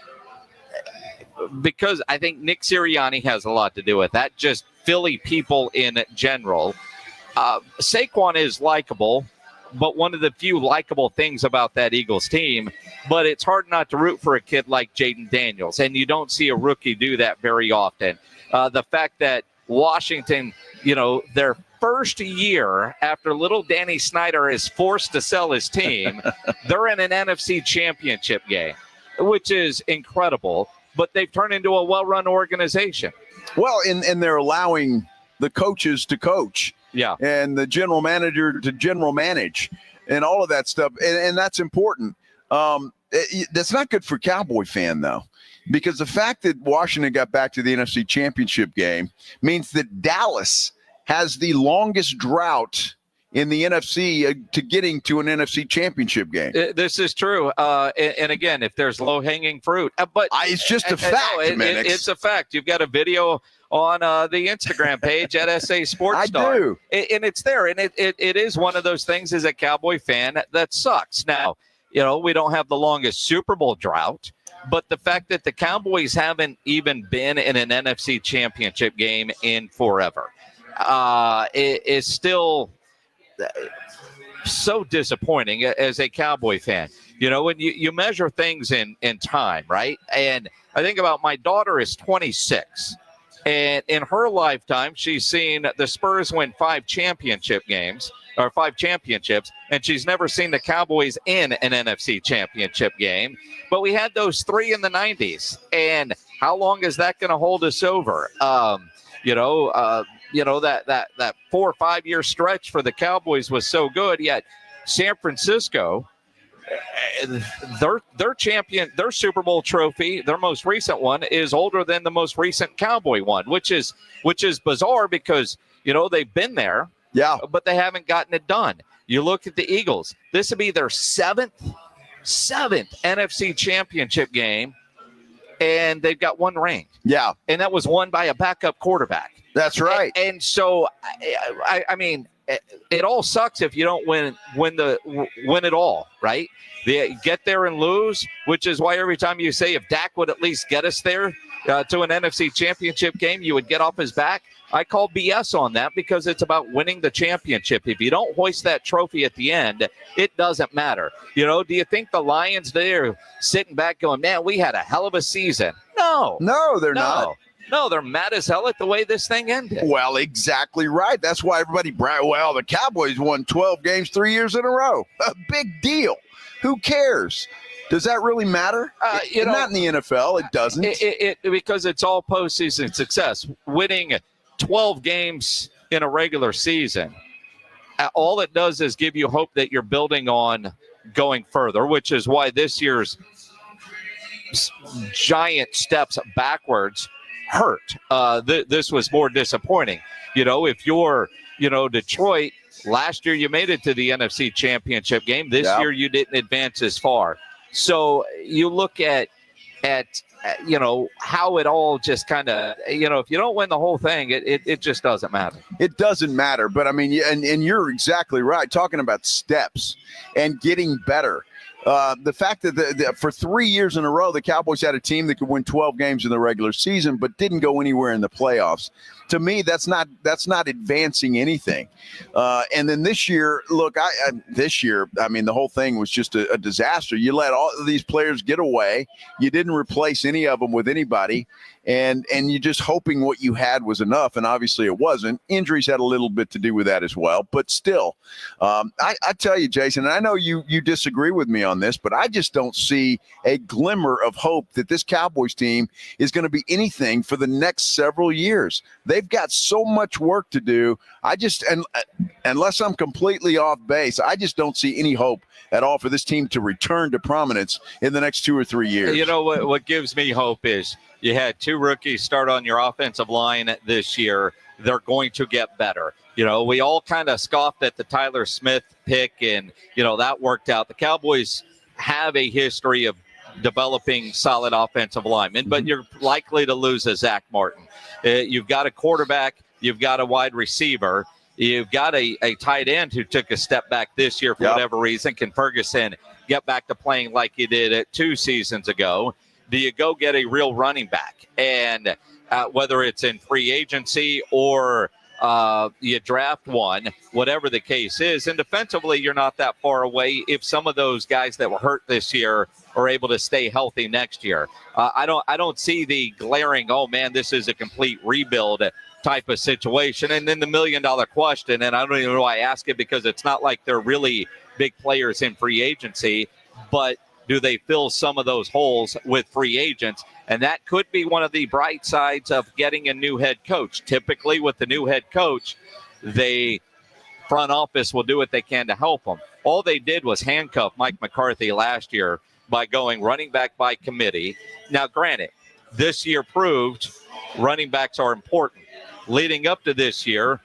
because I think Nick Sirianni has a lot to do with that, just Philly people in general. Saquon is likable, but one of the few likable things about that Eagles team, but it's hard not to root for a kid like Jaden Daniels, and you don't see a rookie do that very often. The fact that Washington, their first year after little Danny Snyder is forced to sell his team, they're in an NFC championship game, which is incredible, but they've turned into a well-run organization. Well, and they're allowing the coaches to coach. Yeah. And the general manager to general manage and all of that stuff. And that's important. That's not good for Cowboy fan, though, because the fact that Washington got back to the NFC Championship game means that Dallas has the longest drought in the NFC to getting to an NFC Championship game. This is true. And again, if there's low-hanging fruit. But it's just a fact, man. It's a fact. You've got a video on the Instagram page at SA Sports Star. I do. And it's there. And it is one of those things as a Cowboy fan that sucks. Now, we don't have the longest Super Bowl drought, but the fact that the Cowboys haven't even been in an NFC Championship game in forever is still so disappointing as a Cowboy fan. When you measure things in time, right? And I think about my daughter is 26. And in her lifetime, she's seen the Spurs win 5 championships, and she's never seen the Cowboys in an NFC championship game. But we had those 3 in the 90s. And how long is that going to hold us over? That 4 or 5 year stretch for the Cowboys was so good, yet San Francisco, their champion, their Super Bowl trophy, their most recent one, is older than the most recent Cowboy one, which is bizarre because they've been there, yeah, but they haven't gotten it done. You look at the Eagles; this would be their 7th 7th NFC Championship game, and they've got 1 ring. Yeah. And that was won by a backup quarterback. That's right. And so, I mean, it all sucks if you don't win it all, right? They get there and lose, which is why every time you say if Dak would at least get us there to an NFC Championship game, you would get off his back. I call BS on that because it's about winning the championship. If you don't hoist that trophy at the end, it doesn't matter. You know, do you think the Lions there sitting back going, man, we had a hell of a season? No, they're not. No, they're mad as hell at the way this thing ended. Well, exactly right. That's why everybody well, the Cowboys won 12 games 3 years in a row. A big deal. Who cares? Does that really matter? Not in the NFL. It doesn't. Because it's all postseason success. Winning 12 games in a regular season, all it does is give you hope that you're building on going further, which is why this year's giant steps backwards hurt. This was more disappointing. You know, if you're, Detroit, last year you made it to the NFC Championship game. This year you didn't advance as far. So you look at how it all just kind of, if you don't win the whole thing, it just doesn't matter. It doesn't matter. But I mean, and you're exactly right. Talking about steps and getting better. The fact that for 3 years in a row, the Cowboys had a team that could win 12 games in the regular season, but didn't go anywhere in the playoffs. To me, that's not advancing anything. And then this year, look, I mean, the whole thing was just a disaster. You let all of these players get away. You didn't replace any of them with anybody. And you're just hoping what you had was enough, and obviously it wasn't. Injuries had a little bit to do with that as well, but still, I tell you, Jason, and I know you disagree with me on this, but I just don't see a glimmer of hope that this Cowboys team is going to be anything for the next several years. They've got so much work to do. Unless I'm completely off base, I just don't see any hope at all for this team to return to prominence in the next 2 or 3 years. You know what gives me hope is you had 2 rookies start on your offensive line this year. They're going to get better. You know, we all kind of scoffed at the Tyler Smith pick, and, that worked out. The Cowboys have a history of developing solid offensive linemen, but you're likely to lose a Zach Martin. You've got a quarterback. You've got a wide receiver. You've got a tight end who took a step back this year for whatever reason. Can Ferguson get back to playing like he did 2 seasons ago? Do you go get a real running back? And whether it's in free agency or you draft one, whatever the case is. And defensively, you're not that far away if some of those guys that were hurt this year are able to stay healthy next year. I don't see the glaring, oh, man, this is a complete rebuild type of situation. And then the $1 million question, and I don't even know why I ask it, because it's not like they're really big players in free agency, but do they fill some of those holes with free agents? And that could be one of the bright sides of getting a new head coach. Typically with the new head coach, the front office will do what they can to help them. All they did was handcuff Mike McCarthy last year by going running back by committee. Now, granted, this year proved running backs are important. Leading up to this year,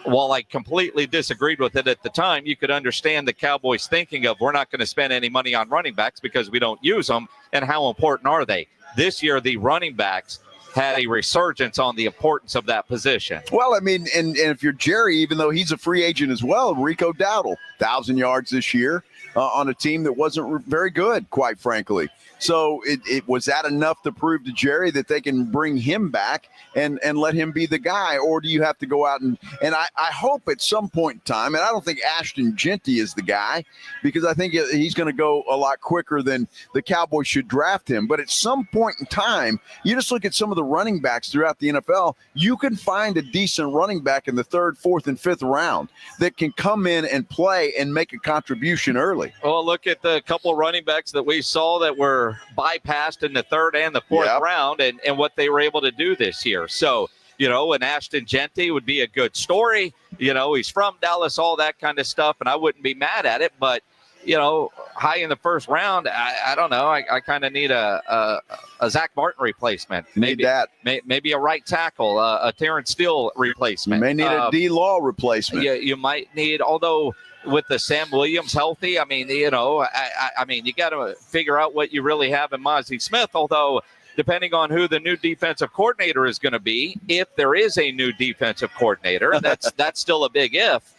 while I completely disagreed with it at the time, you could understand the Cowboys thinking of, we're not going to spend any money on running backs because we don't use them, and how important are they? This year, the running backs had a resurgence on the importance of that position. Well, I mean, and if you're Jerry, even though he's a free agent as well, Rico Dowdle, 1,000 yards this year on a team that wasn't very good, quite frankly. So it was that enough to prove to Jerry that they can bring him back and let him be the guy? Or do you have to go out and I hope at some point in time, and I don't think Ashton Genty is the guy, because I think he's going to go a lot quicker than the Cowboys should draft him. But at some point in time, you just look at some of the running backs throughout the NFL, you can find a decent running back in the 3rd, 4th, and 5th round that can come in and play and make a contribution early. Well, look at the couple of running backs that we saw that were bypassed in the 3rd and the 4th round and what they were able to do this year. So, and Ashton Genty would be a good story. He's from Dallas, all that kind of stuff, and I wouldn't be mad at it. But, high in the first round, I don't know. I kind of need a Zach Martin replacement. Maybe maybe a right tackle, a Terrence Steele replacement. You may need a D-Law replacement. You might need, although with the Sam Williams healthy, I mean, you got to figure out what you really have in Mozzie Smith, although depending on who the new defensive coordinator is going to be, if there is a new defensive coordinator, that's still a big if.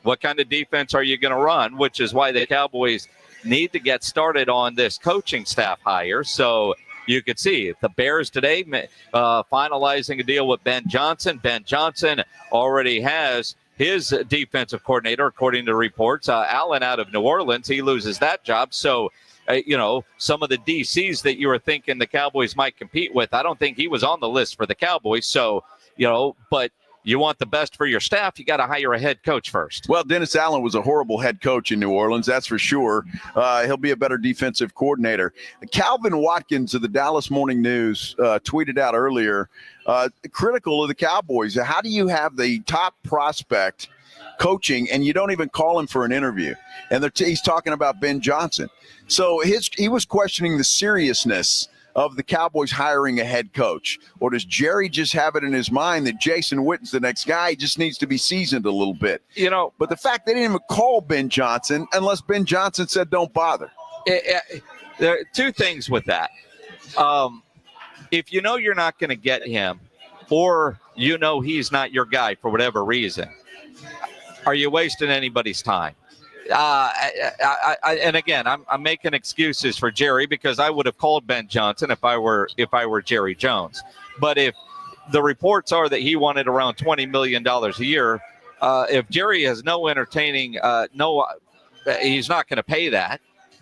What kind of defense are you going to run? Which is why the Cowboys need to get started on this coaching staff hire. So you could see the Bears today finalizing a deal with Ben Johnson. Ben Johnson already has his defensive coordinator, according to reports. Allen out of New Orleans, he loses that job. So, some of the DCs that you were thinking the Cowboys might compete with, I don't think he was on the list for the Cowboys. So, but you want the best for your staff, you got to hire a head coach first. Well, Dennis Allen was a horrible head coach in New Orleans, that's for sure. He'll be a better defensive coordinator. Calvin Watkins of the Dallas Morning News tweeted out earlier, critical of the Cowboys. How do you have the top prospect coaching and you don't even call him for an interview? And he's talking about Ben Johnson. So he was questioning the seriousness of the Cowboys hiring a head coach? Or does Jerry just have it in his mind that Jason Witten's the next guy? He just needs to be seasoned a little bit. But the fact they didn't even call Ben Johnson unless Ben Johnson said don't bother. There are two things with that. If you're not going to get him, or he's not your guy for whatever reason, are you wasting anybody's time? And again, I'm making excuses for Jerry because I would have called Ben Johnson if I were Jerry Jones. But if the reports are that he wanted around $20 million a year, if Jerry has no entertaining, he's not going to pay that.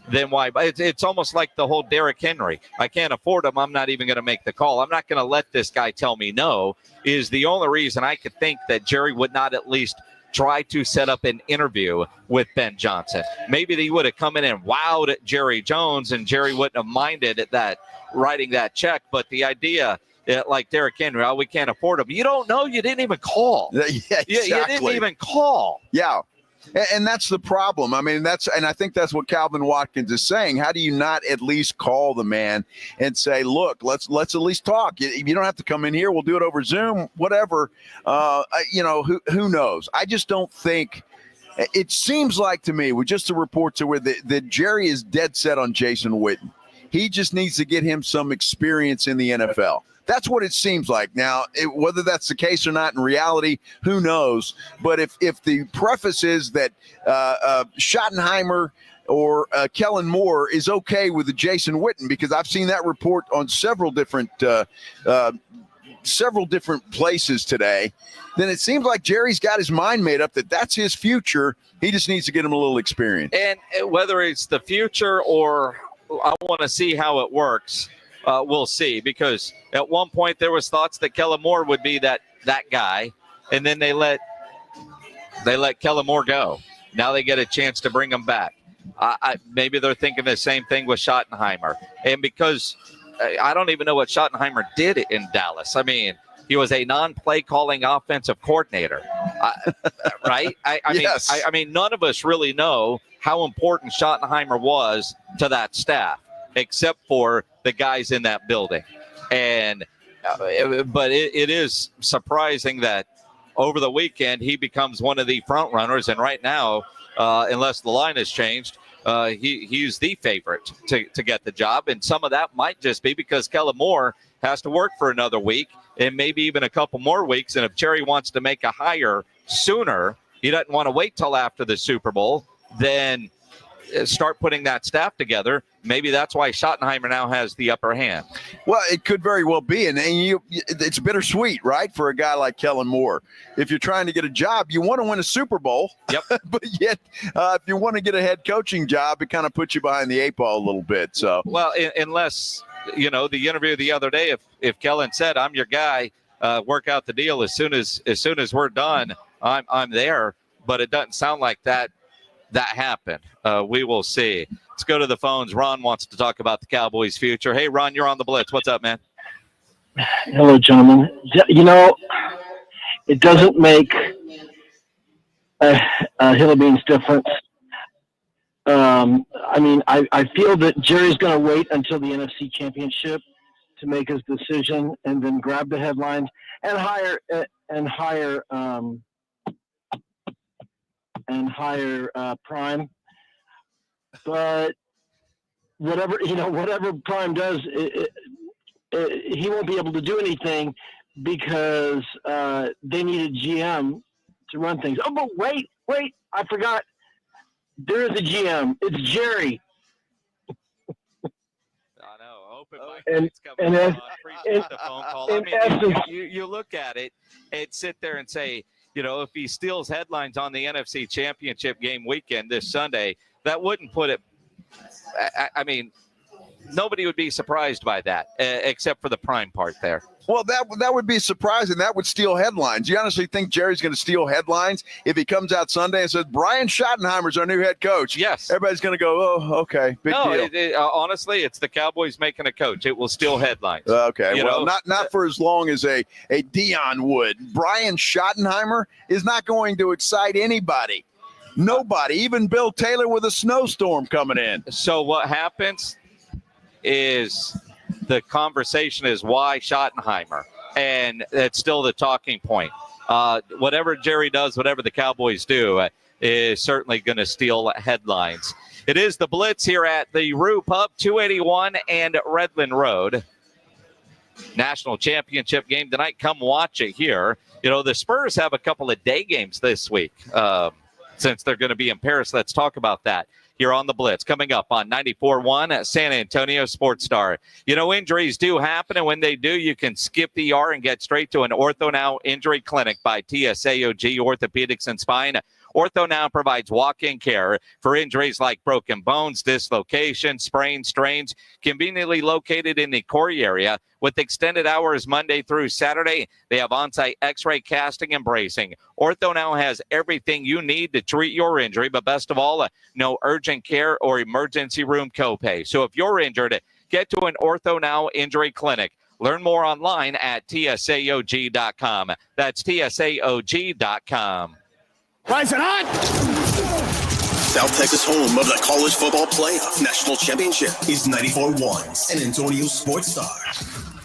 Then why? It's almost like the whole Derrick Henry. I can't afford him. I'm not even going to make the call. I'm not going to let this guy tell me no. Is the only reason I could think that Jerry would not at least try to set up an interview with Ben Johnson. Maybe they would have come in and wowed at Jerry Jones, and Jerry wouldn't have minded that writing that check. But the idea, like Derrick Henry, we can't afford him. You don't know. You didn't even call. Yeah, exactly. You didn't even call. Yeah. And that's the problem. I mean, I think that's what Calvin Watkins is saying. How do you not at least call the man and say, look, let's at least talk. You don't have to come in here. We'll do it over Zoom, whatever. Who knows? I just don't think it seems like to me with just the reports that Jerry is dead set on Jason Witten. He just needs to get him some experience in the NFL. That's what it seems like. Now, whether that's the case or not in reality, who knows? But if the preface is that Schottenheimer or Kellen Moore is okay with the Jason Witten, because I've seen that report on several different places today, then it seems like Jerry's got his mind made up that that's his future. He just needs to get him a little experience. And whether it's the future or I want to see how it works, we'll see, because at one point there was thoughts that Kellen Moore would be that guy, and then they let Kellen Moore go. Now they get a chance to bring him back. Maybe they're thinking the same thing with Schottenheimer, and because I don't even know what Schottenheimer did in Dallas. I mean, he was a non-play calling offensive coordinator, right? I mean, none of us really know how important Schottenheimer was to that staff, except for the guys in that building. And but it is surprising that over the weekend he becomes one of the front runners, and right now, unless the line has changed, he's the favorite to get the job. And some of that might just be because Kellen Moore has to work for another week and maybe even a couple more weeks. And if Jerry wants to make a hire sooner, he doesn't want to wait till after the Super Bowl, then start putting that staff together. Maybe that's why Schottenheimer now has the upper hand. Well, it could very well be. And it's bittersweet, right, for a guy like Kellen Moore. If you're trying to get a job, you want to win a Super Bowl. Yep. But yet, if you want to get a head coaching job, it kind of puts you behind the eight ball a little bit. So, well, unless, the interview the other day, if Kellen said, I'm your guy, work out the deal as soon as we're done, I'm there. But it doesn't sound like that happened. We will see. Let's go to the phones. Ron wants to talk about the Cowboys' future. Hey, Ron, you're on the Blitz. What's up, man? Hello, gentlemen. It doesn't make a hill of beans difference I feel that Jerry's going to wait until the NFC Championship to make his decision, and then grab the headlines and hire Prime. But whatever Prime does, he won't be able to do anything because they need a GM to run things. Oh, but wait, I forgot. There is a GM. It's Jerry. I know. Open mic And nights coming as- on. Appreciate the phone call. I in mean, essence- you look at it and sit there and say, if he steals headlines on the NFC Championship game weekend this Sunday, that wouldn't put it. I mean, nobody would be surprised by that, except for the Prime part there. Well, that would be surprising. That would steal headlines. You honestly think Jerry's going to steal headlines if he comes out Sunday and says, Brian Schottenheimer's our new head coach? Yes. Everybody's going to go, oh, okay, big deal. Honestly, it's the Cowboys making a coach. It will steal headlines. Okay, not for as long as a Dion would. Brian Schottenheimer is not going to excite anybody. Nobody, even Bill Taylor with a snowstorm coming in. So what happens is the conversation is why Schottenheimer, and it's still the talking point. Whatever Jerry does, whatever the Cowboys do, is certainly going to steal headlines. It is the Blitz here at the Rue Pub, 281 and Redland Road. National championship game tonight. Come watch it here. The Spurs have a couple of day games this week since they're going to be in Paris. Let's talk about that here on the Blitz. Coming up on 94.1 San Antonio Sports Star. Injuries do happen, and when they do, you can skip the ER and get straight to an Ortho Now Injury Clinic by TSAOG Orthopedics and Spine. Ortho Now provides walk-in care for injuries like broken bones, dislocations, sprains, strains, conveniently located in the Corey area. With extended hours Monday through Saturday, they have on-site x-ray casting and bracing. Ortho Now has everything you need to treat your injury, but best of all, no urgent care or emergency room copay. So if you're injured, get to an Ortho Now Injury Clinic. Learn more online at tsaog.com. That's tsaog.com. Rising hot! South Texas, home of the college football playoff national championship, is 94.1 San Antonio Sports Star.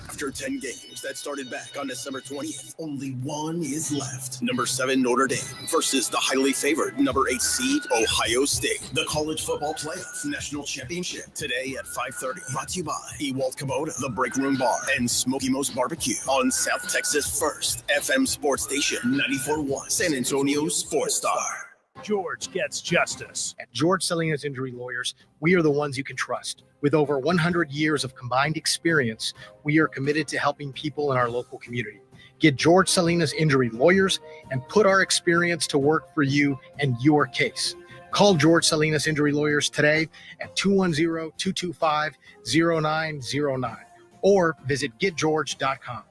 After 10 games that started back on December 20th, only one is left. Number 7 Notre Dame versus the highly favored number 8 seed Ohio State. The college football playoff national championship today at 5:30. Brought to you by Ewald Kubota, the Break Room Bar, and Smoky Mo's Barbecue on South Texas' first FM sports station, 94.1 San Antonio Sports Star. George gets justice. At George Salinas Injury Lawyers, we are the ones you can trust. With over 100 years of combined experience, we are committed to helping people in our local community. Get George Salinas Injury Lawyers and put our experience to work for you and your case. Call George Salinas Injury Lawyers today at 210-225-0909 or visit getgeorge.com.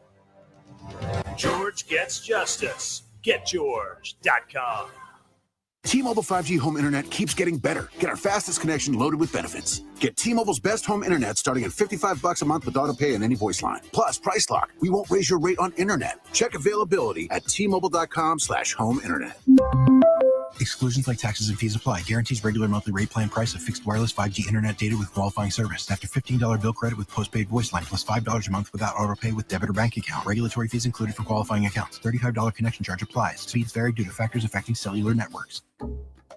George gets justice. GetGeorge.com. T-Mobile 5G home internet keeps getting better. Get our fastest connection loaded with benefits. Get T-Mobile's best home internet starting at $55 a month with auto pay and any voice line. Plus, Price Lock. We won't raise your rate on internet. Check availability at T-Mobile.com/home internet. Exclusions like taxes and fees apply. Guarantees regular monthly rate plan price of fixed wireless 5G internet data with qualifying service. After $15 bill credit with postpaid voice line plus $5 a month without auto pay with debit or bank account. Regulatory fees included for qualifying accounts. $35 connection charge applies. Speeds vary due to factors affecting cellular networks.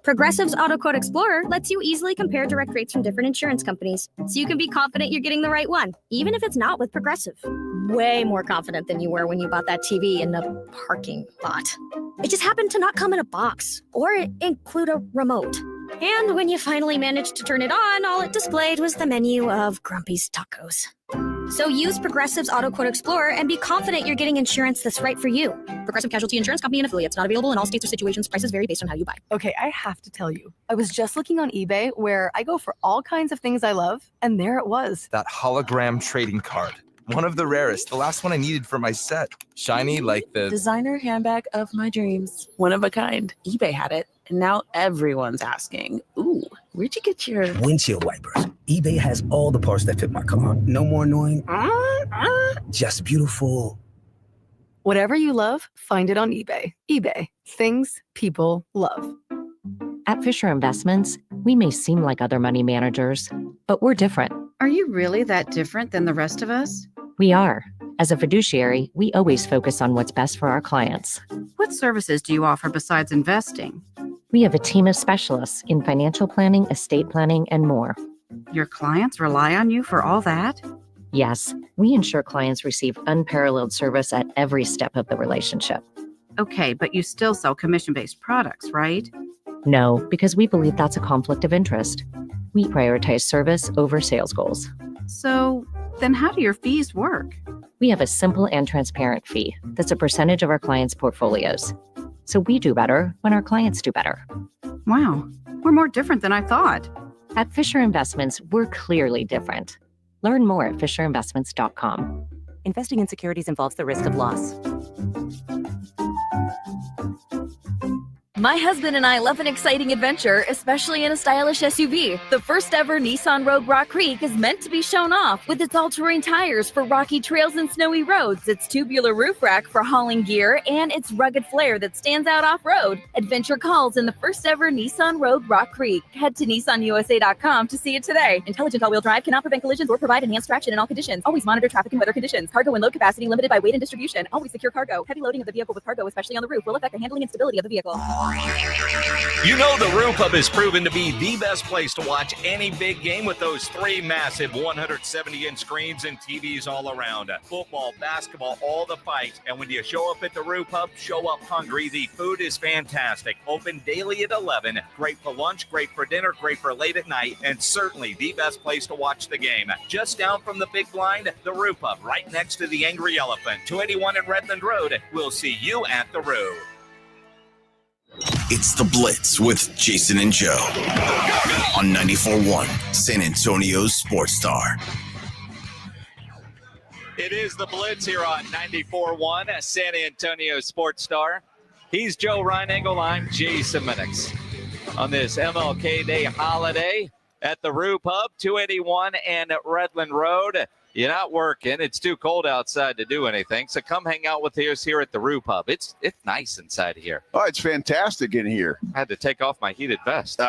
Progressive's Auto Quote Explorer lets you easily compare direct rates from different insurance companies, so you can be confident you're getting the right one, even if it's not with Progressive. Way more confident than you were when you bought that TV in the parking lot. It just happened to not come in a box or include a remote. And when you finally managed to turn it on, all it displayed was the menu of Grumpy's Tacos. So use Progressive's Auto Quote Explorer and be confident you're getting insurance that's right for you. Progressive Casualty Insurance Company and affiliates. Not available in all states or situations. Prices vary based on how you buy. Okay, I have to tell you, I was just looking on eBay where I go for all kinds of things I love, and there it was. That hologram trading card. One of the rarest. The last one I needed for my set. Shiny like the designer handbag of my dreams. One of a kind. eBay had it, and now everyone's asking, ooh, where'd you get your windshield wipers? eBay has all the parts that fit my car. No more annoying. Just beautiful. Whatever you love, find it on eBay. eBay. Things people love. At Fisher Investments, we may seem like other money managers, but we're different. Are you really that different than the rest of us? We are. As a fiduciary, we always focus on what's best for our clients. What services do you offer besides investing? We have a team of specialists in financial planning, estate planning, and more. Your clients rely on you for all that? Yes, we ensure clients receive unparalleled service at every step of the relationship. Okay, but you still sell commission-based products, right? No, because we believe that's a conflict of interest. We prioritize service over sales goals. So, then how do your fees work? We have a simple and transparent fee that's a percentage of our clients' portfolios. So we do better when our clients do better. Wow, we're more different than I thought. At Fisher Investments, we're clearly different. Learn more at fisherinvestments.com. Investing in securities involves the risk of loss. My husband and I love an exciting adventure, especially in a stylish SUV. The first ever Nissan Rogue Rock Creek is meant to be shown off with its all-terrain tires for rocky trails and snowy roads, its tubular roof rack for hauling gear, and its rugged flair that stands out off-road. Adventure calls in the first ever Nissan Rogue Rock Creek. Head to nissanusa.com to see it today. Intelligent all-wheel drive cannot prevent collisions or provide enhanced traction in all conditions. Always monitor traffic and weather conditions. Cargo and load capacity limited by weight and distribution. Always secure cargo. Heavy loading of the vehicle with cargo, especially on the roof, will affect the handling and stability of the vehicle. You know the Roof Hub has proven to be the best place to watch any big game with those 3 massive 170-inch screens and TVs all around. Football, basketball, all the fights. And when you show up at the Roof Hub, show up hungry. The food is fantastic. Open daily at 11. Great for lunch, great for dinner, great for late at night, and certainly the best place to watch the game. Just down from the big blind, the Roof Hub, right next to the Angry Elephant. 281 in Redland Road. We'll see you at the Roof. It's the Blitz with Jason and Joe on 94.1 San Antonio's Sports Star. It is the Blitz here on 94.1 San Antonio Sports Star. He's Joe Reinagel. I'm Jason Minix. On this MLK Day holiday at the Roof Hub, 281 and Redland Road. You're not working. It's too cold outside to do anything. So come hang out with us here at the Roof Hub. It's nice inside here. Oh, it's fantastic in here. I had to take off my heated vest.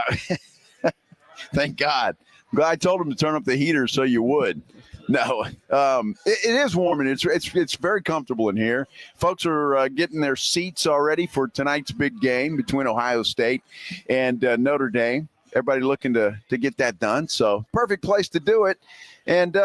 Thank God. I told him to turn up the heater so you would. No, it is warm and it's very comfortable in here. Folks are getting their seats already for tonight's big game between Ohio State and Notre Dame. Everybody looking to get that done. So perfect place to do it. And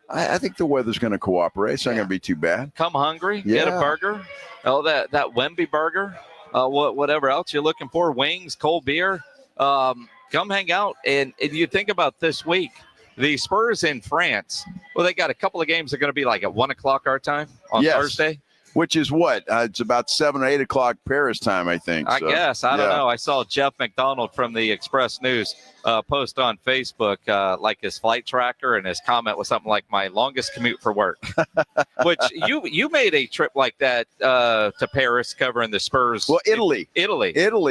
I think the weather's going to cooperate. It's not going to be too bad. Come hungry, get a burger. Oh, that Wemby burger, whatever else you're looking for, wings, cold beer. Come hang out. And you think about this week, the Spurs in France. Well, they got a couple of games that are going to be like at 1 o'clock our time on Thursday. Which is what? It's about 7 or 8 o'clock Paris time, I think. I guess. I don't know. I saw Jeff McDonald from the Express News post on Facebook, like his flight tracker, and his comment was something like, my longest commute for work. Which you made a trip like that to Paris covering the Spurs. Well, Italy,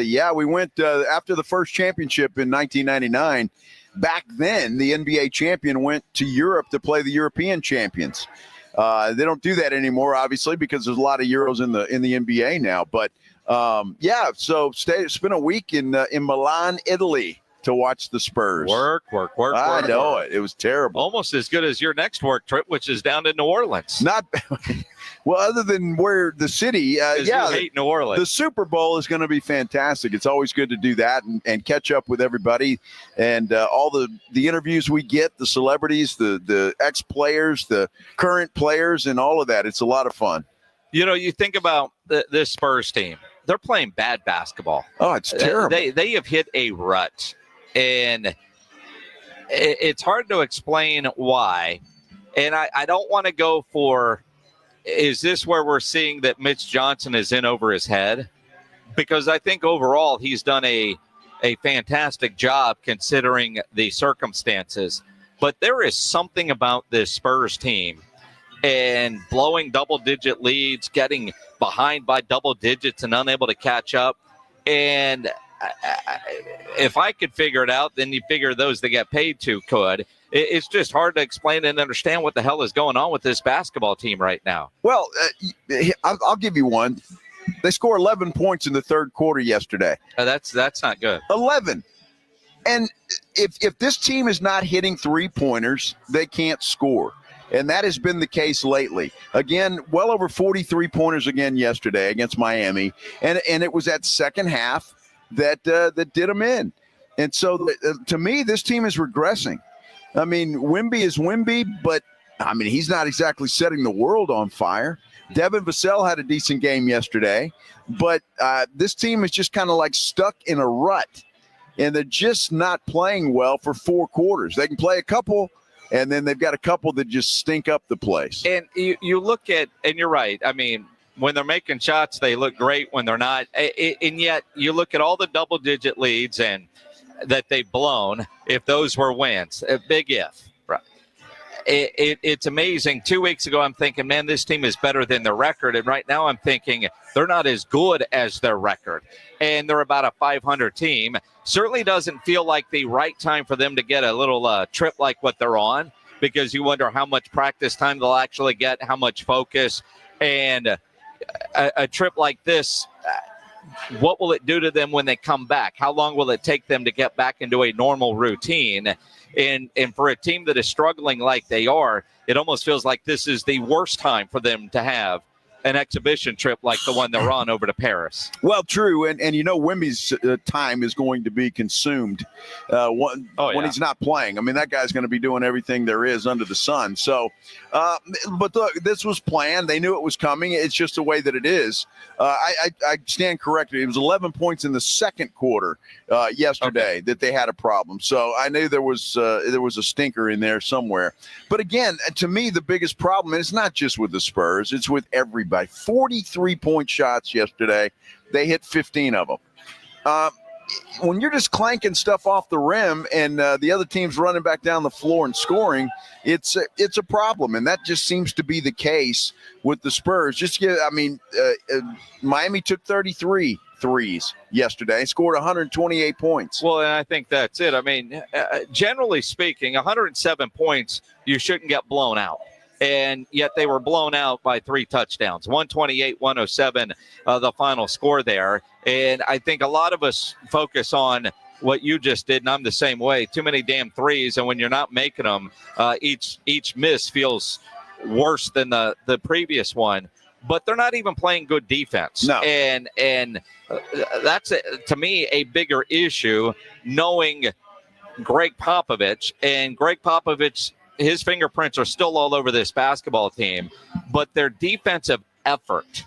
yeah. We went after the first championship in 1999. Back then, the NBA champion went to Europe to play the European champions. They don't do that anymore, obviously, because there's a lot of Euros in the NBA now. But so spent a week in Milan, Italy, to watch the Spurs. Work. I know it. It was terrible. Almost as good as your next work trip, which is down to New Orleans. Not well, other than where the city. You hate New Orleans. The Super Bowl is going to be fantastic. It's always good to do that and catch up with everybody and all the interviews we get, the celebrities, the ex-players, the current players, and all of that. It's a lot of fun. You know, you think about this Spurs team. They're playing bad basketball. Oh, it's terrible. They have hit a rut, and it's hard to explain why. And I don't want to go for, is this where we're seeing that Mitch Johnson is in over his head? Because I think overall he's done a fantastic job considering the circumstances. But there is something about this Spurs team and blowing double-digit leads, getting behind by double digits and unable to catch up. And if I could figure it out, then you figure those that get paid to could. It's just hard to explain and understand what the hell is going on with this basketball team right now. Well, I'll give you one. They scored 11 points in the third quarter yesterday. That's not good. 11. And if this team is not hitting three-pointers, they can't score. And that has been the case lately. Again, well over 40 pointers again yesterday against Miami. And it was that second half that did them in. And so, to me, this team is regressing. I mean, Wemby is Wemby, but, I mean, he's not exactly setting the world on fire. Devin Vassell had a decent game yesterday. But this team is just kind of like stuck in a rut. And they're just not playing well for 4 quarters. They can play a couple, and then they've got a couple that just stink up the place. And you look at, and you're right, I mean, when they're making shots, they look great. When they're not, and yet you look at all the double-digit leads and that they've blown, if those were wins, a big if. Right. It's amazing. 2 weeks ago, I'm thinking, man, this team is better than their record. And right now I'm thinking they're not as good as their record. And they're about a 500 team. Certainly doesn't feel like the right time for them to get a little trip like what they're on, because you wonder how much practice time they'll actually get, how much focus. And a trip like this, what will it do to them when they come back? How long will it take them to get back into a normal routine? And for a team that is struggling like they are, it almost feels like this is the worst time for them to have an exhibition trip like the one they're on over to Paris. Well, true. And Wemby's time is going to be consumed when he's not playing. I mean, that guy's going to be doing everything there is under the sun. So, but look, this was planned. They knew it was coming. It's just the way that it is. I stand corrected. It was 11 points in the second quarter yesterday that they had a problem. So I knew there was a stinker in there somewhere. But again, to me, the biggest problem, and it's not just with the Spurs, it's with everybody. 43-point shots yesterday. They hit 15 of them. When you're just clanking stuff off the rim and the other team's running back down the floor and scoring, it's a problem. And that just seems to be the case with the Spurs. Miami took 33 threes yesterday, scored 128 points. Well, and I think that's it. I mean, generally speaking, 107 points, you shouldn't get blown out. And yet they were blown out by 3 touchdowns, 128-107, the final score there. And I think a lot of us focus on what you just did, and I'm the same way. Too many damn threes, and when you're not making them, each miss feels worse than the previous one. But they're not even playing good defense. No. And that's, to me, a bigger issue, knowing Greg Popovich. And Greg Popovich, his fingerprints are still all over this basketball team, but their defensive effort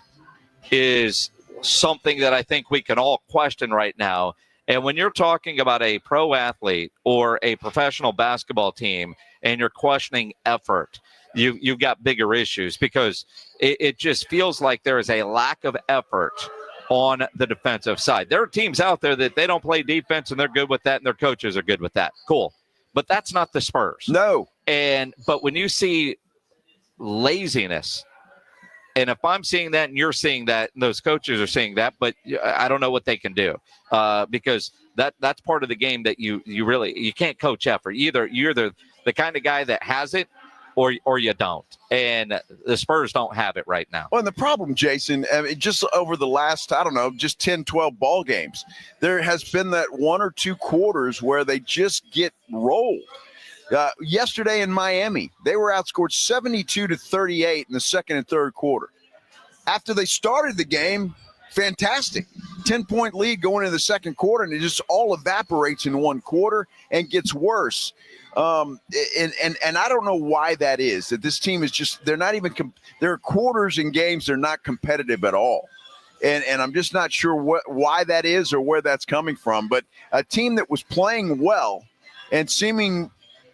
is something that I think we can all question right now. And when you're talking about a pro athlete or a professional basketball team and you're questioning effort, you've got bigger issues, because it just feels like there is a lack of effort on the defensive side. There are teams out there that they don't play defense and they're good with that and their coaches are good with that. Cool. But that's not the Spurs. No. But when you see laziness, and if I'm seeing that and you're seeing that and those coaches are seeing that, but I don't know what they can do, because that's part of the game that you can't coach effort. You're the kind of guy that has it or you don't. And the Spurs don't have it right now. Well, and the problem, Jason, just over the last, just 10, 12 ball games, there has been that 1 or 2 quarters where they just get rolled. Yesterday in Miami, they were outscored 72-38 in the second and third quarter. After they started the game, fantastic. 10-point lead going into the second quarter, and it just all evaporates in one quarter and gets worse. And I don't know why that is, that this team is just, they're not even, there are quarters in games they're not competitive at all. And I'm just not sure why that is or where that's coming from. But a team that was playing well and seeming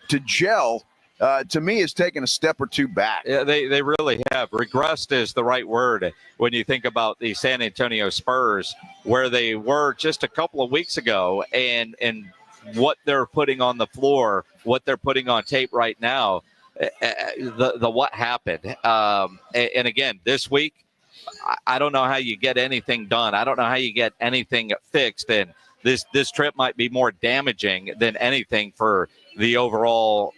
to gel, to me, has taken a step or two back. Yeah, they really have. Regressed is the right word when you think about the San Antonio Spurs, where they were just a couple of weeks ago, and what they're putting on the floor, what they're putting on tape right now, the what happened. And again, this week, I don't know how you get anything done. I don't know how you get anything fixed. And this trip might be more damaging than anything for the overall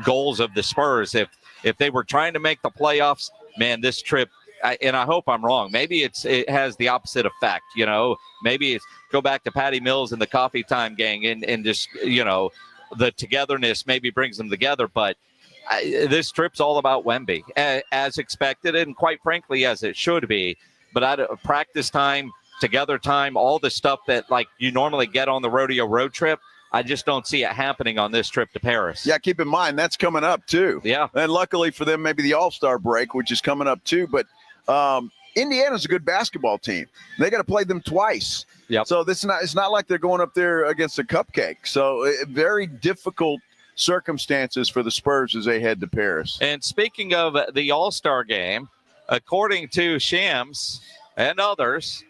goals of the Spurs. If they were trying to make the playoffs, man, this trip and I hope I'm wrong. Maybe it has the opposite effect. Maybe it's go back to Patty Mills and the Coffee Time Gang and just the togetherness maybe brings them together. But this trip's all about Wemby, as expected, and quite frankly, as it should be. But practice time, together time, all the stuff that like you normally get on the rodeo road trip, I just don't see it happening on this trip to Paris. Yeah, keep in mind, that's coming up too. Yeah. And luckily for them, maybe the All-Star break, which is coming up too. But Indiana's a good basketball team. They got to play them twice. Yep. So it's not like they're going up there against a cupcake. So very difficult circumstances for the Spurs as they head to Paris. And speaking of the All-Star game, according to Shams and others,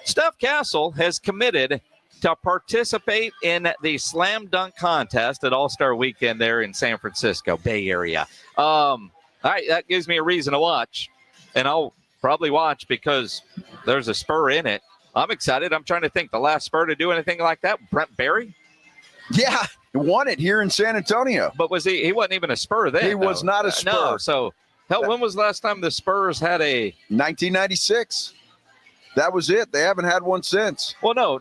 Steph Castle has committed to participate in the slam dunk contest at All-Star Weekend there in San Francisco, Bay Area. All right, that gives me a reason to watch, and I'll probably watch because there's a Spur in it. I'm excited. I'm trying to think the last Spur to do anything like that. Brent Barry? Yeah, he won it here in San Antonio. But was he wasn't even a Spur then. He was not a Spur. No, so when was the last time the Spurs had a 1996? That was it. They haven't had one since. Well, no.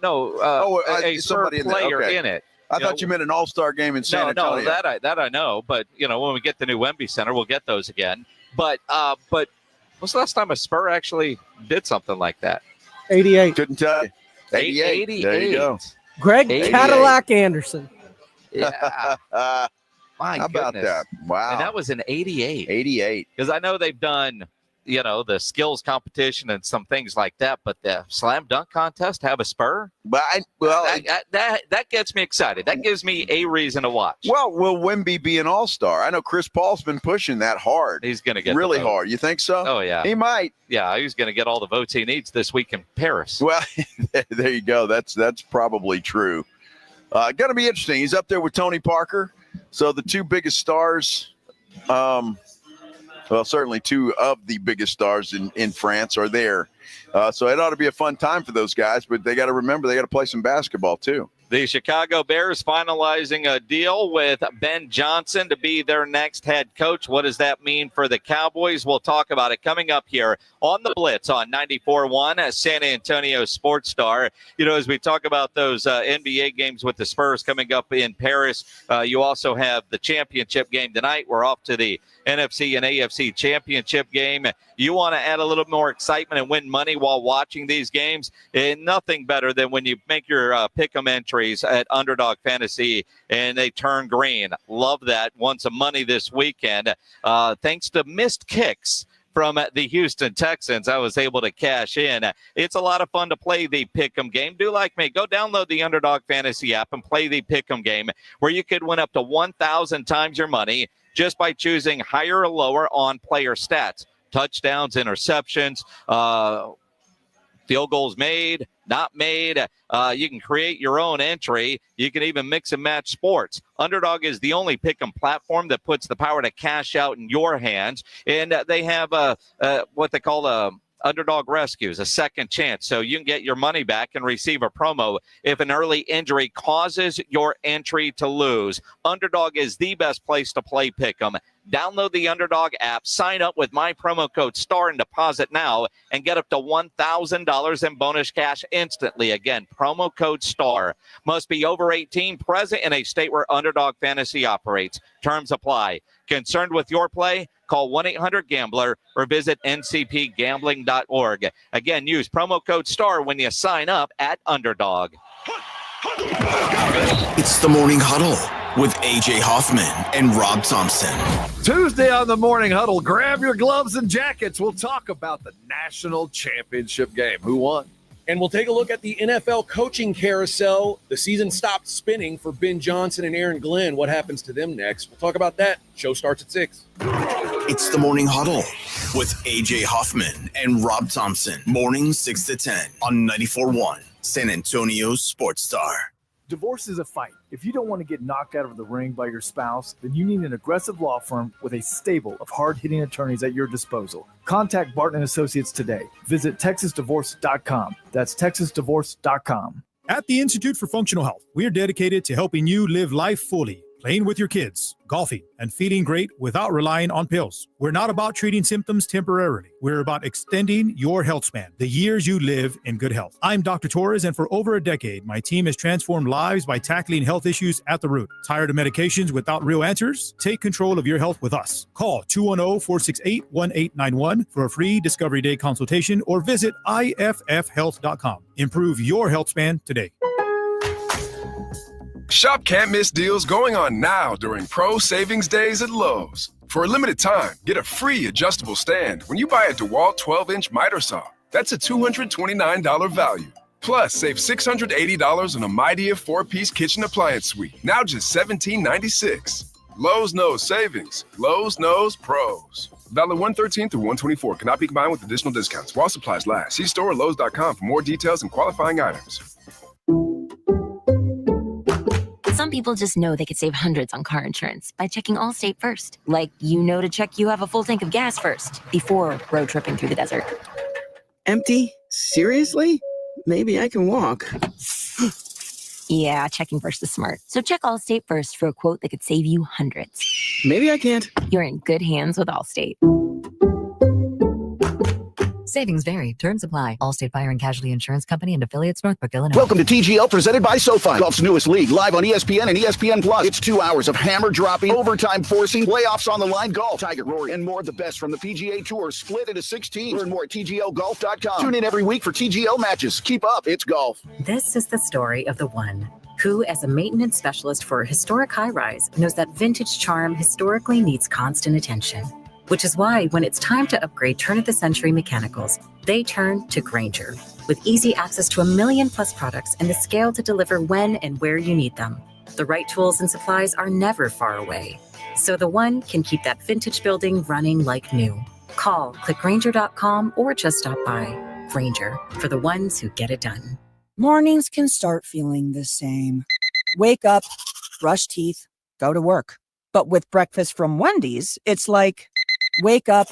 A Spur player in it. I thought you meant an All-Star game in San Antonio. No, that I know. But when we get the new Wemby Center, we'll get those again. But when's the last time a Spur actually did something like that? 88. Couldn't tell you. 88. There you go. Greg 88. Cadillac Anderson. Yeah. My How about goodness. that? Wow. And that was in 88. 88. Because I know they've done, the skills competition and some things like that, but the slam dunk contest have a Spur? But that gets me excited. That gives me a reason to watch. Well, will Wemby be an All-Star? I know Chris Paul's been pushing that hard. He's going to get really hard. You think so? Oh, yeah. He might. Yeah, he's going to get all the votes he needs this week in Paris. Well, there you go. That's probably true. Going to be interesting. He's up there with Tony Parker. So the two biggest stars, certainly two of the biggest stars in France are there. So it ought to be a fun time for those guys, but they got to remember they got to play some basketball too. The Chicago Bears finalizing a deal with Ben Johnson to be their next head coach. What does that mean for the Cowboys? We'll talk about it coming up here on the Blitz on 94.1 San Antonio Sports Star. As we talk about those NBA games with the Spurs coming up in Paris, you also have the championship game tonight. We're off to the NFC and AFC championship game. You want to add a little more excitement and win money while watching these games? And nothing better than when you make your pick'em entries at Underdog Fantasy and they turn green. Love that. Won some money this weekend. Thanks to missed kicks from the Houston Texans, I was able to cash in. It's a lot of fun to play the Pick'em game. Do like me. Go download the Underdog Fantasy app and play the Pick'em game where you could win up to 1,000 times your money just by choosing higher or lower on player stats. Touchdowns, interceptions, field goals made, not made. You can create your own entry. You can even mix and match sports. Underdog is the only pick'em platform that puts the power to cash out in your hands. And they have what they call Underdog Rescues, a second chance. So you can get your money back and receive a promo if an early injury causes your entry to lose. Underdog is the best place to play Pick'em. Download the Underdog app, sign up with my promo code STAR and deposit now and get up to $1,000 in bonus cash instantly. Again, promo code STAR. Must be over 18, present in a state where Underdog Fantasy operates. Terms apply. Concerned with your play? Call 1-800-GAMBLER or visit ncpgambling.org. Again, use promo code STAR when you sign up at Underdog. It's the Morning Huddle with A.J. Hoffman and Rob Thompson. Tuesday on the Morning Huddle, grab your gloves and jackets. We'll talk about the national championship game. Who won? And we'll take a look at the NFL coaching carousel. The season stopped spinning for Ben Johnson and Aaron Glenn. What happens to them next? We'll talk about that. Show starts at 6. It's the Morning Huddle with A.J. Hoffman and Rob Thompson. Mornings 6 to 10 on 94.1 San Antonio Sports Star. Divorce is a fight. If you don't want to get knocked out of the ring by your spouse, then you need an aggressive law firm with a stable of hard-hitting attorneys at your disposal. Contact Barton & Associates today. Visit TexasDivorce.com. That's TexasDivorce.com. At the Institute for Functional Health, we are dedicated to helping you live life fully. playing with your kids, golfing, and feeling great without relying on pills. We're not about treating symptoms temporarily. We're about extending your health span, the years you live in good health. I'm Dr. Torres, and for over a decade, my team has transformed lives by tackling health issues at the root. Tired of medications without real answers? Take control of your health with us. Call 210-468-1891 for a free Discovery Day consultation or visit iffhealth.com. Improve your health span today. Shop can't miss deals going on now during Pro Savings Days at Lowe's. For a limited time, get a free adjustable stand when you buy a DeWalt 12-inch miter saw. That's a $229 value. Plus, save $680 on a Midea 4-piece kitchen appliance suite. Now just $17.96. Lowe's knows savings. Lowe's knows pros. Valid 113 through 124. Cannot be combined with additional discounts while supplies last. See store or Lowe's.com for more details and qualifying items. Some people just know they could save hundreds on car insurance by checking Allstate first. Like, to check you have a full tank of gas first before road tripping through the desert. Empty? Seriously? Maybe I can walk. Yeah, checking first is smart. So check Allstate first for a quote that could save you hundreds. Maybe I can't. You're in good hands with Allstate. Savings vary. Terms apply. Allstate Fire and Casualty Insurance Company and affiliates, Northbrook, Illinois. Welcome to TGL, presented by SoFi, golf's newest league, live on ESPN and ESPN Plus. It's 2 hours of hammer dropping, overtime forcing, playoffs on the line, golf, Tiger, Rory, and more of the best from the PGA Tour, split into 16. Learn more at TGLGolf.com. Tune in every week for TGL matches. Keep up, it's golf. This is the story of the one who, as a maintenance specialist for a historic high-rise, knows that vintage charm historically needs constant attention. Which is why when it's time to upgrade turn-of-the-century mechanicals, they turn to Grainger. With easy access to 1 million+ products and the scale to deliver when and where you need them. The right tools and supplies are never far away. So the one can keep that vintage building running like new. Call, click Grainger.com, or just stop by. Grainger, for the ones who get it done. Mornings can start feeling the same. Wake up, brush teeth, go to work. But with breakfast from Wendy's, it's like, wake up,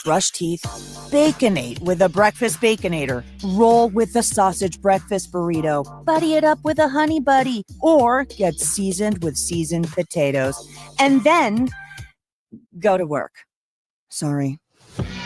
brush teeth, Baconate with a breakfast Baconator. Roll with the sausage breakfast burrito. Buddy it up with a honey buddy. Or get seasoned with seasoned potatoes. And then go to work. Sorry.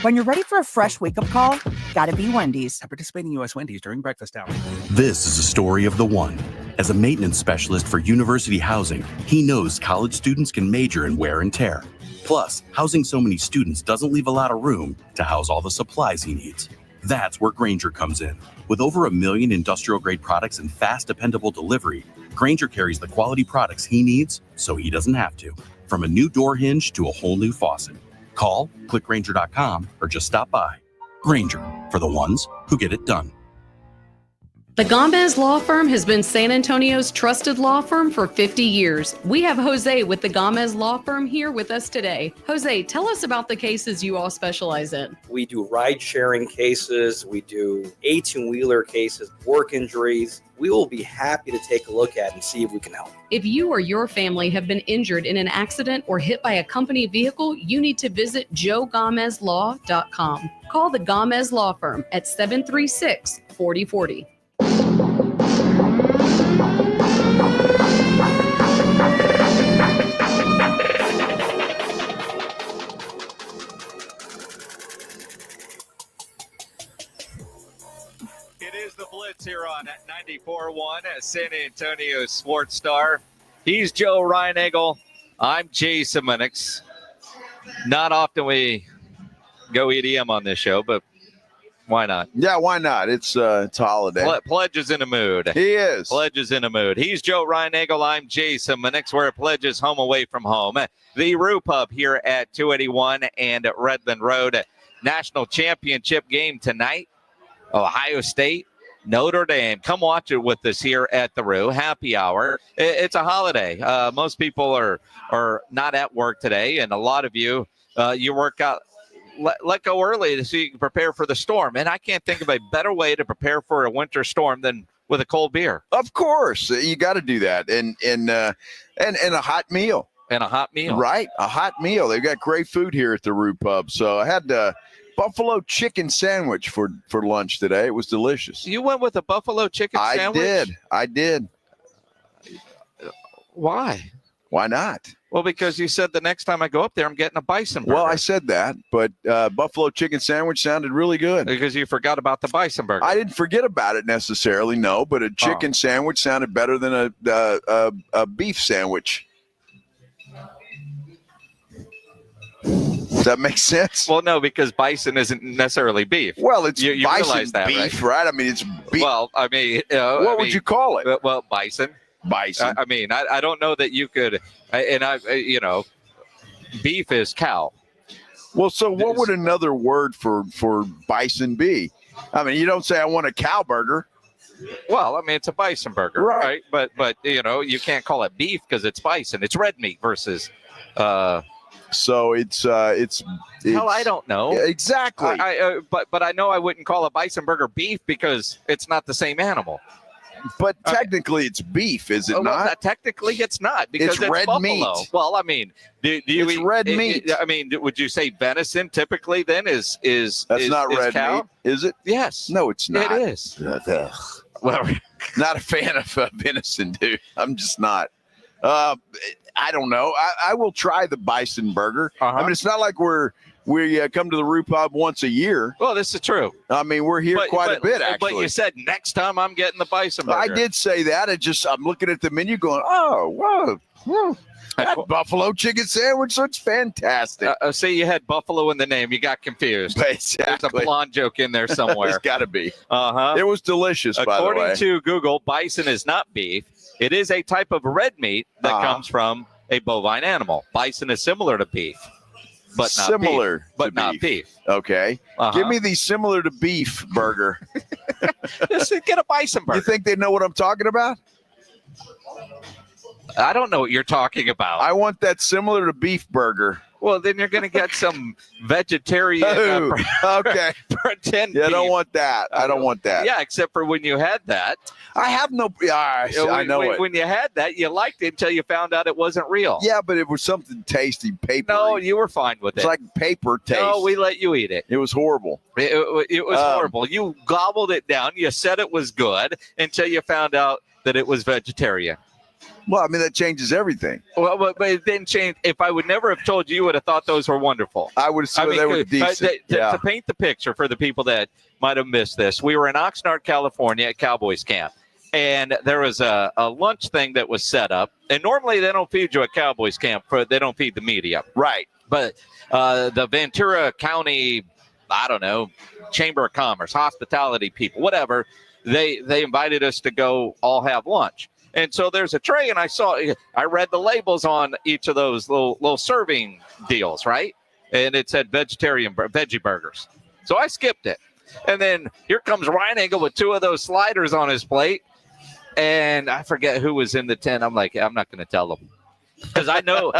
When you're ready for a fresh wake-up call, gotta be Wendy's. At participating U.S. Wendy's during breakfast hour. This is a story of the one. As a maintenance specialist for university housing, he knows college students can major in wear and tear. Plus, housing so many students doesn't leave a lot of room to house all the supplies he needs. That's where Grainger comes in. With over 1 million industrial-grade products and fast, dependable delivery, Grainger carries the quality products he needs so he doesn't have to. From a new door hinge to a whole new faucet. Call, click Grainger.com, or just stop by. Grainger, for the ones who get it done. The Gomez Law Firm has been San Antonio's trusted law firm for 50 years. We have Jose with the Gomez Law Firm here with us today. Jose, tell us about the cases you all specialize in. We do ride-sharing cases. We do 18-wheeler cases, work injuries. We will be happy to take a look at and see if we can help. If you or your family have been injured in an accident or hit by a company vehicle, you need to visit joegomezlaw.com. Call the Gomez Law Firm at 736-4040. It is the Blitz here on 94.1 San Antonio Sports Star. He's Joe Reinagel. I'm Jason Minix. Not often we go EDM on this show, but why not? Yeah, why not? It's a holiday. Pledge is in a mood. He is. Pledge is in a mood. He's Joe Reinagel. I'm Jason Minix. We're at Pledge's Home Away from Home. The Roo Pub here at 281 and Redland Road. National Championship game tonight. Ohio State, Notre Dame. Come watch it with us here at the Roo. Happy hour. It's a holiday. Most people are not at work today, and a lot of you, you work out. Let go early so you can prepare for the storm. And I can't think of a better way to prepare for a winter storm than with a cold beer. Of course. You got to do that. And a hot meal. And a hot meal. Right. A hot meal. They've got great food here at the Roo Pub. So I had buffalo chicken sandwich for lunch today. It was delicious. You went with a buffalo chicken sandwich? I did. Why? Why not? Well, because you said the next time I go up there, I'm getting a bison burger. Well, I said that, but buffalo chicken sandwich sounded really good. Because you forgot about the bison burger. I didn't forget about it necessarily, no, but a chicken sandwich sounded better than a beef sandwich. Does that make sense? Well, no, because bison isn't necessarily beef. Well, it's you bison realize that, beef, right? I mean, it's beef. Well, I mean, what would you call it? Well, bison. Bison. I mean, I don't know that you could, beef is cow. Well, so what would another word for bison be? I mean, you don't say I want a cow burger. Well, I mean, it's a bison burger, right? But you can't call it beef because it's bison. It's red meat versus. So it's hell, I don't know exactly. But I know I wouldn't call a bison burger beef because it's not the same animal. But technically, it's beef, is it well, not? Technically, it's not because it's red buffalo. meat. Well, I mean, do you it's eat red meat? I mean, would you say venison typically then is not red cow? meat, is it? Yes. No, it's not. It is. Well, not a fan of venison, dude. I'm just not. I don't know. I will try the bison burger. I mean, it's not like we come to the Root Pub once a year. Well, this is true. I mean, we're here quite a bit, actually. But you said next time I'm getting the bison burger. I did say that. I'm looking at the menu going, oh, whoa. That buffalo chicken sandwich looks fantastic. See, you had buffalo in the name. You got confused. Exactly. There's a blonde joke in there somewhere. It's got to be. Uh-huh. It was delicious, by the way. According to Google, bison is not beef. It is a type of red meat that comes from a bovine animal. Bison is similar to beef, but not beef. Okay. Give me the similar to beef burger. Just get a bison burger. You think they know what I'm talking about? I don't know what you're talking about. I want that similar to beef burger. Well, then you're going to get some vegetarian okay. pretend Yeah, I beef. don't want that. I don't want that. Yeah, except for when you had that. I have no. I know it. When you had that, you liked it until you found out it wasn't real. Yeah, but it was something tasty, papery. No, you were fine with it. It's like paper taste. No, we let you eat it. It was horrible. It was horrible. You gobbled it down. You said it was good until you found out that it was vegetarian. Well, I mean, that changes everything. Well, but it didn't change. If I would never have told you, you would have thought those were wonderful. I would have said they were decent. To paint the picture for the people that might have missed this, we were in Oxnard, California at Cowboys camp. And there was a lunch thing that was set up. And normally they don't feed you at Cowboys camp. They don't feed the media. Right. But the Ventura County, I don't know, Chamber of Commerce, hospitality people, whatever, they invited us to go all have lunch. And so there's a tray, and I read the labels on each of those little serving deals, right? And it said veggie burgers. So I skipped it. And then here comes Ryan Engel with two of those sliders on his plate. And I forget who was in the tent. I'm like, I'm not going to tell them. Because I know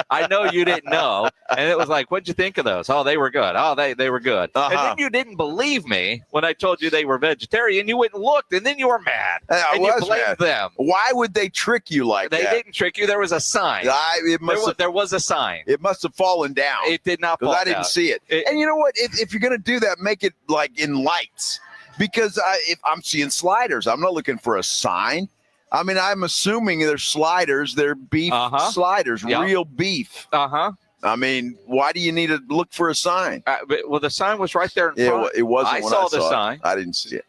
you didn't know. And it was like, what'd you think of those? Oh, they were good. Oh, they were good. And then you didn't believe me when I told you they were vegetarian. You went and looked, and then you were mad. And you blamed them. Why would they trick you like that? They didn't trick you. There was a sign. There was a sign. It must have fallen down. It did not fall down. I didn't see it. And you know what? If you're going to do that, make it like in lights. Because if I'm seeing sliders, I'm not looking for a sign. I mean, I'm assuming they're sliders. They're beef sliders, real beef. I mean, why do you need to look for a sign? Well, the sign was right there in front. It wasn't. I saw the sign. I didn't see it.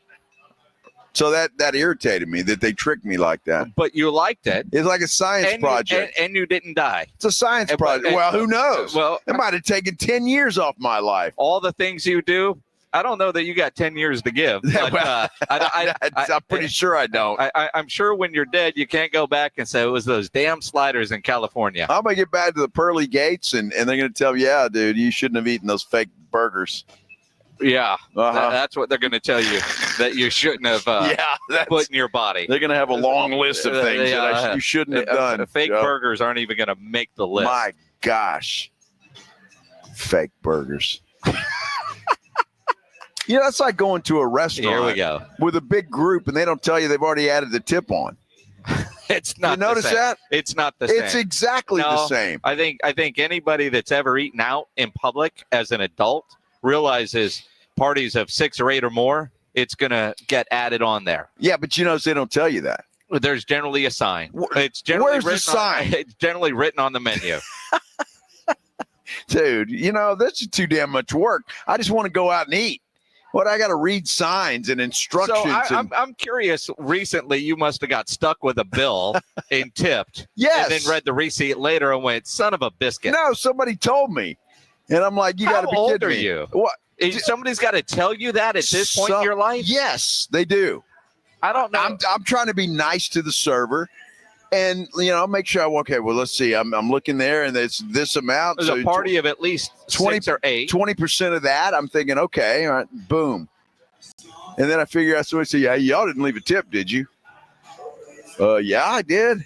So that irritated me that they tricked me like that. But you liked it. It's like a science project. And you didn't die. It's a science project. Well, who knows? Well, it might have taken 10 years off my life. All the things you do. I don't know that you got 10 years to give. But, I'm pretty sure I don't. I'm sure when you're dead, you can't go back and say it was those damn sliders in California. I'm going to get back to the pearly gates, and they're going to tell me, yeah, dude, you shouldn't have eaten those fake burgers. Yeah, that's what they're going to tell you, that you shouldn't have put in your body. They're going to have a long list of things that you shouldn't have done. Fake burgers aren't even going to make the list. My gosh. Fake burgers. You know, that's like going to a restaurant Here we go. with a big group, and they don't tell you they've already added the tip on. It's not. You notice the same. that? It's not the same. It's exactly the same. I think anybody that's ever eaten out in public as an adult realizes parties of 6 or 8 or more, it's going to get added on there. Yeah, but you notice they don't tell you that. There's generally a sign. It's generally Where's the sign? It's generally written on the menu. Dude, this is too damn much work. I just want to go out and eat. What, I got to read signs and instructions. So I'm curious. Recently, you must have got stuck with a bill and tipped. Yes. And then read the receipt later and went, son of a biscuit. No, somebody told me. And I'm like, you got to be kidding me. How old are you? What? Somebody's got to tell you that at this point in your life? Yes, they do. I don't know. I'm trying to be nice to the server. And, make sure okay, well, let's see. I'm looking there, and it's this amount. There's a party of at least 6 or 8. 20% of that. I'm thinking, okay, all right, boom. And then I figure out, so I say, yeah, y'all didn't leave a tip, did you? Yeah, I did.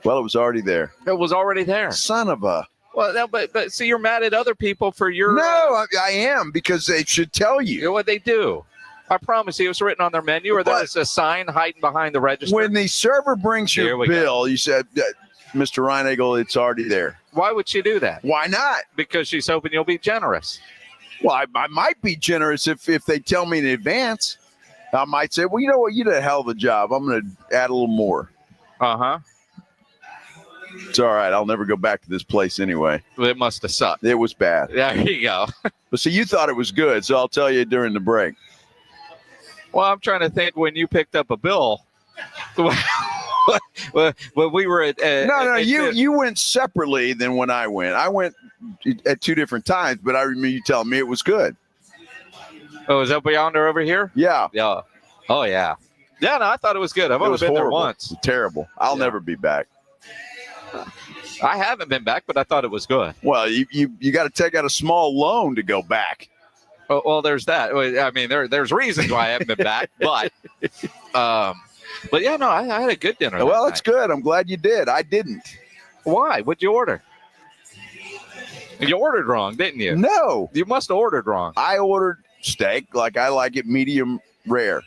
Well, it was already there. It was already there. Son of a. Well, no, but see, you're mad at other people for your. No, I am, because they should tell you. You know what they do? I promise you, it was written on their menu, or there's a sign hiding behind the register. When the server brings your bill, you said, Mr. Reinagel, it's already there. Why would she do that? Why not? Because she's hoping you'll be generous. Well, I might be generous if they tell me in advance. I might say, well, you know what? You did a hell of a job. I'm going to add a little more. Uh-huh. It's all right. I'll never go back to this place anyway. It must have sucked. It was bad. There you go. But see, you thought it was good, so I'll tell you during the break. Well, I'm trying to think when you picked up a bill. when we were at you went separately than when I went. I went at 2 different times, but I remember you telling me it was good. Oh, is that beyond or over here? Yeah. Yeah. Oh, yeah. Yeah, no, I thought it was good. I've only been there once. Terrible. I'll never be back. I haven't been back, but I thought it was good. Well, you got to take out a small loan to go back. Oh, well, there's that. I mean, there's reasons why I haven't been back, but yeah, no, I had a good dinner. Well, it's good. I'm glad you did. I didn't. Why? What'd you order? You ordered wrong, didn't you? No. You must have ordered wrong. I ordered steak like I like it medium rare.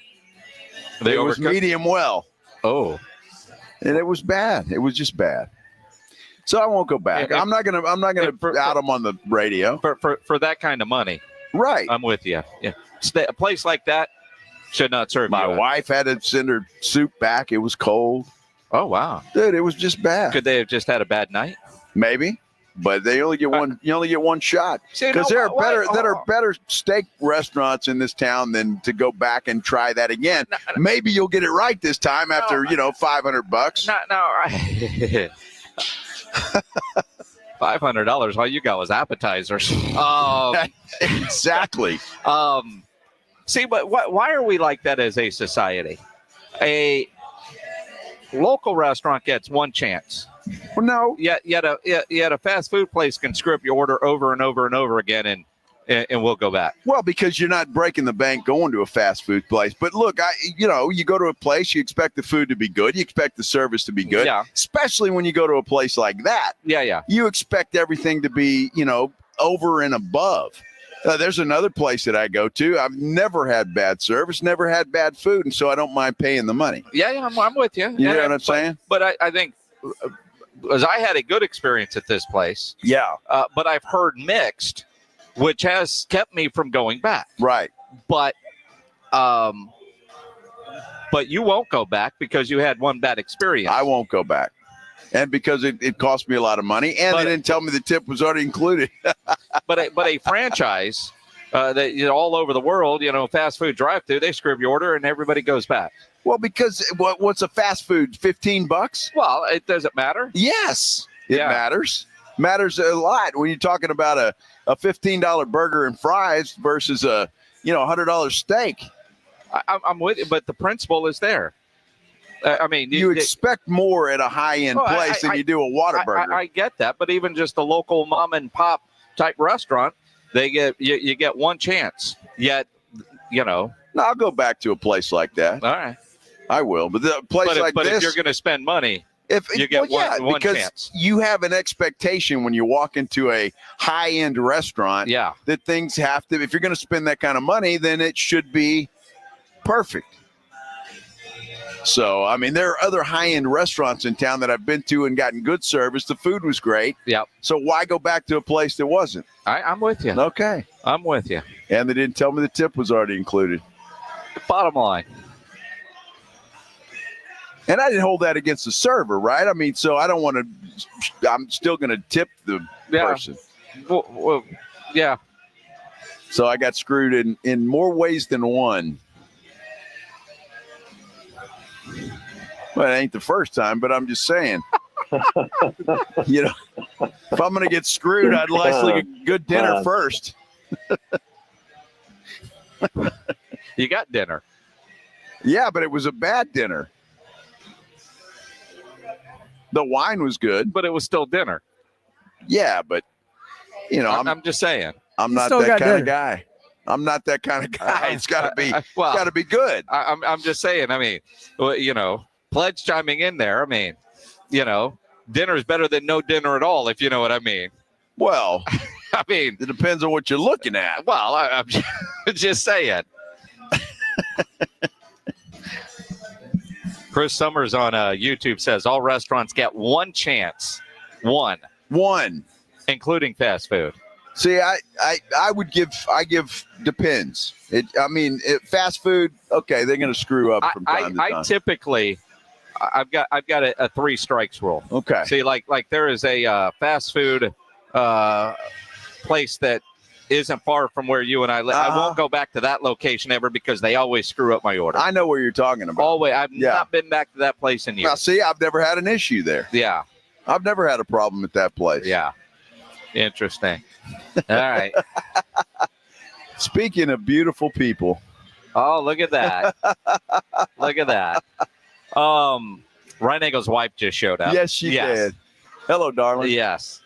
It was medium well. Oh. And it was bad. It was just bad. So I won't go back. I'm not gonna out them on the radio for that kind of money. Right. I'm with you. Yeah. A place like that should not serve My wife had to send her soup back. It was cold. Oh, wow. Dude, it was just bad. Could they have just had a bad night? Maybe. But they only get one. You only get one shot. Because there are better steak restaurants in this town than to go back and try that again. No. Maybe you'll get it right this time after $500. No. $500. All you got was appetizers. Exactly. See, but why are we like that as a society? A local restaurant gets one chance. Well, no. Yet a fast food place can screw up your order over and over and over again, and we'll go back. Well, because you're not breaking the bank going to a fast food place. But look, you go to a place, you expect the food to be good. You expect the service to be good. Yeah. Especially when you go to a place like that. Yeah. You expect everything to be, over and above. There's another place that I go to. I've never had bad service, never had bad food, and so I don't mind paying the money. Yeah, I'm with you. You know what I'm saying? But I think, as I had a good experience at this place. Yeah. But I've heard mixed, which has kept me from going back. Right. But you won't go back because you had one bad experience. I won't go back. And because it cost me a lot of money, and they didn't tell me the tip was already included. but a franchise that all over the world, fast food drive-through, they screw up your order and everybody goes back. Well, because what's a fast food? $15? Well, it doesn't matter. Yes, it matters. Matters a lot when you're talking about a $15 burger and fries versus a $100 steak. I'm with you, but the principle is there. I mean, you expect more at a high-end place than you do a Whataburger. I get that, but even just a local mom and pop type restaurant, you get one chance. Yet, No, I'll go back to a place like that. All right, I will. But the place like this, but if you're going to spend money, you get one chance. You have an expectation when you walk into a high-end restaurant. Yeah. That things have to. If you're going to spend that kind of money, then it should be perfect. So, I mean, there are other high-end restaurants in town that I've been to and gotten good service. The food was great. Yeah. So why go back to a place that wasn't? I'm with you. Okay. I'm with you. And they didn't tell me the tip was already included. Bottom line. And I didn't hold that against the server, right? I mean, so I don't want to. I'm still going to tip the person. Well, yeah. So I got screwed in more ways than one. Well, it ain't the first time, but I'm just saying. You know, if I'm going to get screwed, I'd like a good dinner first. You got dinner. Yeah, but it was a bad dinner. The wine was good, but it was still dinner. Yeah, but you know, I'm just saying. I'm not that kind of guy. I'm not that kind of guy. It's got to be. Got to be good. I'm just saying. I mean, you know, Pledge chiming in there. I mean, you know, dinner is better than no dinner at all, if you know what I mean. Well, I mean, it depends on what you're looking at. Well, I'm just saying. Chris Summers on YouTube says all restaurants get one chance. One, including fast food. See, I would give depends. Fast food. Okay, they're going to screw up from time to time. I typically, I've got a 3 strikes rule. Okay. See, like there is a fast food place that isn't far from where you and I live. I won't go back to that location ever because they always screw up my order. I know where you're talking about. Always. I've not been back to that place in years. Now, see, I've never had an issue there. Yeah. I've never had a problem at that place. Yeah. Interesting. All right. Speaking of beautiful people. Oh, look at that. Look at that. Ryan Eagle's wife just showed up. Yes, she did. Hello, darling. Yes.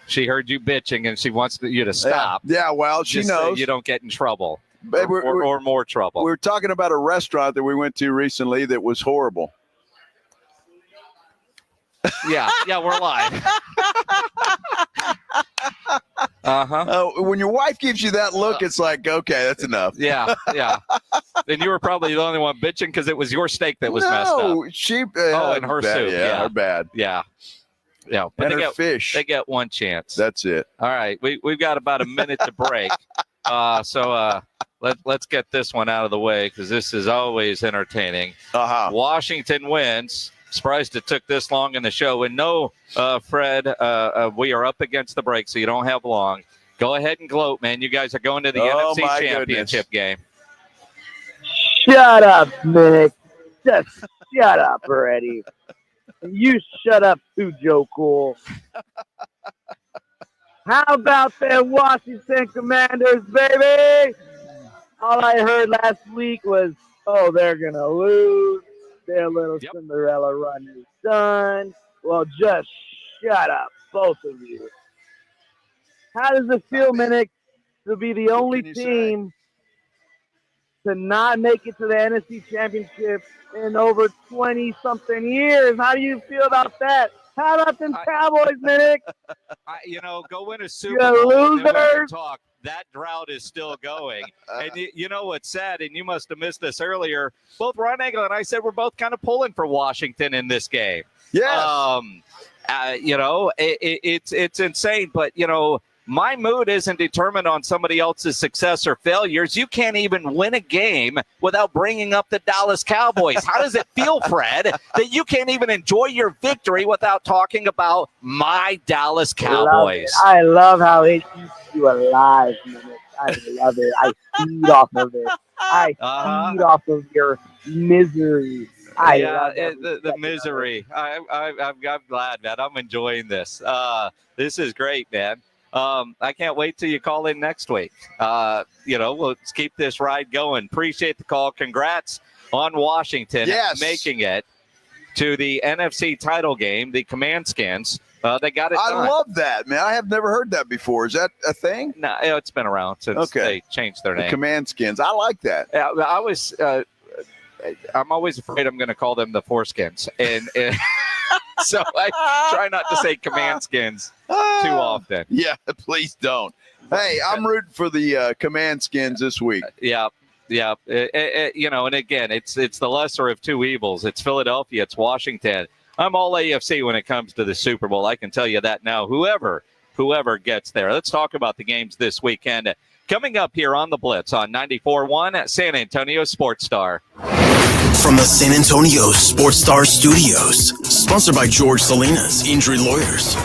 She heard you bitching and she wants you to stop. Yeah, well, she knows. knows. So you don't get in trouble Babe, or more trouble. We were talking about a restaurant that we went to recently that was horrible. Yeah, we're live. When your wife gives you that look, it's like, okay, that's enough. Yeah. And you were probably the only one bitching because it was your steak that was messed up. No, she. And her bad, soup. Yeah, her bad. Yeah. Yeah, but and her fish. They get one chance. That's it. All right, we've got about a minute to break. So let's get this one out of the way because this is always entertaining. Washington wins. Surprised it took this long in the show. And no, Fred, we are up against the break, so you don't have long. Go ahead and gloat, man. You guys are going to the NFC Championship game. Shut up, Nick. Just shut up already. You shut up too, Joe Cool. How about them Washington Commanders, baby? All I heard last week was, oh, they're going to lose. Their little Cinderella run is done. Well, just shut up, both of you. How does it feel, Minnick, to be the only team to not make it to the NFC Championship in over 20-something years? How do you feel about that? How about them Cowboys, Minnick? Go win a Super Bowl. Losers. Talk. That drought is still going. And you know what's sad, and you must have missed this earlier, both Ron Egel and I said we're both kind of pulling for Washington in this game. Yeah. It's insane, but, my mood isn't determined on somebody else's success or failures. You can't even win a game without bringing up the Dallas Cowboys. How does it feel, Fred, that you can't even enjoy your victory without talking about my Dallas Cowboys? I love how it keeps you alive, man. I love it. I feed off of it. I feed off of your misery. The misery. I'm glad, man. I'm enjoying this. This is great, man. I can't wait till you call in next week. Let's keep this ride going. Appreciate the call. Congrats on Washington making it to the NFC title game, the Command Skins. They got it done. I love that, man. I have never heard that before. Is that a thing? No, it's been around since they changed their name. The Command Skins. I like that. I'm always afraid I'm going to call them the Foreskins. And so I try not to say Command Skins too often. Yeah, please don't. Hey, I'm rooting for the Command Skins this week. Yeah. And again, it's the lesser of two evils. It's Philadelphia. It's Washington. I'm all AFC when it comes to the Super Bowl. I can tell you that now. Whoever gets there. Let's talk about the games this weekend. Coming up here on the Blitz on 94.1 San Antonio Sports Star. From the San Antonio Sports Star Studios, sponsored by George Salinas Injury Lawyers.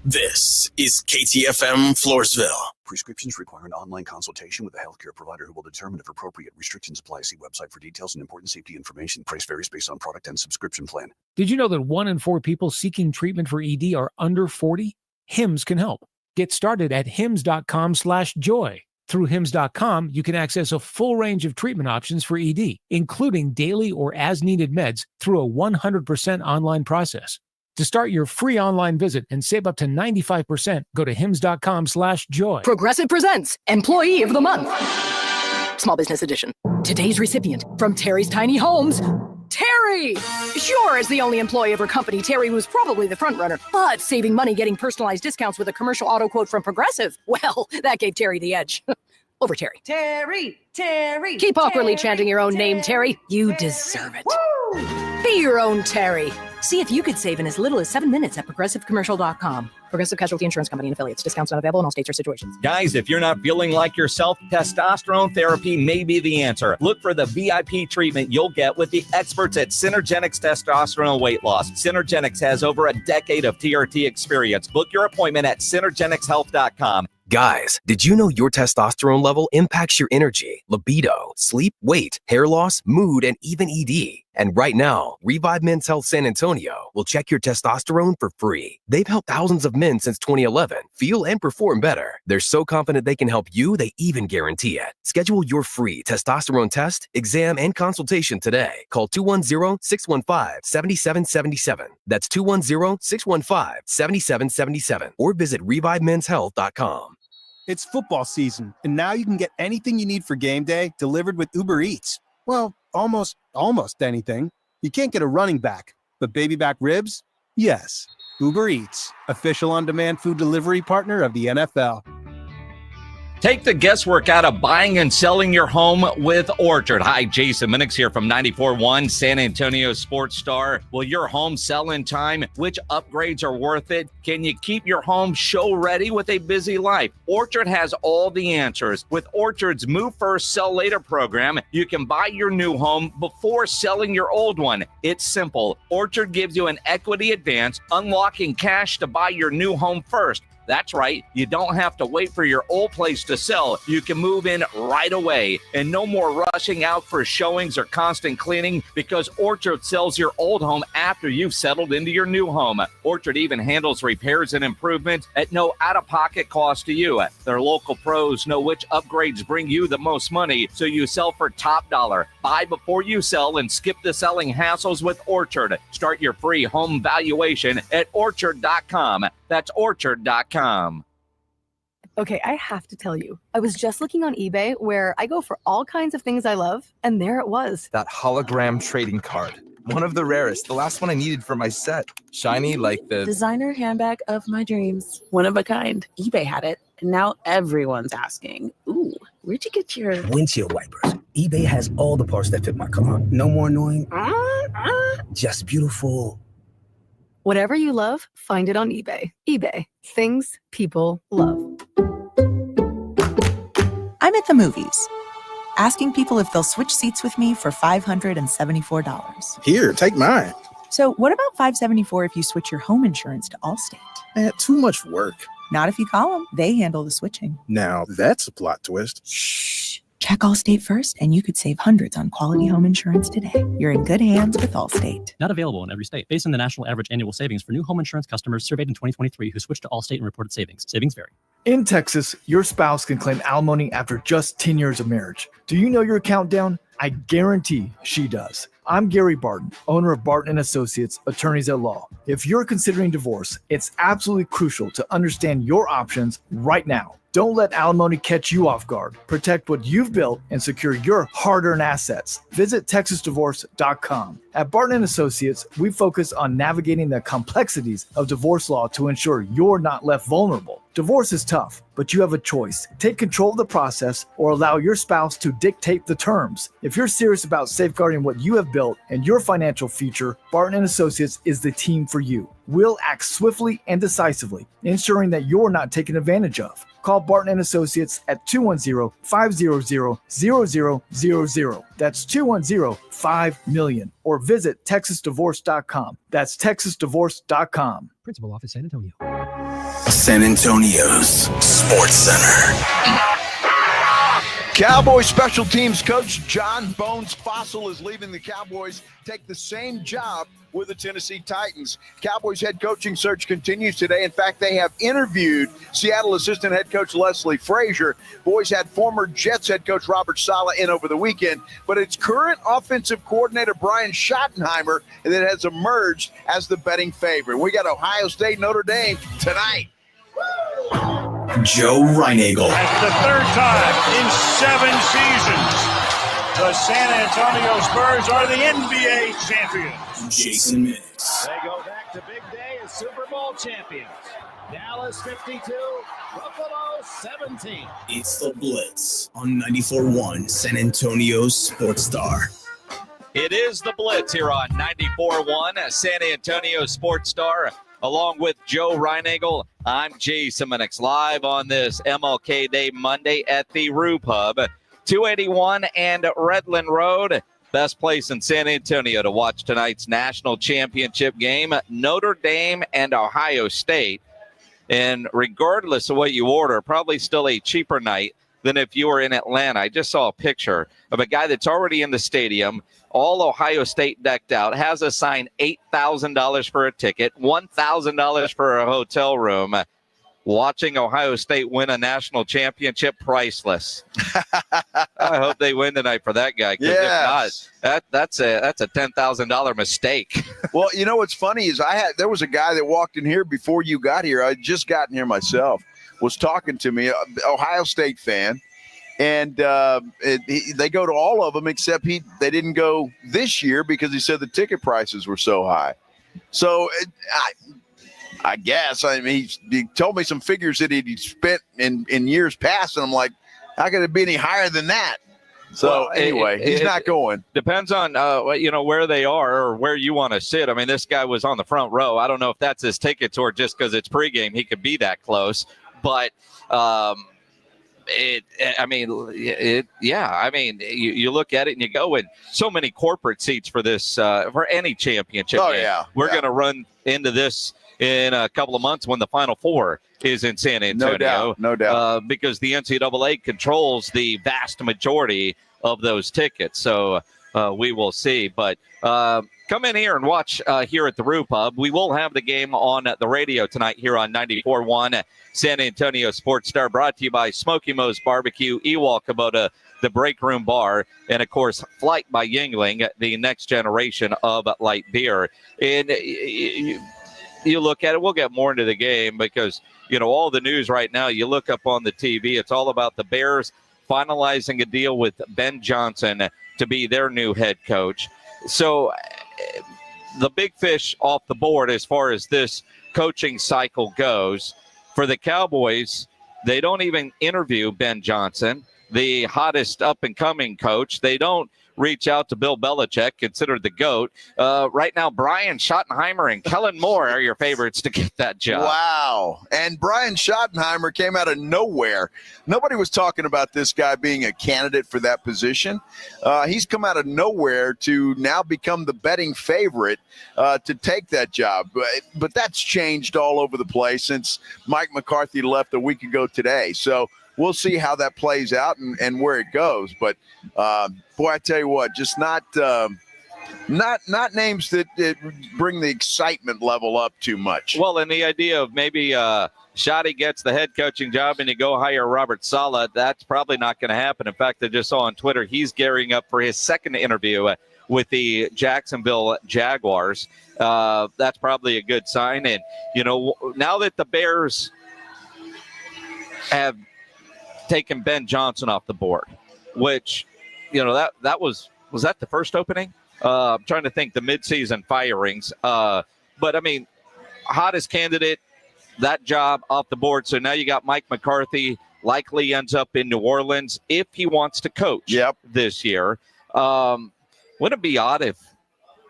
This is KTFM Floresville. Prescriptions require an online consultation with a healthcare provider who will determine if appropriate. Restrictions apply. See website for details and important safety information. Price varies based on product and subscription plan. Did you know that 1 in 4 people seeking treatment for ED are under 40? HIMS can help. Get started at hims.com/joy. Through hims.com, you can access a full range of treatment options for ED, including daily or as-needed meds through a 100% online process. To start your free online visit and save up to 95%, go to hims.com/joy. Progressive presents Employee of the Month. Small Business Edition. Today's recipient from Terry's Tiny Homes, Terry! Sure, as the only employee of her company, Terry was probably the front runner, but saving money getting personalized discounts with a commercial auto quote from Progressive, well, that gave Terry the edge. Over Terry. Terry! Keep awkwardly chanting your own name, Terry. You deserve it. Woo! Be your own Terry. See if you could save in as little as 7 minutes at progressivecommercial.com. Progressive Casualty Insurance Company and affiliates. Discounts not available in all states or situations. Guys, if you're not feeling like yourself, testosterone therapy may be the answer. Look for the VIP treatment you'll get with the experts at Synergenics Testosterone Weight Loss. Synergenics has over a decade of TRT experience. Book your appointment at synergenicshealth.com. Guys, did you know your testosterone level impacts your energy, libido, sleep, weight, hair loss, mood, and even ED? And right now, Revive Men's Health San Antonio will check your testosterone for free. They've helped thousands of men since 2011 feel and perform better. They're so confident they can help you, they even guarantee it. Schedule your free testosterone test, exam, and consultation today. Call 210-615-7777. That's 210-615-7777. Or visit ReviveMen'sHealth.com. It's football season, and now you can get anything you need for game day delivered with Uber Eats. Well, almost anything. You can't get a running back, but baby back ribs? Yes. Uber Eats, official on-demand food delivery partner of the NFL. Take the guesswork out of buying and selling your home with Orchard. Hi, Jason Minix here from 94.1 San Antonio Sports Star. Will your home sell in time? Which upgrades are worth it? Can you keep your home show ready with a busy life? Orchard has all the answers. With Orchard's Move First, Sell Later program, you can buy your new home before selling your old one. It's simple. Orchard gives you an equity advance, unlocking cash to buy your new home first. That's right. You don't have to wait for your old place to sell. You can move in right away. And no more rushing out for showings or constant cleaning because Orchard sells your old home after you've settled into your new home. Orchard even handles repairs and improvements at no out-of-pocket cost to you. Their local pros know which upgrades bring you the most money, so you sell for top dollar. Buy before you sell and skip the selling hassles with Orchard. Start your free home valuation at orchard.com. That's orchard.com. Okay, I have to tell you, I was just looking on eBay where I go for all kinds of things I love, and there it was. That hologram trading card. One of the rarest. The last one I needed for my set. Shiny like the designer handbag of my dreams. One of a kind. eBay had it, and now everyone's asking, ooh, where'd you get your windshield wipers? eBay has all the parts that fit my car. No more annoying. Just beautiful. Whatever you love, find it on eBay. eBay. Things people love. I'm at the movies, asking people if they'll switch seats with me for $574. Here, take mine. So what about $574 if you switch your home insurance to Allstate? Too much work. Not if you call them. They handle the switching. Now, that's a plot twist. Shh. Check Allstate first, and you could save hundreds on quality home insurance today. You're in good hands with Allstate. Not available in every state. Based on the national average annual savings for new home insurance customers surveyed in 2023 who switched to Allstate and reported savings. Savings vary. In Texas, your spouse can claim alimony after just 10 years of marriage. Do you know your countdown? I guarantee she does. I'm Gary Barton, owner of Barton & Associates, attorneys at law. If you're considering divorce, it's absolutely crucial to understand your options right now. Don't let alimony catch you off guard. Protect what you've built and secure your hard-earned assets. Visit TexasDivorce.com. At Barton & Associates, we focus on navigating the complexities of divorce law to ensure you're not left vulnerable. Divorce is tough, but you have a choice. Take control of the process or allow your spouse to dictate the terms. If you're serious about safeguarding what you have built and your financial future, Barton & Associates is the team for you. We'll act swiftly and decisively, ensuring that you're not taken advantage of. Call Barton & Associates at 210-500-0000. That's 210-5-MILLION. Or visit TexasDivorce.com. That's TexasDivorce.com. Principal Office, San Antonio. San Antonio's Sports Center. Cowboys special teams coach John Bones Fossil is leaving the Cowboys, take the same job with the Tennessee Titans. Cowboys head coaching search continues today. In fact, they have interviewed Seattle assistant head coach Leslie Frazier. Boys had former Jets head coach Robert Saleh in over the weekend, but it's current offensive coordinator Brian Schottenheimer that has emerged as the betting favorite. We got Ohio State, Notre Dame tonight. Joe Reinagle. That's the third time in 7 seasons the San Antonio Spurs are the NBA champions. Jason Minix. They go back to big day as Super Bowl champions. Dallas 52, Buffalo 17. It's the Blitz on 94.1 San Antonio's Sports Star. It is the Blitz here on 94.1 San Antonio Sports Star. Along with Joe Reinagle, I'm Jason Minix, live on this MLK Day Monday at the Rue Pub, 281 and Redland Road. Best place in San Antonio to watch tonight's national championship game, Notre Dame and Ohio State. And regardless of what you order, probably still a cheaper night than if you were in Atlanta. I just saw a picture of a guy that's already in the stadium, all Ohio State decked out, has assigned $8,000 for a ticket, $1,000 for a hotel room. Watching Ohio State win a national championship, priceless. I hope they win tonight for that guy. Yes. If not, that's a $10,000 mistake. Well, you know what's funny is there was a guy that walked in here before you got here. I had just gotten here myself. Was talking to me, Ohio State fan, and they go to all of them except they didn't go this year because he said the ticket prices were so high. So I guess, I mean, he told me some figures that he'd spent in years past, and I'm like, how could it be any higher than that? So well, anyway, he's not going. Depends on where they are or where you want to sit. I mean, this guy was on the front row. I don't know if that's his tickets or just because it's pregame, he could be that close. But you look at it and you go, and so many corporate seats for this for any championship game. Yeah, we're going to run into this in a couple of months when the Final Four is in San Antonio. No doubt. Because the NCAA controls the vast majority of those tickets. So we will see. But come in here and watch here at the Rue Pub. We will have the game on the radio tonight here on 94.1 San Antonio Sports Star, brought to you by Smoky Moe's Barbecue, Ewald Kubota, the Break Room Bar, and, of course, Flight by Yingling, the next generation of light beer. And you look at it, we'll get more into the game because, all the news right now, you look up on the TV, it's all about the Bears finalizing a deal with Ben Johnson to be their new head coach. So the big fish off the board as far as this coaching cycle goes, for the Cowboys, they don't even interview Ben Johnson, the hottest up-and-coming coach. They don't reach out to Bill Belichick, considered the GOAT. Right now, Brian Schottenheimer and Kellen Moore are your favorites to get that job. Wow. And Brian Schottenheimer came out of nowhere. Nobody was talking about this guy being a candidate for that position. He's come out of nowhere to now become the betting favorite to take that job. But that's changed all over the place since Mike McCarthy left a week ago today. So we'll see how that plays out and where it goes. But, boy, I tell you what, just not names that bring the excitement level up too much. Well, and the idea of maybe Schotty gets the head coaching job and you go hire Robert Saleh, that's probably not going to happen. In fact, I just saw on Twitter he's gearing up for his second interview with the Jacksonville Jaguars. That's probably a good sign. And, now that the Bears have taken Ben Johnson off the board, which, that was that the first opening? I'm trying to think the midseason firings. But, I mean, hottest candidate, that job off the board. So now you got Mike McCarthy, likely ends up in New Orleans if he wants to coach this year. Wouldn't it be odd if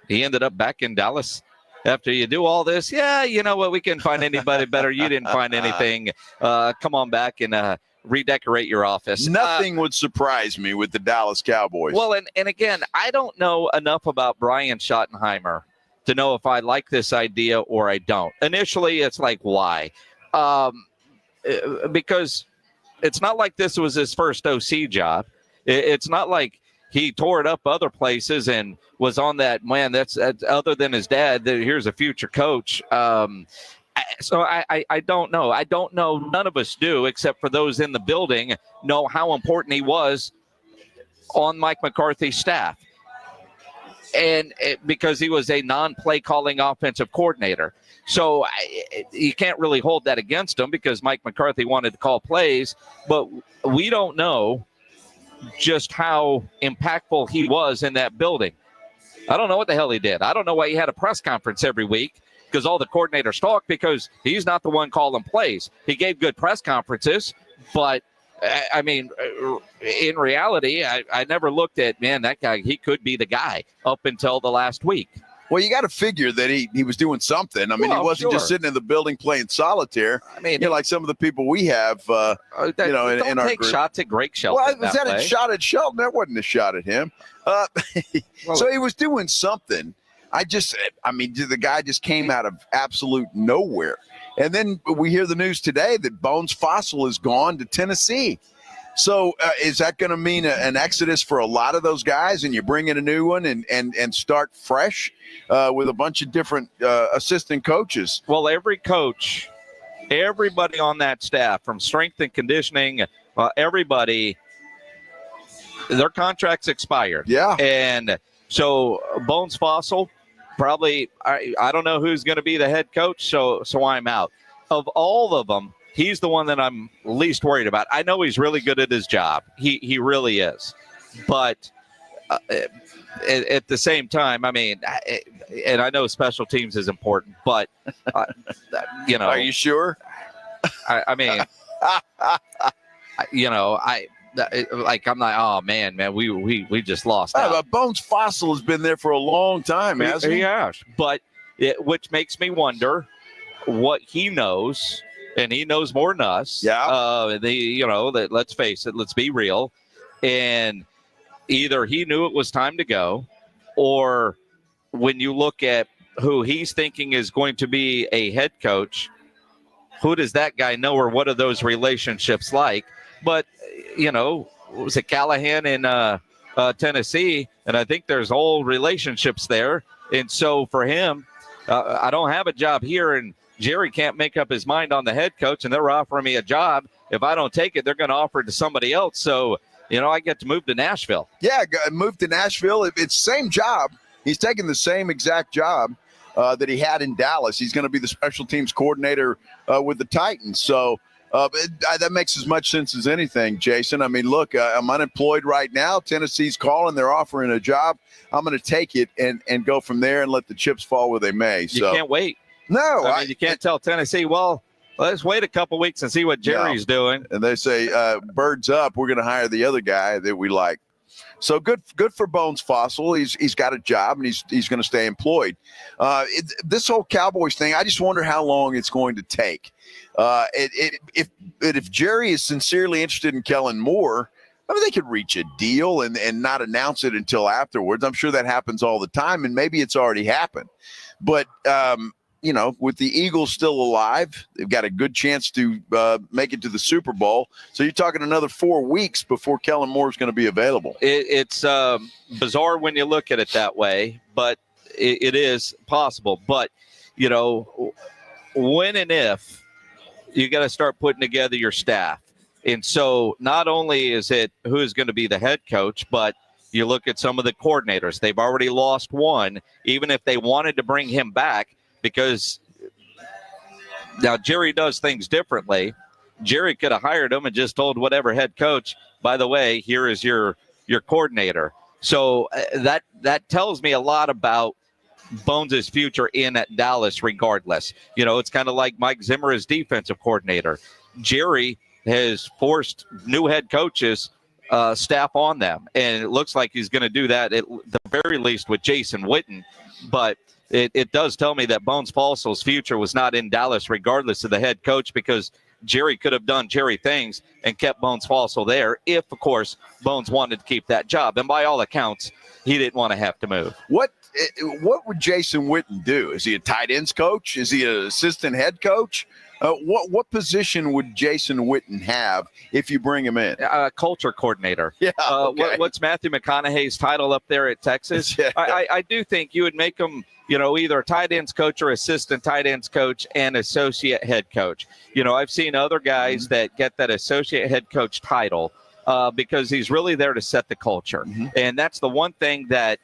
he ended up back in Dallas after you do all this? Yeah, you know what? We couldn't find anybody better. You didn't find anything. Come on back and redecorate your office. Nothing would surprise me with the Dallas Cowboys. Well, and again, I don't know enough about Brian Schottenheimer to know if I like this idea or I don't. Initially, it's like, why? Because it's not like this was his first OC job. It's not like he tore it up other places and was on that, man, that's other than his dad, here's a future coach. So I don't know. I don't know. None of us do, except for those in the building, know how important he was on Mike McCarthy's staff. And because he was a non-play calling offensive coordinator. So you can't really hold that against him because Mike McCarthy wanted to call plays, but we don't know just how impactful he was in that building. I don't know what the hell he did. I don't know why he had a press conference every week because all the coordinators talk, because he's not the one calling plays. He gave good press conferences, but I mean, in reality, I never looked at, man, that guy, he could be the guy up until the last week. Well, you got to figure that he was doing something. I mean, he wasn't just sitting in the building playing solitaire. I mean, like some of the people we have, in our group. Shots at Greg Shelton. Well, was that a shot at Shelton? That wasn't a shot at him. So he was doing something. The guy just came out of absolute nowhere. And then we hear the news today that Bones Fossil is gone to Tennessee. So is that going to mean an exodus for a lot of those guys, and you bring in a new one and start fresh with a bunch of different assistant coaches? Well, every coach, everybody on that staff, from strength and conditioning, everybody, their contracts expired. Yeah. And so Bones Fossil, probably, I don't know who's going to be the head coach, so I'm out. Of all of them, he's the one that I'm least worried about. I know he's really good at his job. He really is. But at the same time, I mean, and I know special teams is important, but, Are you sure? I mean, I'm like, oh, man, we just lost out. But Bones Fossil has been there for a long time, hasn't he? He has. But which makes me wonder what he knows, and he knows more than us. Yeah. That, let's face it, let's be real. And either he knew it was time to go, or when you look at who he's thinking is going to be a head coach, who does that guy know, or what are those relationships like? But, was it Callahan in Tennessee? And I think there's old relationships there. And so for him, I don't have a job here, and Jerry can't make up his mind on the head coach, and they're offering me a job. If I don't take it, they're going to offer it to somebody else. So, I get to move to Nashville. Yeah, move to Nashville. It's the same job. He's taking the same exact job that he had in Dallas. He's going to be the special teams coordinator with the Titans. So that makes as much sense as anything, Jason. I mean, look, I'm unemployed right now. Tennessee's calling. They're offering a job. I'm going to take it and go from there and let the chips fall where they may. You can't wait. No. You can't tell Tennessee, well, let's wait a couple weeks and see what Jerry's doing. And they say, birds up, we're going to hire the other guy that we like. So good for Bones Fossil. He's got a job, and he's going to stay employed. This whole Cowboys thing, I just wonder how long it's going to take. If Jerry is sincerely interested in Kellen Moore, I mean, they could reach a deal and not announce it until afterwards. I'm sure that happens all the time, and maybe it's already happened. But with the Eagles still alive, they've got a good chance to make it to the Super Bowl. So you're talking another 4 weeks before Kellen Moore is going to be available. It's bizarre when you look at it that way, but it is possible. But, when and if, you got to start putting together your staff. And so not only is it who is going to be the head coach, but you look at some of the coordinators. They've already lost one, even if they wanted to bring him back. Because now Jerry does things differently. Jerry could have hired him and just told whatever head coach, by the way, here is your coordinator. So that tells me a lot about Bones' future in at Dallas regardless. It's kind of like Mike Zimmer as defensive coordinator. Jerry has forced new head coaches staff on them, and it looks like he's going to do that at the very least with Jason Witten. But it does tell me that Bones Falso's future was not in Dallas regardless of the head coach, because Jerry could have done Jerry things and kept Bones Falso there if, of course, Bones wanted to keep that job. And by all accounts, he didn't want to have to move. What would Jason Witten do? Is he a tight ends coach? Is he an assistant head coach? What position would Jason Witten have if you bring him in? Culture coordinator. Yeah. Okay. What's Matthew McConaughey's title up there at Texas? Yeah. I do think you would make him, either a tight ends coach or assistant tight ends coach and associate head coach. I've seen other guys that get that associate head coach title because he's really there to set the culture. And that's the one thing that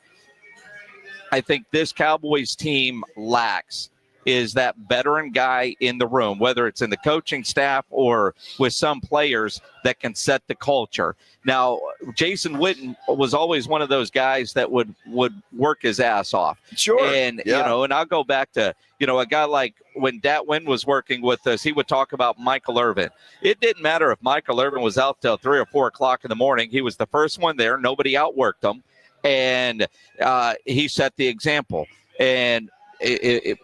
I think this Cowboys team lacks, is that veteran guy in the room, whether it's in the coaching staff or with some players that can set the culture. Now, Jason Witten was always one of those guys that would work his ass off. Sure. And, and I'll go back to, a guy like when Dat Wynn was working with us, he would talk about Michael Irvin. It didn't matter if Michael Irvin was out till 3 or 4 o'clock in the morning. He was the first one there. Nobody outworked him. And he set the example. And if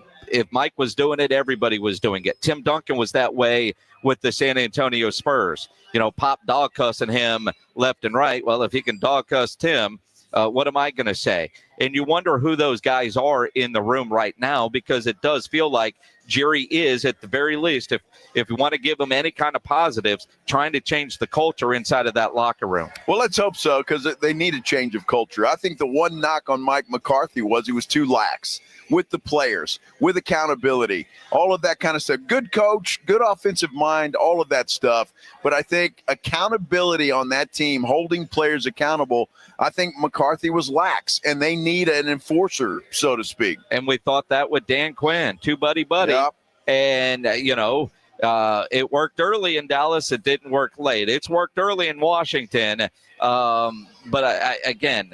Mike was doing it, everybody was doing it. Tim Duncan was that way with the San Antonio Spurs. Pop dog cussing him left and right. Well, if he can dog cuss Tim, what am I going to say? And you wonder who those guys are in the room right now, because it does feel like Jerry is, at the very least, if we want to give him any kind of positives, trying to change the culture inside of that locker room. Well, let's hope so, because they need a change of culture. I think the one knock on Mike McCarthy was he was too lax with the players, with accountability, all of that kind of stuff. Good coach, good offensive mind, all of that stuff. But I think accountability on that team, holding players accountable, I think McCarthy was lax, and they need an enforcer, so to speak. And we thought that with Dan Quinn, two buddy. Yep. And, it worked early in Dallas. It didn't work late. It's worked early in Washington. But again,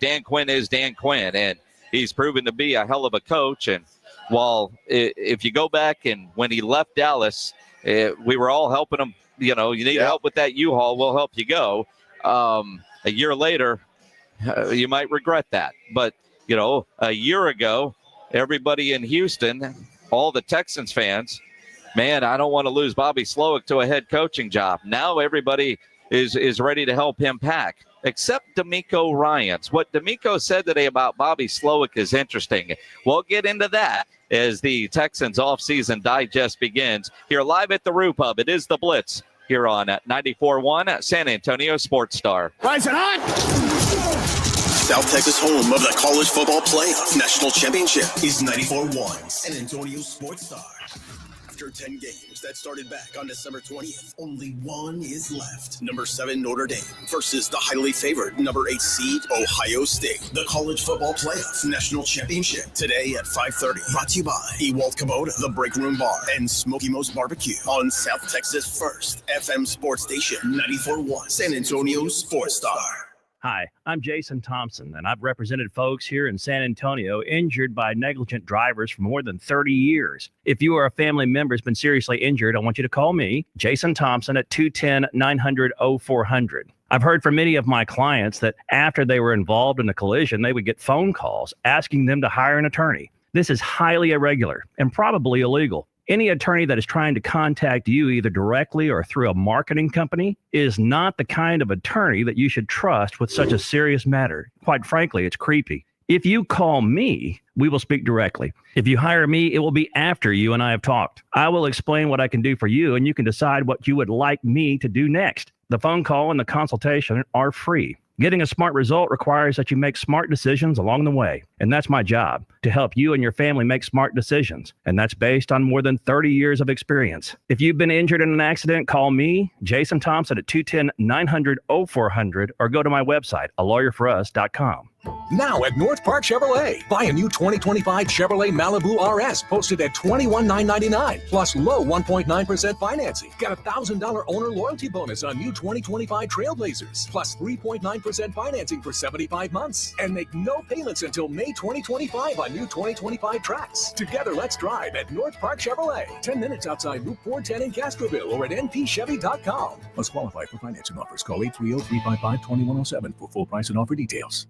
Dan Quinn is Dan Quinn, and he's proven to be a hell of a coach. And while if you go back and when he left Dallas, we were all helping him. You need help with that U-Haul, we'll help you go. A year later, you might regret that. But, a year ago, everybody in Houston, all the Texans fans, man, I don't want to lose Bobby Slowick to a head coaching job. Now everybody is ready to help him pack, except D'Amico Ryans. What D'Amico said today about Bobby Slowick is interesting. We'll get into that as the Texans offseason digest begins. Here live at the Roo Pub, it is the Blitz here on 94.1 San Antonio Sports Star. Rising hot! South Texas, home of the college football playoff national championship, is 94.1 San Antonio Sports Star. After 10 games that started back on December 20th, only one is left. Number 7 Notre Dame versus the highly favored number 8 seed Ohio State. The college football playoff national championship today at 5:30. Brought to you by Ewald Kubota, the Break Room Bar, and Smoky Mo's Barbecue on South Texas' first FM sports station, 94.1 San Antonio Sports Star. Hi, I'm Jason Thompson, and I've represented folks here in San Antonio injured by negligent drivers for more than 30 years. If you or a family member has been seriously injured, I want you to call me, Jason Thompson, at 210-900-0400. I've heard from many of my clients that after they were involved in a collision, they would get phone calls asking them to hire an attorney. This is highly irregular and probably illegal. Any attorney that is trying to contact you either directly or through a marketing company is not the kind of attorney that you should trust with such a serious matter. Quite frankly, it's creepy. If you call me, we will speak directly. If you hire me, it will be after you and I have talked. I will explain what I can do for you, and you can decide what you would like me to do next. The phone call and the consultation are free. Getting a smart result requires that you make smart decisions along the way. And that's my job, to help you and your family make smart decisions. And that's based on more than 30 years of experience. If you've been injured in an accident, call me, Jason Thompson, at 210-900-0400, or go to my website, alawyerforus.com. Now at North Park Chevrolet, buy a new 2025 Chevrolet Malibu RS posted at $21,999 plus low 1.9% financing. Get a $1,000 owner loyalty bonus on new 2025 Trailblazers plus 3.9% financing for 75 months. And make no payments until May 2025 on new 2025 Trax. Together, let's drive at North Park Chevrolet. 10 minutes outside Route 410 in Castroville or at npchevy.com. Must qualify for financing offers. Call 830-355-2107 for full price and offer details.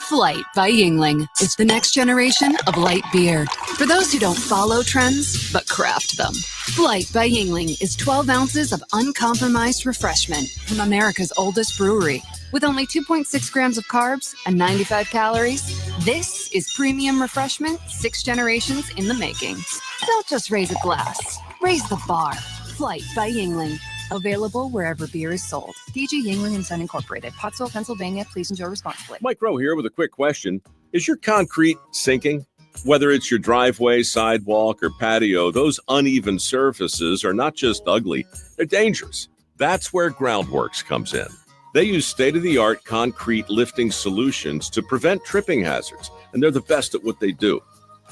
Flight by Yingling is the next generation of light beer. For those who don't follow trends, but craft them. Flight by Yingling is 12 ounces of uncompromised refreshment from America's oldest brewery. With only 2.6 grams of carbs and 95 calories, this is premium refreshment 6 generations in the making. Don't just raise a glass, raise the bar. Flight by Yingling. Available wherever beer is sold. DG Yingling & Son Incorporated, Pottsville, Pennsylvania. Please enjoy responsibly. Mike Rowe here with a quick question. Is your concrete sinking? Whether it's your driveway, sidewalk, or patio, those uneven surfaces are not just ugly, they're dangerous. That's where Groundworks comes in. They use state-of-the-art concrete lifting solutions to prevent tripping hazards, and they're the best at what they do.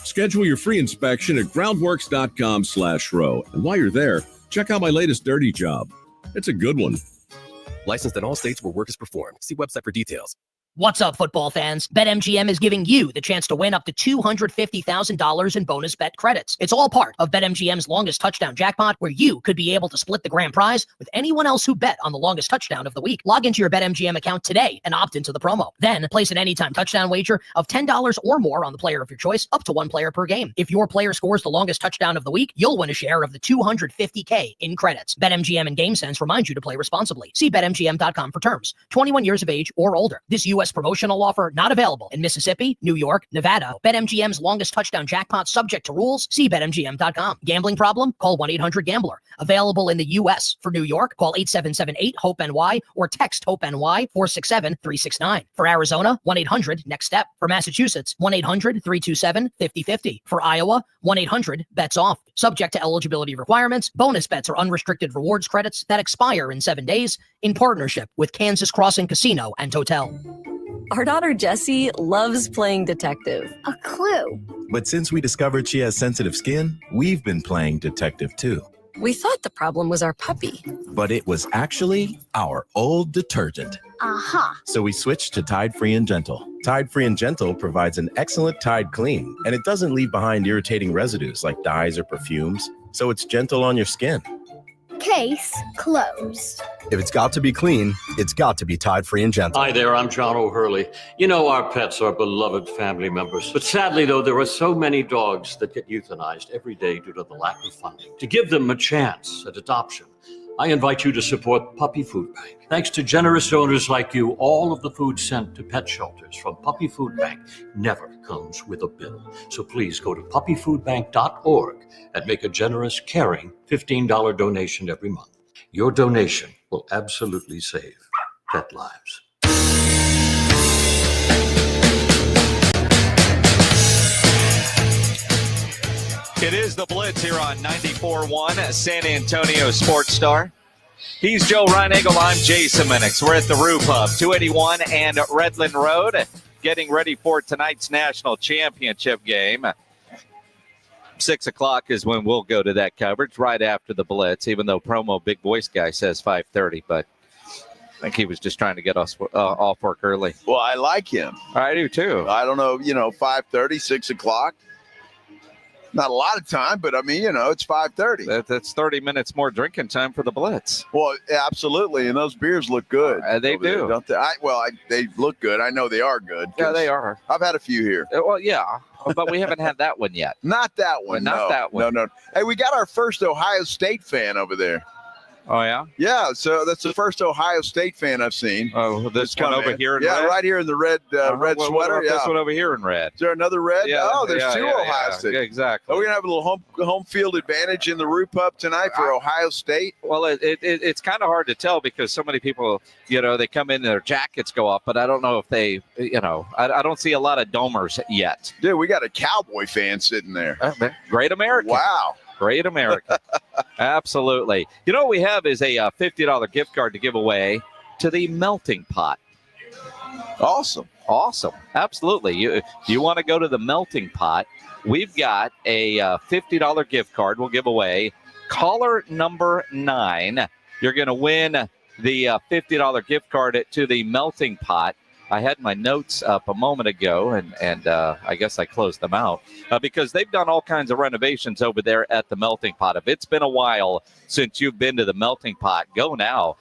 Schedule your free inspection at groundworks.com/row. And while you're there, check out my latest dirty job. It's a good one. Licensed in all states where work is performed. See website for details. What's up, football fans? BetMGM is giving you the chance to win up to $250,000 in bonus bet credits. It's all part of BetMGM's longest touchdown jackpot, where you could be able to split the grand prize with anyone else who bet on the longest touchdown of the week. Log into your BetMGM account today and opt into the promo. Then place an anytime touchdown wager of $10 or more on the player of your choice, up to one player per game. If your player scores the longest touchdown of the week, you'll win a share of the $250K in credits. BetMGM and GameSense remind you to play responsibly. See BetMGM.com for terms. 21 years of age or older. This U.S. promotional offer not available in Mississippi, New York, Nevada. BetMGM's longest touchdown jackpot subject to rules. See BetMGM.com. Gambling problem? Call 1-800-GAMBLER. Available in the U.S. For New York, call 877-8-HOPE-NY or text HOPE-NY 467-369. For Arizona, 1-800-NEXT-STEP. For Massachusetts, 1-800-327-5050. For Iowa, 1-800-BETS-OFF. Subject to eligibility requirements. Bonus bets are unrestricted rewards credits that expire in 7 days in partnership with Kansas Crossing Casino and Hotel. Our daughter Jessie loves playing detective. A clue. But since we discovered she has sensitive skin, we've been playing detective too. We thought the problem was our puppy. But it was actually our old detergent. Aha. So we switched to Tide Free and Gentle. Tide Free and Gentle provides an excellent Tide clean, and it doesn't leave behind irritating residues like dyes or perfumes, so it's gentle on your skin. Case closed. If it's got to be clean, it's got to be Tide Free and Gentle. Hi there, I'm John O'Hurley. You know, our pets are beloved family members. But sadly, though, there are so many dogs that get euthanized every day due to the lack of funding. To give them a chance at adoption, I invite you to support Puppy Food Bank. Thanks to generous donors like you, all of the food sent to pet shelters from Puppy Food Bank never comes with a bill. So please go to puppyfoodbank.org and make a generous, caring $15 donation every month. Your donation will absolutely save pet lives. It is the Blitz here on 94.1 San Antonio Sports Star. He's Joe Reinagel. I'm Jason Minix. We're at the Roo Pub, 281 and Redland Road, getting ready for tonight's national championship game. 6 o'clock is when we'll go to that coverage, right after the Blitz, even though promo big voice guy says 5:30, but I think he was just trying to get us off work early. Well, I like him. I do too. I don't know, 5:30, 6 o'clock. Not a lot of time, but I mean, it's 5:30. That's 30 minutes more drinking time for the Blitz. Well, absolutely, and those beers look good. They do. There, don't they? They look good. I know they are good. Yeah, they are. I've had a few here. Well, yeah, but we haven't had that one yet. Not that one. Not that one. No. Hey, we got our first Ohio State fan over there. Oh, yeah? Yeah, so that's the first Ohio State fan I've seen. Oh, this one over here in red? Yeah, right here in the red red sweater. Yeah. This one over here in red. Is there another red? Yeah, there's two Ohio State. Yeah, exactly. Are we going to have a little home field advantage in the Roo Pub tonight for Ohio State? Well, it's kind of hard to tell because so many people, they come in, their jackets go up, but I don't know if they, I don't see a lot of domers yet. Dude, we got a Cowboy fan sitting there. Great American. Wow. Great American. Absolutely. What we have is a $50 gift card to give away to the Melting Pot. Awesome. Awesome. Absolutely. You want to go to the Melting Pot? We've got a $50 gift card we'll give away. Caller number 9, you're going to win the $50 gift card to the Melting Pot. I had my notes up a moment ago, and I guess I closed them out because they've done all kinds of renovations over there at the Melting Pot. If it's been a while since you've been to the Melting Pot, go now.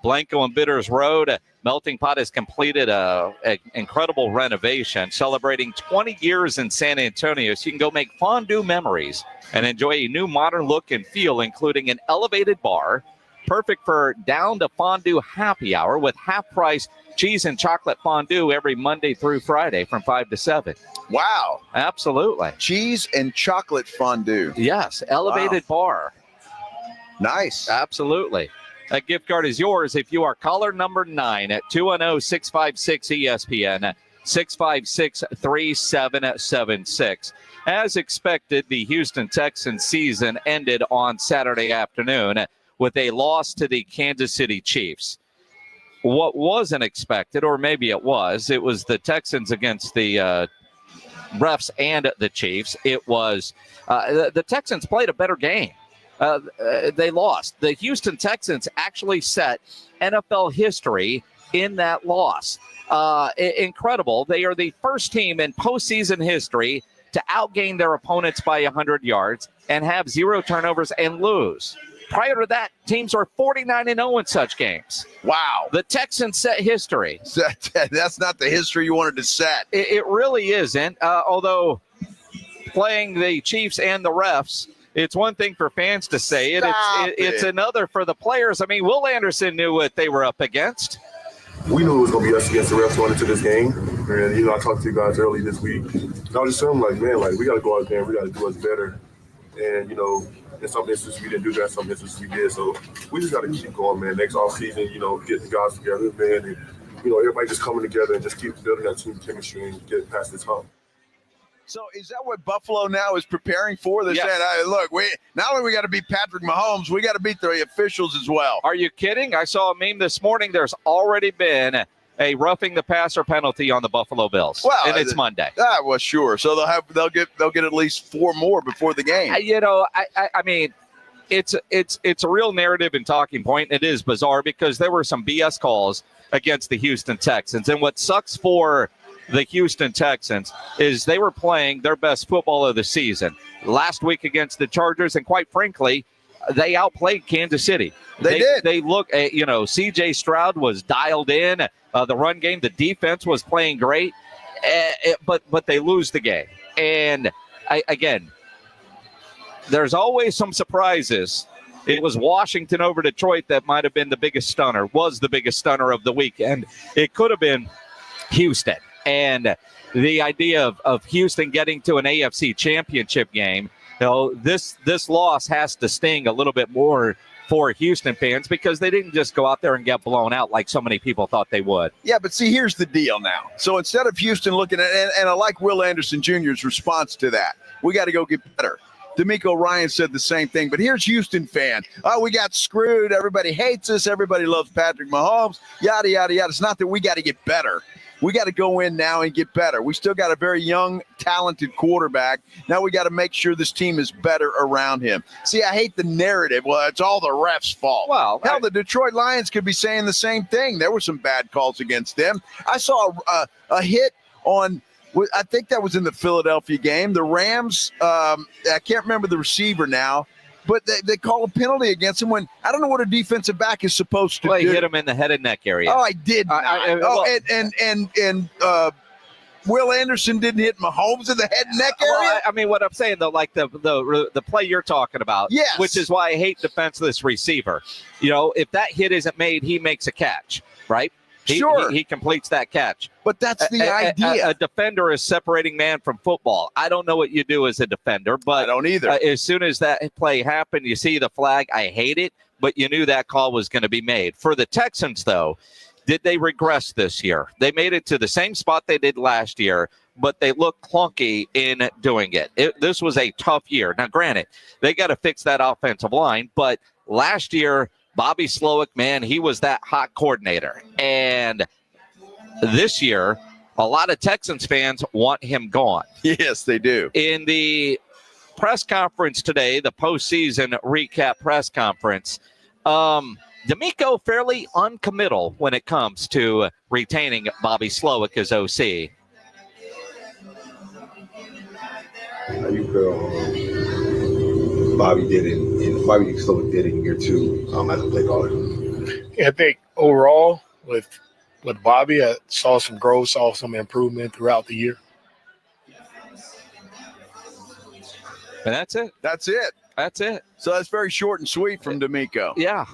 Blanco and Bitters Road, Melting Pot has completed an incredible renovation, celebrating 20 years in San Antonio. So you can go make fondue memories and enjoy a new modern look and feel, including an elevated bar, perfect for down to fondue happy hour with half-price cheese and chocolate fondue every Monday through Friday from 5 to 7. Wow. Absolutely. Cheese and chocolate fondue. Yes, elevated bar. Nice. Absolutely. That gift card is yours if you are caller number 9 at 210-656-ESPN, 656-3776. As expected, the Houston Texans season ended on Saturday afternoon with a loss to the Kansas City Chiefs. What wasn't expected, or maybe it was the Texans against the refs and the Chiefs. It was the Texans played a better game. They lost. The Houston Texans actually set NFL history in that loss. Incredible. They are the first team in postseason history to outgain their opponents by 100 yards and have 0 turnovers and lose. Prior to that, teams are 49-0 in such games. Wow. The Texans set history. That's not the history you wanted to set. It really isn't, although playing the Chiefs and the refs, it's one thing for fans to say it. It's another for the players. I mean, Will Anderson knew what they were up against. We knew it was going to be us against the refs going into this game. And, I talked to you guys early this week. And I was just telling them, we got to go out there and we got to do us better. And, in some instances we didn't do that, some instances we did. So we just got to keep going, man. Next offseason, get the guys together, man. And, everybody just coming together and just keep building that team chemistry and get past this hump. So is that what Buffalo now is preparing for? They're saying, look, not only we got to beat Patrick Mahomes, we got to beat the officials as well. Are you kidding? I saw a meme this morning. There's already been a roughing the passer penalty on the Buffalo Bills. Well, and it's Monday. Well, sure. So they'll get at least 4 more before the game. I mean, it's a real narrative and talking point. It is bizarre because there were some BS calls against the Houston Texans, and what sucks for the Houston Texans is they were playing their best football of the season last week against the Chargers, and quite frankly, they outplayed Kansas City. They did. They look, C.J. Stroud was dialed in. The run game, the defense was playing great, but they lose the game. And again, there's always some surprises. It was Washington over Detroit that might have been the biggest stunner, was the biggest stunner of the weekend. It could have been Houston. And the idea of Houston getting to an AFC championship game, this loss has to sting a little bit more for Houston fans because they didn't just go out there and get blown out like so many people thought they would. Yeah, but see, here's the deal now. So instead of Houston looking at it, and I like Will Anderson Jr.'s response to that, we got to go get better. D'Amico Ryan said the same thing, but here's Houston fan. Oh, we got screwed. Everybody hates us. Everybody loves Patrick Mahomes. Yada, yada, yada. It's not that we got to get better. We got to go in now and get better. We still got a very young, talented quarterback. Now we got to make sure this team is better around him. See, I hate the narrative. Well, it's all the refs' fault. Well, hell, the Detroit Lions could be saying the same thing. There were some bad calls against them. I saw a hit on – I think that was in the Philadelphia game. The Rams, I can't remember the receiver now, but they call a penalty against him when I don't know what a defensive back is supposed to do. He hit him in the head and neck area. Oh, I did not. And Will Anderson didn't hit Mahomes in the head and neck area? Well, I mean, what I'm saying, though, like the play you're talking about, yes. Which is why I hate defenseless receiver. If that hit isn't made, he makes a catch, right? Sure. He completes that catch. But that's the idea. A defender is separating man from football. I don't know what you do as a defender, but I don't either. As soon as that play happened, you see the flag. I hate it, but you knew that call was going to be made. For the Texans, though, did they regress this year? They made it to the same spot they did last year, but they look clunky in doing it. This was a tough year. Now, granted, they got to fix that offensive line, but last year, Bobby Slowick, man, he was that hot coordinator. And this year, a lot of Texans fans want him gone. Yes, they do. In the press conference today, the postseason recap press conference, D'Amico fairly uncommittal when it comes to retaining Bobby Slowick as OC. How you feel Bobby Slowick did in year 2 as a play caller? Yeah, I think overall with Bobby, I saw some growth, saw some improvement throughout the year. And that's it. That's it. That's it. So that's very short and sweet from D'Amico. Yeah.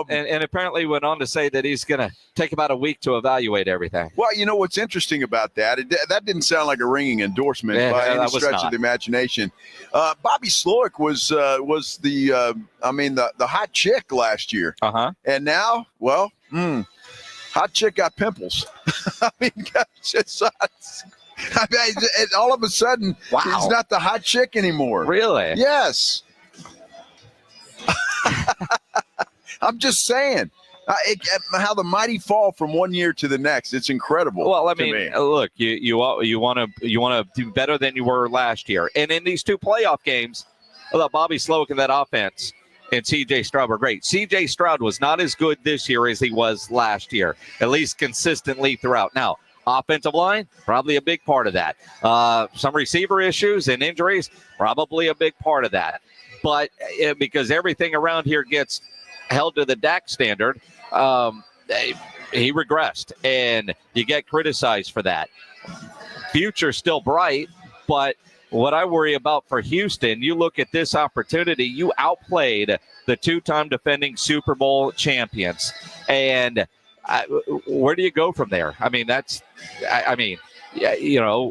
And apparently went on to say that he's going to take about a week to evaluate everything. Well, you know what's interesting about that? That didn't sound like a ringing endorsement by any stretch of the imagination. Bobby Slowick was the hot chick last year. Uh-huh. And now, well, hot chick got pimples. I mean, all of a sudden, he's not the hot chick anymore. Really? Yes. I'm just saying how the mighty fall from one year to the next. It's incredible. Well, I mean, look, you want to do better than you were last year, and in these 2 playoff games, Bobby Slowick and that offense and C.J. Stroud were great. C.J. Stroud was not as good this year as he was last year, at least consistently throughout. Now, offensive line, probably a big part of that. Some receiver issues and injuries, probably a big part of that. But because everything around here gets held to the Dak standard, he regressed, and you get criticized for that. Future's still bright, but what I worry about for Houston, you look at this opportunity, you outplayed the 2-time defending Super Bowl champions, and where do you go from there? I mean,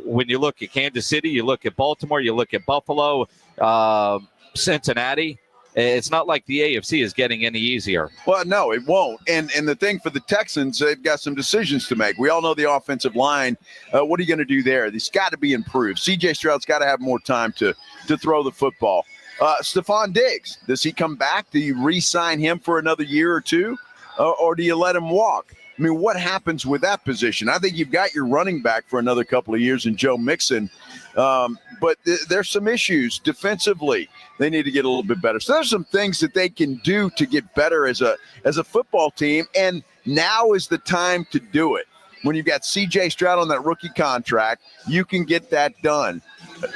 when you look at Kansas City, you look at Baltimore, you look at Buffalo, Cincinnati. It's not like the AFC is getting any easier. Well, no, it won't. And the thing for the Texans, they've got some decisions to make. We all know the offensive line. What are you going to do there? It's got to be improved. C.J. Stroud's got to have more time to throw the football. Stephon Diggs, does he come back? Do you re-sign him for another year or 2? Or do you let him walk? I mean, what happens with that position? I think you've got your running back for another couple of years in Joe Mixon. But there's some issues defensively. They need to get a little bit better. So there's some things that they can do to get better as a football team, and now is the time to do it. When you've got C.J. Stroud on that rookie contract, you can get that done.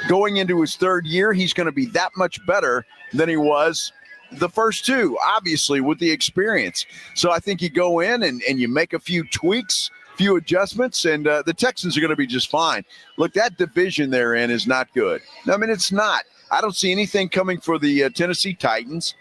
Going into his 3rd year, he's going to be that much better than he was the first 2, obviously, with the experience. So I think you go in and you make a few tweaks, few adjustments, and the Texans are going to be just fine. Look, that division they're in is not good. I mean, it's not. I don't see anything coming for the Tennessee Titans.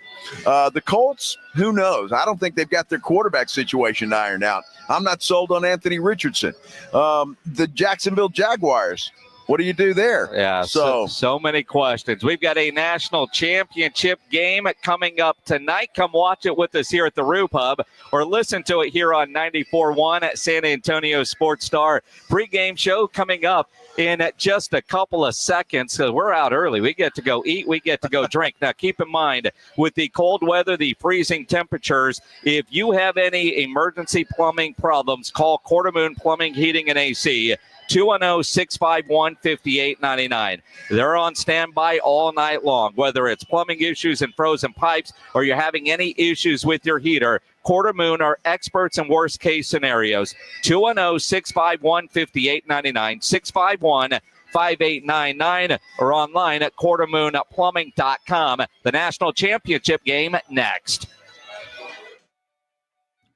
The Colts, who knows? I don't think they've got their quarterback situation ironed out. I'm not sold on Anthony Richardson. The Jacksonville Jaguars, what do you do there? Yeah, so many questions. We've got a national championship game coming up tonight. Come watch it with us here at the Roof Hub, or listen to it here on 94.1 at San Antonio Sports Star. Pre-game show coming up in just a couple of seconds, because we're out early. We get to go eat. We get to go drink. Now, keep in mind, with the cold weather, the freezing temperatures, if you have any emergency plumbing problems, call Quartermoon Plumbing, Heating, and AC. 210-651-5899. They're on standby all night long. Whether it's plumbing issues and frozen pipes, or you're having any issues with your heater, Quartermoon are experts in worst case scenarios. 210-651-5899, 651-5899, or online at quartermoonplumbing.com. The national championship game next.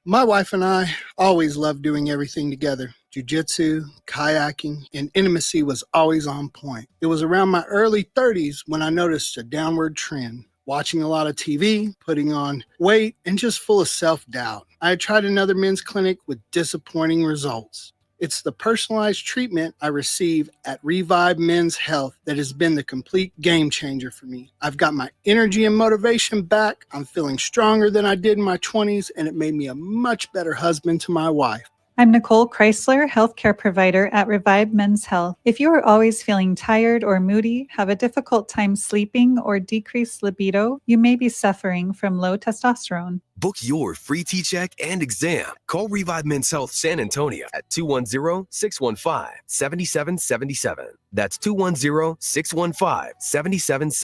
My wife and I always loved doing everything together. Jiu-jitsu, kayaking, and intimacy was always on point. It was around my early 30s when I noticed a downward trend. Watching a lot of TV, putting on weight, and just full of self-doubt. I had tried another men's clinic with disappointing results. It's the personalized treatment I receive at Revive Men's Health that has been the complete game changer for me. I've got my energy and motivation back. I'm feeling stronger than I did in my 20s, and it made me a much better husband to my wife. I'm Nicole Chrysler, healthcare provider at Revive Men's Health. If you are always feeling tired or moody, have a difficult time sleeping, or decreased libido, you may be suffering from low testosterone. Book your free T-check and exam. Call Revive Men's Health San Antonio at 210-615-7777. That's 210-615-7777.